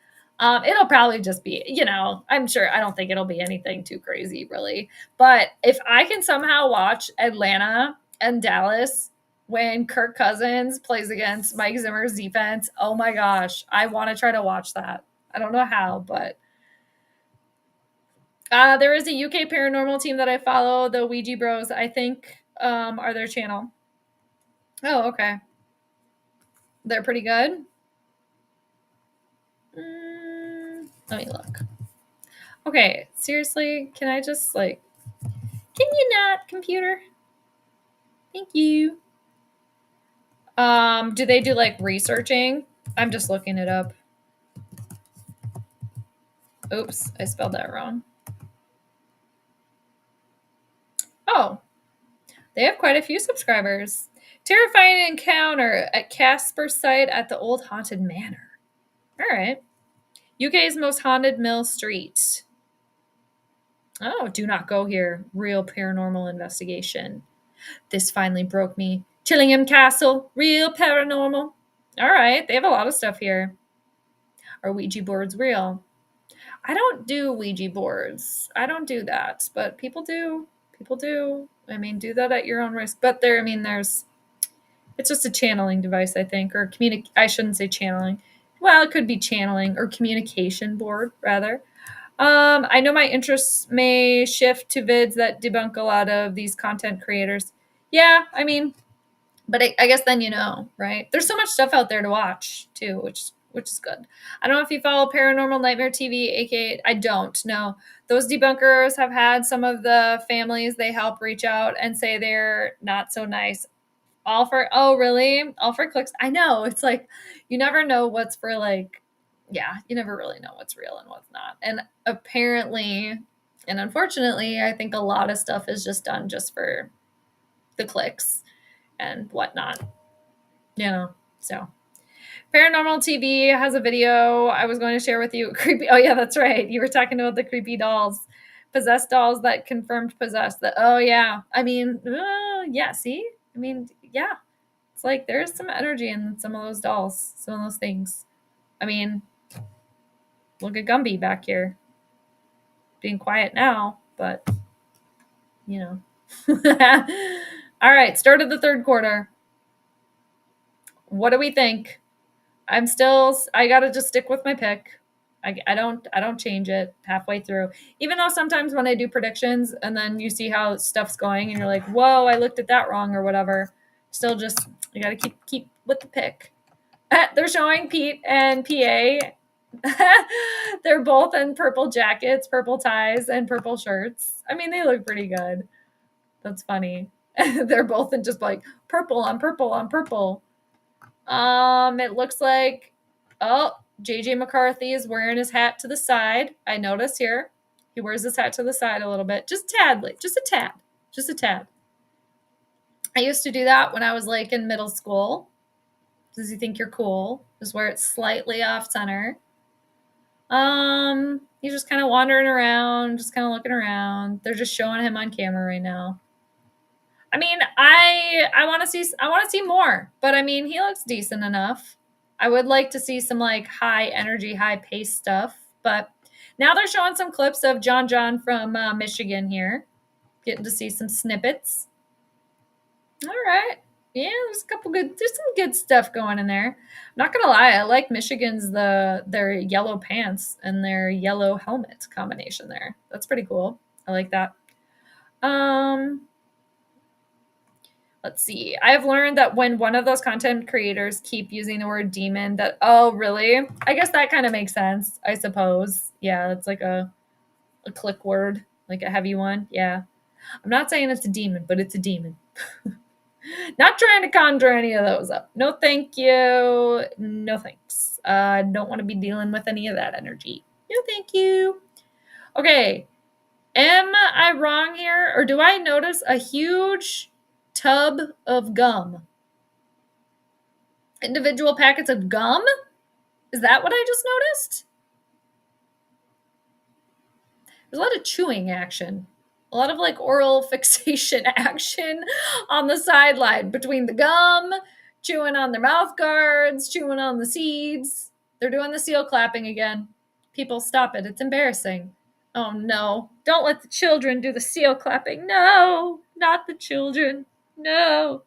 It'll probably just be, I'm sure, I don't think it'll be anything too crazy, really. But if I can somehow watch Atlanta and Dallas when Kirk Cousins plays against Mike Zimmer's defense, oh my gosh, I want to try to watch that. I don't know how, but there is a UK paranormal team that I follow, the Ouija Bros, I think, are their channel. Oh, okay. They're pretty good. Let me look. Okay, seriously, can I just can you not, computer? Thank you. Do they do like researching? I'm just looking it up. Oops, I spelled that wrong. Oh, they have quite a few subscribers. Terrifying encounter at Casper's site at the old haunted manor. All right. UK's most haunted mill street. Oh, do not go here. Real paranormal investigation. This finally broke me. Chillingham Castle. Real paranormal. All right. They have a lot of stuff here. Are Ouija boards real? I don't do Ouija boards. I don't do that, but people do. People do. I mean, do that at your own risk. But it's just a channeling device, I think, or I shouldn't say channeling. Well, it could be channeling or communication board, rather. I know my interests may shift to vids that debunk a lot of these content creators. Yeah, I mean, but I guess then right? There's so much stuff out there to watch too, which is good. I don't know if you follow Paranormal Nightmare TV, aka I don't know. Those debunkers have had some of the families they help reach out and say they're not so nice. All for clicks. I know, it's like you never know what's for you never really know what's real and what's not. And apparently and unfortunately, I think a lot of stuff is just done just for the clicks and whatnot. So Paranormal TV has a video I was going to share with you. Creepy. Oh yeah, that's right. You were talking about the creepy dolls. possessed dolls that confirmed possessed. That, oh yeah, I mean, yeah. See, I mean, yeah. It's like there's some energy in some of those dolls, some of those things. I mean, look at Gumby back here, being quiet now, but you know. All right, start of the third quarter. What do we think? I gotta just stick with my pick. I don't change it halfway through. Even though sometimes when I do predictions and then you see how stuff's going and you're like, whoa, I looked at that wrong or whatever. Still just you gotta keep with the pick. They're showing Pete and PA. They're both in purple jackets, purple ties, and purple shirts. I mean, they look pretty good. That's funny. They're both in just like purple on purple on purple. It looks like, oh, JJ McCarthy is wearing his hat to the side. I notice here. He wears his hat to the side a little bit. Just tadly. Just a tad. Just a tad. I used to do that when I was like in middle school. Does he think you're cool? Just wear it slightly off center. He's just kind of wandering around, just kind of looking around. They're just showing him on camera right now. I mean, I want to see more, but I mean, he looks decent enough. I would like to see some like high energy, high pace stuff, but now they're showing some clips of John from Michigan here. Getting to see some snippets. All right. Yeah, there's some good stuff going in there. I'm not gonna lie, I like Michigan's their yellow pants and their yellow helmet combination there. That's pretty cool. I like that. Let's see. I have learned that when one of those content creators keep using the word demon, that, oh, really? I guess that kind of makes sense, I suppose. Yeah, it's like a click word, like a heavy one. Yeah. I'm not saying it's a demon, but it's a demon. Not trying to conjure any of those up. No, thank you. No, thanks. Don't want to be dealing with any of that energy. No, thank you. Okay. Am I wrong here? Or do I notice a huge tub of gum? Individual packets of gum? Is that what I just noticed? There's a lot of chewing action. A lot of like oral fixation action on the sideline between the gum, chewing on their mouth guards, chewing on the seeds. They're doing the seal clapping again. People, stop it. It's embarrassing. Oh no. Don't let the children do the seal clapping. No, not the children. No.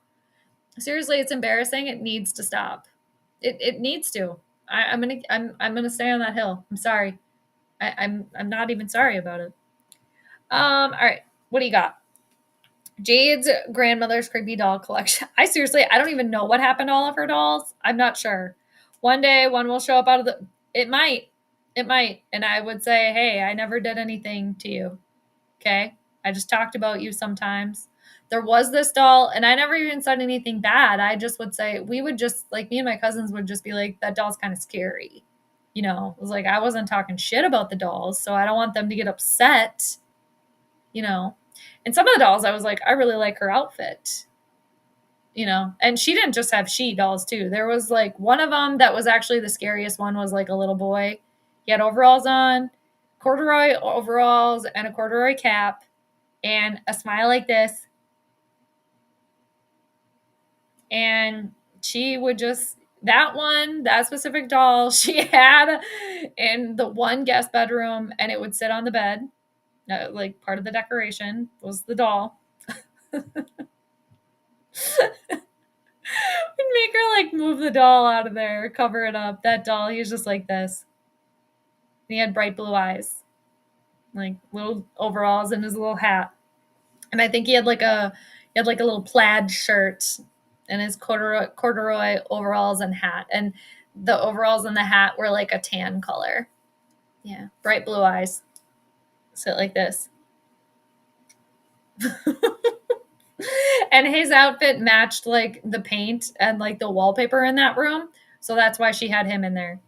Seriously, it's embarrassing. It needs to stop. It needs to. I'm gonna stay on that hill. I'm sorry. I'm not even sorry about it. All right. What do you got? Jade's grandmother's creepy doll collection. I don't even know what happened to all of her dolls. I'm not sure. One day, one will show up out of the. It might, and I would say, hey, I never did anything to you. Okay, I just talked about you sometimes. There was this doll, and I never even said anything bad. I just would say, we would just, like, me and my cousins would just be like, that doll's kind of scary. You know, it was like, I wasn't talking shit about the dolls, so I don't want them to get upset, you know. And some of the dolls, I was like, I really like her outfit, you know. And she didn't just have she dolls, too. There was, like, one of them that was actually the scariest one was, like, a little boy. He had overalls on, corduroy overalls, and a corduroy cap, and a smile like this. And she would just, that specific doll, she had in the one guest bedroom, and it would sit on the bed. Like, part of the decoration was the doll. We'd make her, like, move the doll out of there, cover it up. That doll, he was just like this. And he had bright blue eyes, like little overalls and his little hat. And I think he had like a little plaid shirt and his corduroy overalls and hat. And the overalls and the hat were like a tan color. Yeah, bright blue eyes. Sit like this. And his outfit matched like the paint and like the wallpaper in that room. So that's why she had him in there.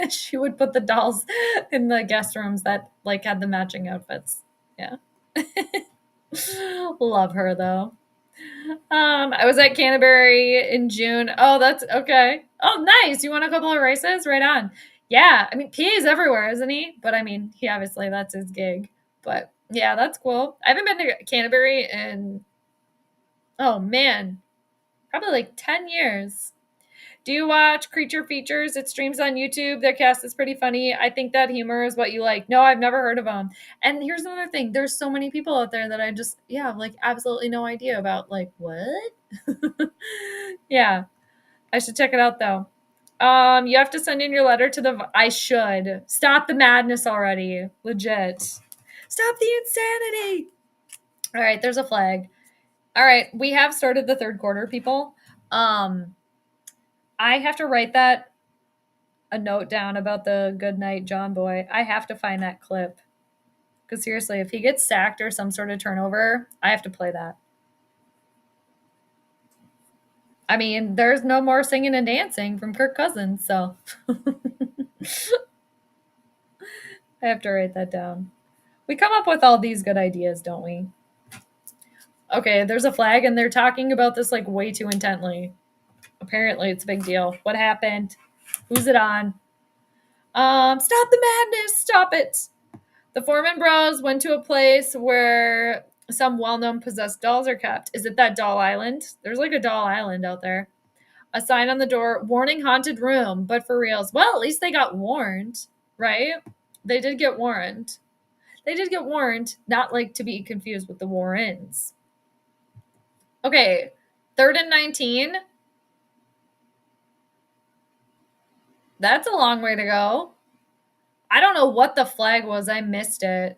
She would put the dolls in the guest rooms that like had the matching outfits. Yeah. Love her though. I was at Canterbury in June. Oh, that's okay. Oh, nice. You want a couple of races? Right on. Yeah. I mean, PA's everywhere, isn't he? But I mean, he obviously, that's his gig. But yeah, that's cool. I haven't been to Canterbury in, oh man, probably like 10 years. Do you watch Creature Features? It streams on YouTube. Their cast is pretty funny. I think that humor is what you like. No, I've never heard of them. And here's another thing. There's so many people out there that I just, have like absolutely no idea about. Like, what? Yeah, I should check it out though. You have to send in your letter to the, I should. Stop the madness already. Legit. Stop the insanity. All right, there's a flag. All right, we have started the third quarter, people. I have to write that a note down about the good night John boy. I have to find that clip. Because seriously, if he gets sacked or some sort of turnover, I have to play that. I mean, there's no more singing and dancing from Kirk Cousins, so I have to write that down. We come up with all these good ideas, don't we? Okay, there's a flag and they're talking about this like way too intently. Apparently it's a big deal. What happened? Who's it on? Stop the madness! Stop it! The Foreman Bros went to a place where some well-known possessed dolls are kept. Is it that doll island? There's like a doll island out there. A sign on the door, warning haunted room, but for reals. Well, at least they got warned, right? They did get warned. They did get warned, not like to be confused with the Warrens. Okay, 3rd and 19. That's a long way to go. I don't know what the flag was. I missed it.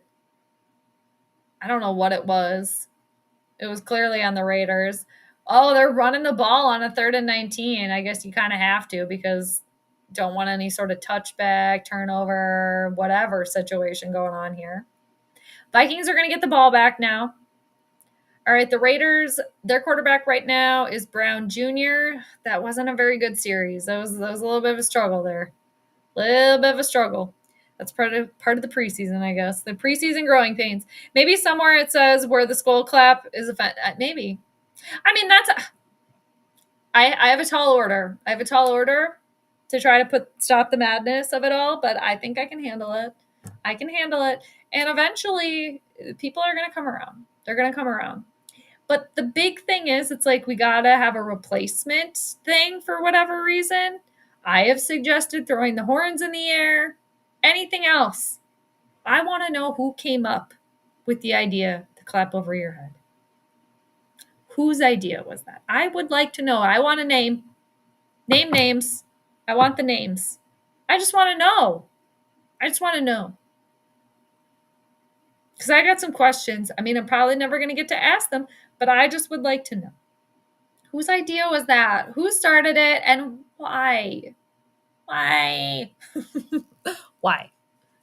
I don't know what it was. It was clearly on the Raiders. Oh, they're running the ball on a 3rd and 19. I guess you kind of have to because don't want any sort of touchback, turnover, whatever situation going on here. Vikings are going to get the ball back now. All right, the Raiders, their quarterback right now is Brown Jr. That wasn't a very good series. That was a little bit of a struggle there. Little bit of a struggle. That's part of the preseason, I guess. The preseason growing pains. Maybe somewhere it says where the Skol clap is maybe. I mean, I have a tall order. I have a tall order to try to stop the madness of it all, but I think I can handle it. I can handle it. And eventually, people are going to come around. They're going to come around. But the big thing is, it's like we got to have a replacement thing for whatever reason. I have suggested throwing the horns in the air. Anything else? I want to know who came up with the idea to clap over your head. Whose idea was that? I would like to know. I want a name. Name names. I want the names. I just want to know. I just want to know. Because I got some questions. I mean, I'm probably never going to get to ask them, but I just would like to know. Whose idea was that? Who started it and why? Why? Why?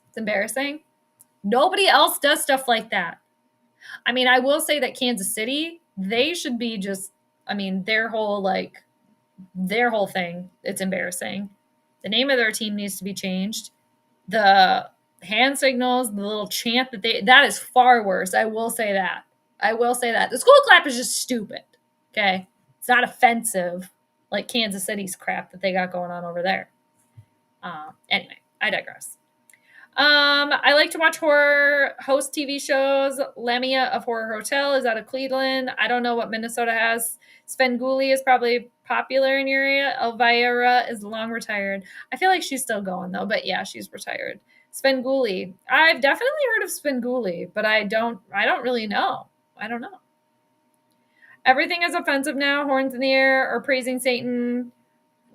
It's embarrassing. Nobody else does stuff like that. I mean, I will say that Kansas City, they should be just, I mean, their whole thing, it's embarrassing. The name of their team needs to be changed. The hand signals, the little chant that is far worse. I will say that. The Skol clap is just stupid. Okay. It's not offensive like Kansas City's crap that they got going on over there. Anyway, I digress. I like to watch horror host TV shows. Lamia of Horror Hotel is out of Cleveland. I don't know what Minnesota has. Svengoolie is probably popular in your area. Elvira is long retired. I feel like she's still going though, but yeah, she's retired. Svengoolie. I've definitely heard of Svengoolie, but I don't really know. I don't know. Everything is offensive now. Horns in the air or praising Satan.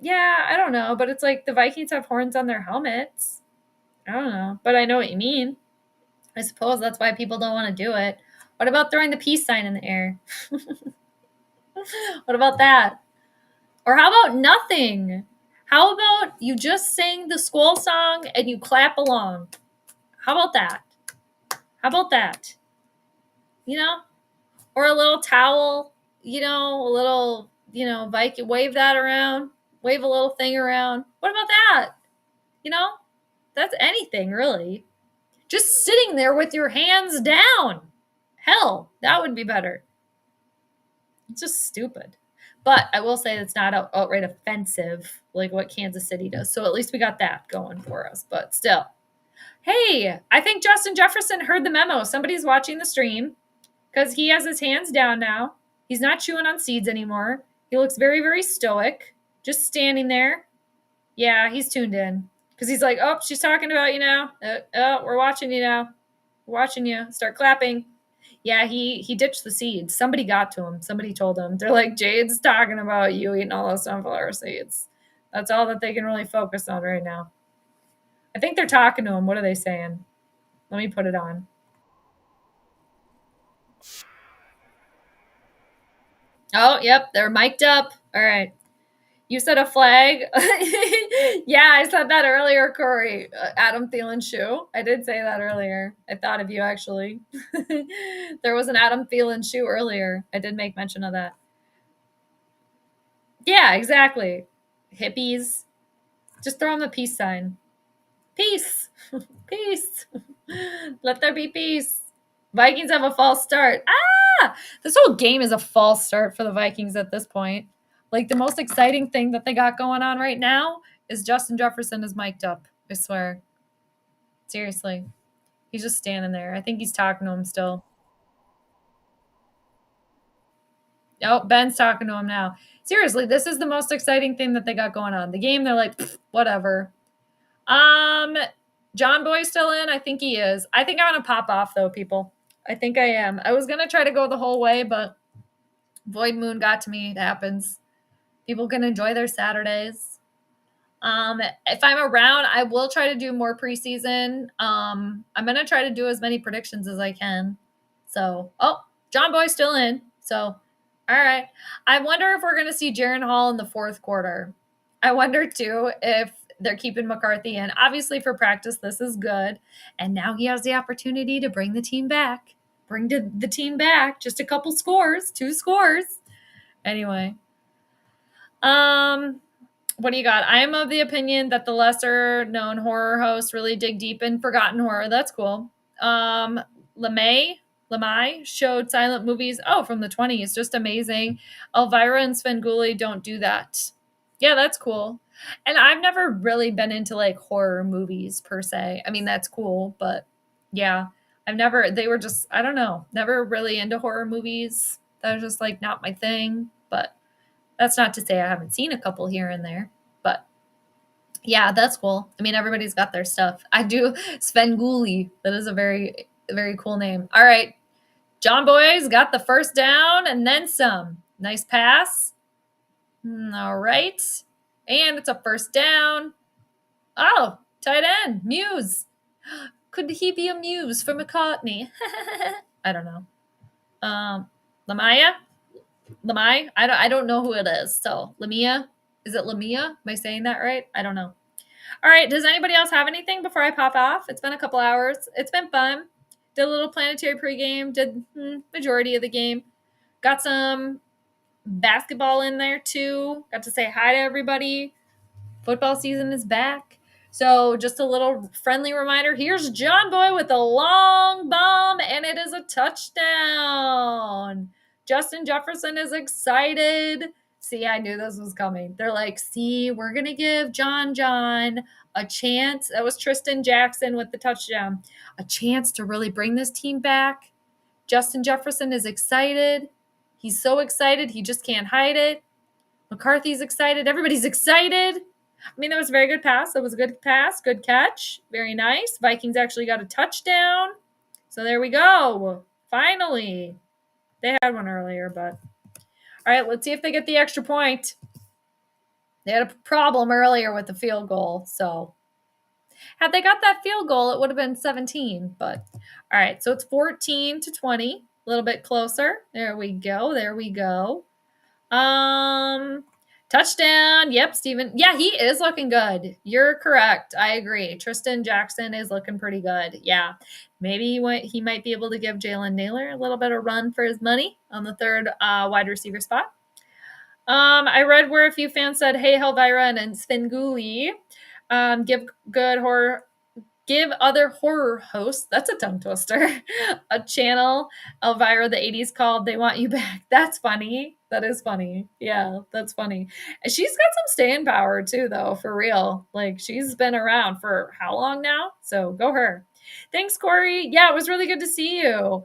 Yeah, I don't know, but it's like the Vikings have horns on their helmets. I don't know, but I know what you mean. I suppose that's why people don't want to do it. What about throwing the peace sign in the air? What about that? Or how about nothing? How about you just sing the Skol song and you clap along? How about that? How about that? You know? Or a little towel, a little, Viking, wave that around, wave a little thing around. What about that? That's anything really. Just sitting there with your hands down. Hell, that would be better. It's just stupid. But I will say it's not outright offensive like what Kansas City does. So at least we got that going for us. But still, Hey, I think Justin Jefferson heard the memo. Somebody's watching the stream because he has his hands down now. He's not chewing on seeds anymore. He looks very, very stoic, just standing there. Yeah, he's tuned in because he's like, oh, she's talking about you now. Oh, we're watching you now. We're watching you. Start clapping. Yeah, he ditched the seeds. Somebody got to him. Somebody told him. They're like, Jade's talking about you eating all those sunflower seeds. That's all that they can really focus on right now. I think they're talking to him. What are they saying? Let me put it on. Oh, yep, they're mic'd up. All right. You said a flag. Yeah, I said that earlier, Corey. Adam Thielen shoe. I did say that earlier. I thought of you, actually. There was an Adam Thielen shoe earlier. I did make mention of that. Yeah, exactly. Hippies. Just throw them a peace sign. Peace. Peace. Let there be peace. Vikings have a false start. This whole game is a false start for the Vikings at this point. Like, the most exciting thing that they got going on right now is Justin Jefferson is mic'd up. I swear. Seriously. He's just standing there. I think he's talking to him still. Oh, Ben's talking to him now. Seriously, this is the most exciting thing that they got going on. The game, they're like, whatever. John Boy's still in? I think he is. I think I'm going to pop off, though, people. I think I am. I was going to try to go the whole way, but Void Moon got to me. It happens. People can enjoy their Saturdays. If I'm around, I will try to do more preseason. I'm going to try to do as many predictions as I can. So, John Boy's still in. So, all right. I wonder if we're going to see Jaron Hall in the fourth quarter. I wonder, too, if they're keeping McCarthy in. Obviously, for practice, this is good. And now he has the opportunity to bring the team back. Just a couple scores, 2 scores. Anyway. What do you got? I am of the opinion that the lesser known horror hosts really dig deep in forgotten horror. That's cool. Lemay showed silent movies. From the 20s. Just amazing. Elvira and Svengoolie don't do that. Yeah, that's cool. And I've never really been into like horror movies per se. I mean, that's cool, but yeah, they were just, I don't know, never really into horror movies. That was just like not my thing, but that's not to say I haven't seen a couple here and there, but yeah, that's cool. I mean, everybody's got their stuff. I do. Svengoolie. That is a very, very cool name. All right. John Boy's got the first down and then some. Nice pass. All right. And it's a first down. Oh, tight end. Muse. Could he be a muse for McCartney? I don't know. Lamaya? Lamai? I don't know who it is. So, Lamia? Is it Lamia? Am I saying that right? I don't know. All right. Does anybody else have anything before I pop off? It's been a couple hours. It's been fun. Did a little Planetary pregame. Did majority of the game. Got some basketball in there too. Got to say hi to everybody. Football season is back. So just a little friendly reminder. Here's John Boy with a long bomb, and it is a touchdown. Justin Jefferson is excited. See, I knew this was coming. They're like, see, we're going to give John a chance. That was Tristan Jackson with the touchdown. A chance to really bring this team back. Justin Jefferson is excited. He's so excited, he just can't hide it. McCarthy's excited. Everybody's excited. I mean, that was a very good pass. That was a good pass. Good catch. Very nice. Vikings actually got a touchdown. So there we go. Finally. They had one earlier, but all right, let's see if they get the extra point. They had a problem earlier with the field goal. So had they got that field goal, it would have been 17. But all right, so it's 14-20. A little bit closer. There we go. There we go. Touchdown. Yep, Steven. Yeah, he is looking good. You're correct. I agree. Tristan Jackson is looking pretty good. Yeah. Maybe he might be able to give Jalen Naylor a little bit of run for his money on the third wide receiver spot. I read where a few fans said, hey, Elvira and Svengoolie, give other horror hosts, that's a tongue twister, a channel Elvira the 80s called They Want You Back. That's funny. That is funny. Yeah, that's funny. And she's got some staying power too, though, for real. Like she's been around for how long now? So go her. Thanks, Corey. Yeah, it was really good to see you.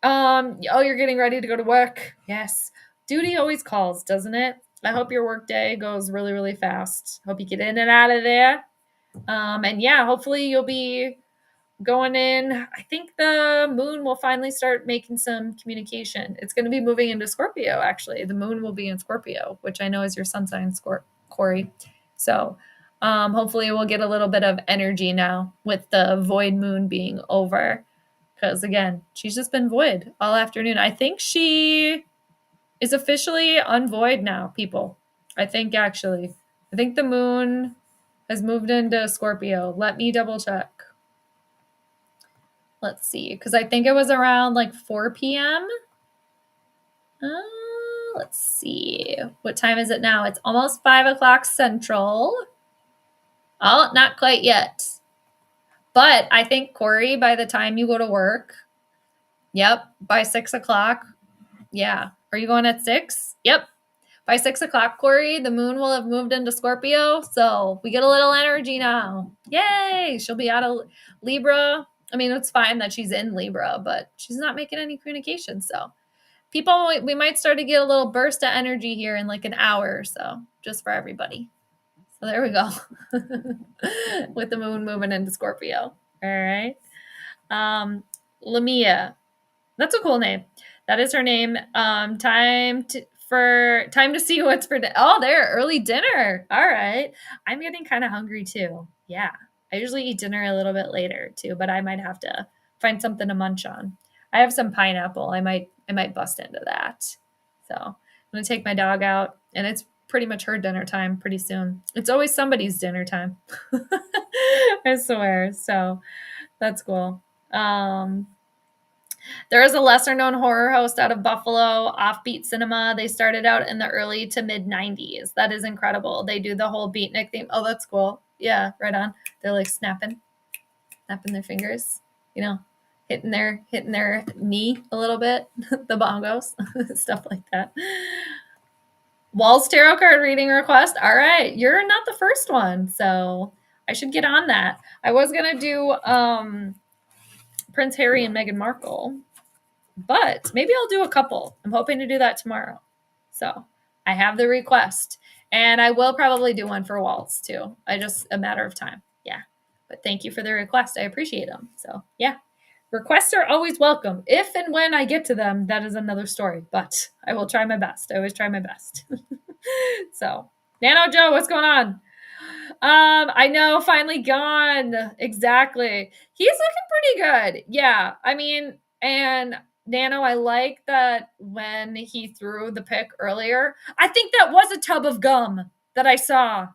Oh, you're getting ready to go to work. Yes. Duty always calls, doesn't it? I hope your work day goes really, really fast. Hope you get in and out of there. And yeah, hopefully you'll be going in. I think the moon will finally start making some communication. It's going to be moving into Scorpio, actually. The moon will be in Scorpio, which I know is your sun sign, Corey. So hopefully we'll get a little bit of energy now with the void moon being over. Because again, she's just been void all afternoon. I think she is officially unvoid now, people. I think the moon has moved into Scorpio. Let me double check. Let's see, because I think it was around like 4 p.m. Let's see. What time is it now? It's almost 5 o'clock Central. Oh, not quite yet. But I think, Corey, by the time you go to work, yep, by 6 o'clock. Yeah. Are you going at 6? Yep. By 6 o'clock, Corey, the moon will have moved into Scorpio. So we get a little energy now. Yay. She'll be out of Libra. I mean, it's fine that she's in Libra, but she's not making any communication. So people, we might start to get a little burst of energy here in like an hour or so, just for everybody. So there we go. With the moon moving into Scorpio. All right. Lamia. That's a cool name. That is her name. Time to see what's for oh, there, early dinner. All right. I'm getting kind of hungry too. Yeah. I usually eat dinner a little bit later too, but I might have to find something to munch on. I have some pineapple. I might bust into that. So I'm gonna take my dog out, and it's pretty much her dinner time pretty soon. It's always somebody's dinner time. I swear. So that's cool. There is a lesser known horror host out of Buffalo, Offbeat Cinema. They started out in the early to mid 90s. That is incredible. They do the whole beatnik theme. Oh, that's cool. Yeah, right on. They're like snapping their fingers, hitting their knee a little bit, the bongos, stuff like that. Wall's tarot card reading request. All right, you're not the first one, so I should get on that. I was gonna do Prince Harry and Meghan Markle, but maybe I'll do a couple. I'm hoping to do that tomorrow. So I have the request, and I will probably do one for Waltz too. A matter of time. Yeah. But thank you for the request. I appreciate them. So yeah, requests are always welcome. If and when I get to them, that is another story, but I will try my best. I always try my best. So Nano Joe, what's going on? I know, finally gone. Exactly. He's looking pretty good. Yeah. I mean, and Nano, I like that when he threw the pick earlier. I think that was a tub of gum that I saw.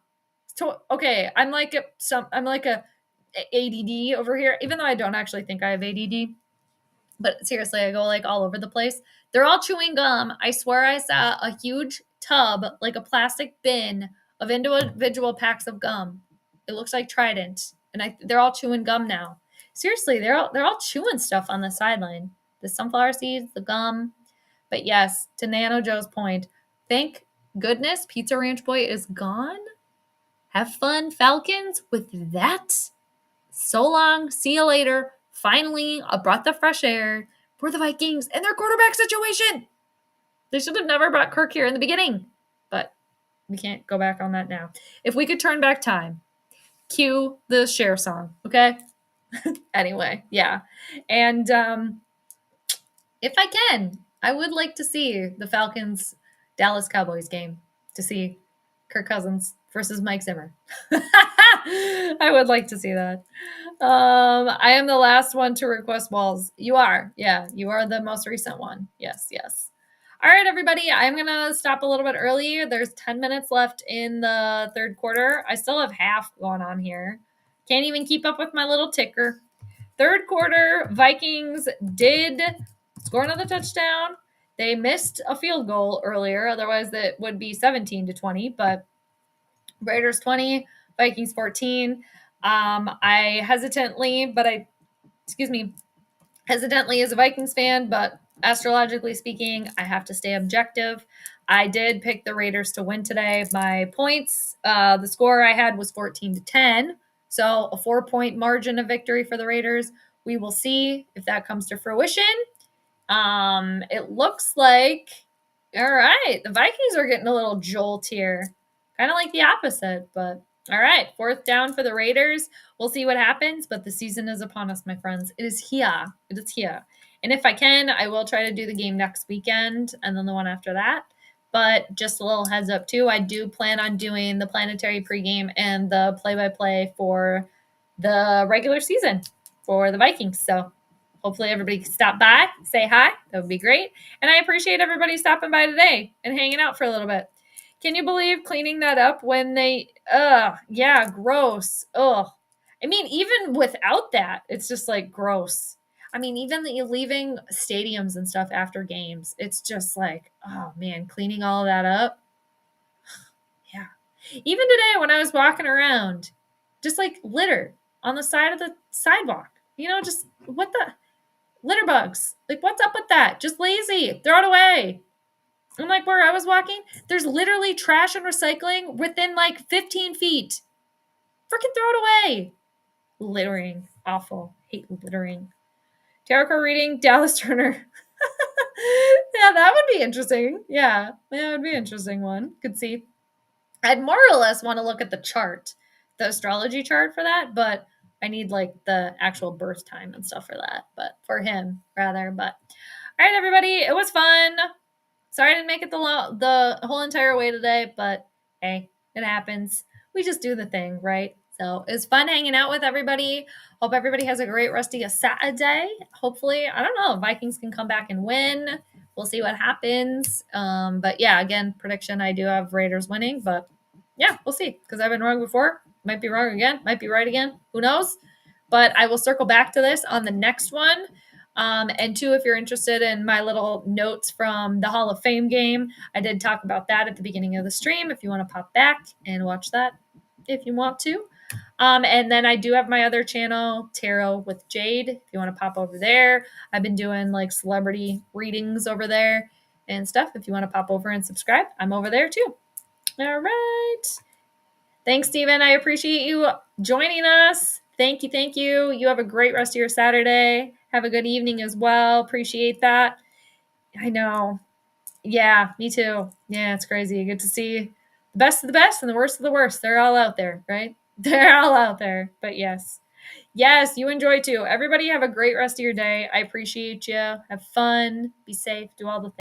Okay, I'm like a ADD over here, even though I don't actually think I have ADD. But seriously, I go like all over the place. They're all chewing gum. I swear I saw a huge tub, like a plastic bin of individual packs of gum. It looks like Trident, and they're all chewing gum now. Seriously, they're all chewing stuff on the sideline. The sunflower seeds, the gum. But yes, to Nano Joe's point, thank goodness Pizza Ranch Boy is gone. Have fun, Falcons, with that. So long. See you later. Finally, a breath of fresh air for the Vikings and their quarterback situation. They should have never brought Kirk here in the beginning, but we can't go back on that now. If we could turn back time, cue the Cher song, okay? Anyway, yeah. And if I can, I would like to see the Falcons Dallas Cowboys game, to see Kirk Cousins versus Mike Zimmer. I would like to see that. I am the last one to request Walls. You are. Yeah, you are the most recent one. Yes. All right, everybody. I'm going to stop a little bit early. There's 10 minutes left in the third quarter. I still have half going on here. Can't even keep up with my little ticker. Third quarter, Vikings did score another touchdown. They missed a field goal earlier. Otherwise, that would be 17-20. But Raiders 20, Vikings 14. I hesitantly, but I hesitantly as a Vikings fan, but astrologically speaking, I have to stay objective. I did pick the Raiders to win today. My points, the score I had was 14-10. So a 4-point margin of victory for the Raiders. We will see if that comes to fruition. It looks like, all right, the Vikings are getting a little jolt here. Kind of like the opposite, but all right, 4th down for the Raiders. We'll see what happens, but the season is upon us, my friends. It is here. It is here. And if I can, I will try to do the game next weekend and then the one after that. But just a little heads up, too, I do plan on doing the Planetary pregame and the play-by-play for the regular season for the Vikings. So hopefully everybody can stop by, say hi. That would be great. And I appreciate everybody stopping by today and hanging out for a little bit. Can you believe cleaning that up when they, yeah, gross. Ugh. I mean, even without that, it's just like gross. I mean, even leaving stadiums and stuff after games, it's just like, oh man, cleaning all of that up. Yeah. Even today when I was walking around, just like litter on the side of the sidewalk, just what the litter bugs. Like, what's up with that? Just lazy. Throw it away. I'm like, where I was walking, there's literally trash and recycling within like 15 feet. Freaking throw it away. Littering. Awful. Hate littering. Tarot card reading, Dallas Turner. Yeah, that would be interesting. Yeah, that would be an interesting one. Could see. I'd more or less want to look at the chart, the astrology chart for that, but I need like the actual birth time and stuff for that. But for him, rather. But all right, everybody, it was fun. Sorry I didn't make it the whole entire way today, but hey, it happens. We just do the thing, right? So it's fun hanging out with everybody. Hope everybody has a great rest of your Saturday. Hopefully, I don't know, Vikings can come back and win. We'll see what happens. But yeah, again, prediction, I do have Raiders winning, but yeah, we'll see because I've been wrong before. Might be wrong again. Might be right again. Who knows? But I will circle back to this on the next one. And two, if you're interested in my little notes from the Hall of Fame game, I did talk about that at the beginning of the stream. If you want to pop back and watch that, if you want to. And then I do have my other channel, Tarot with Jade. If you want to pop over there, I've been doing like celebrity readings over there and stuff. If you want to pop over and subscribe, I'm over there too. All right. Thanks, Steven. I appreciate you joining us. Thank you. Thank you. You have a great rest of your Saturday. Have a good evening as well. Appreciate that. I know. Yeah, me too. Yeah, it's crazy. You get to see the best of the best and the worst of the worst. They're all out there, right? They're all out there. But yes. Yes, you enjoy too. Everybody have a great rest of your day. I appreciate you. Have fun. Be safe. Do all the things.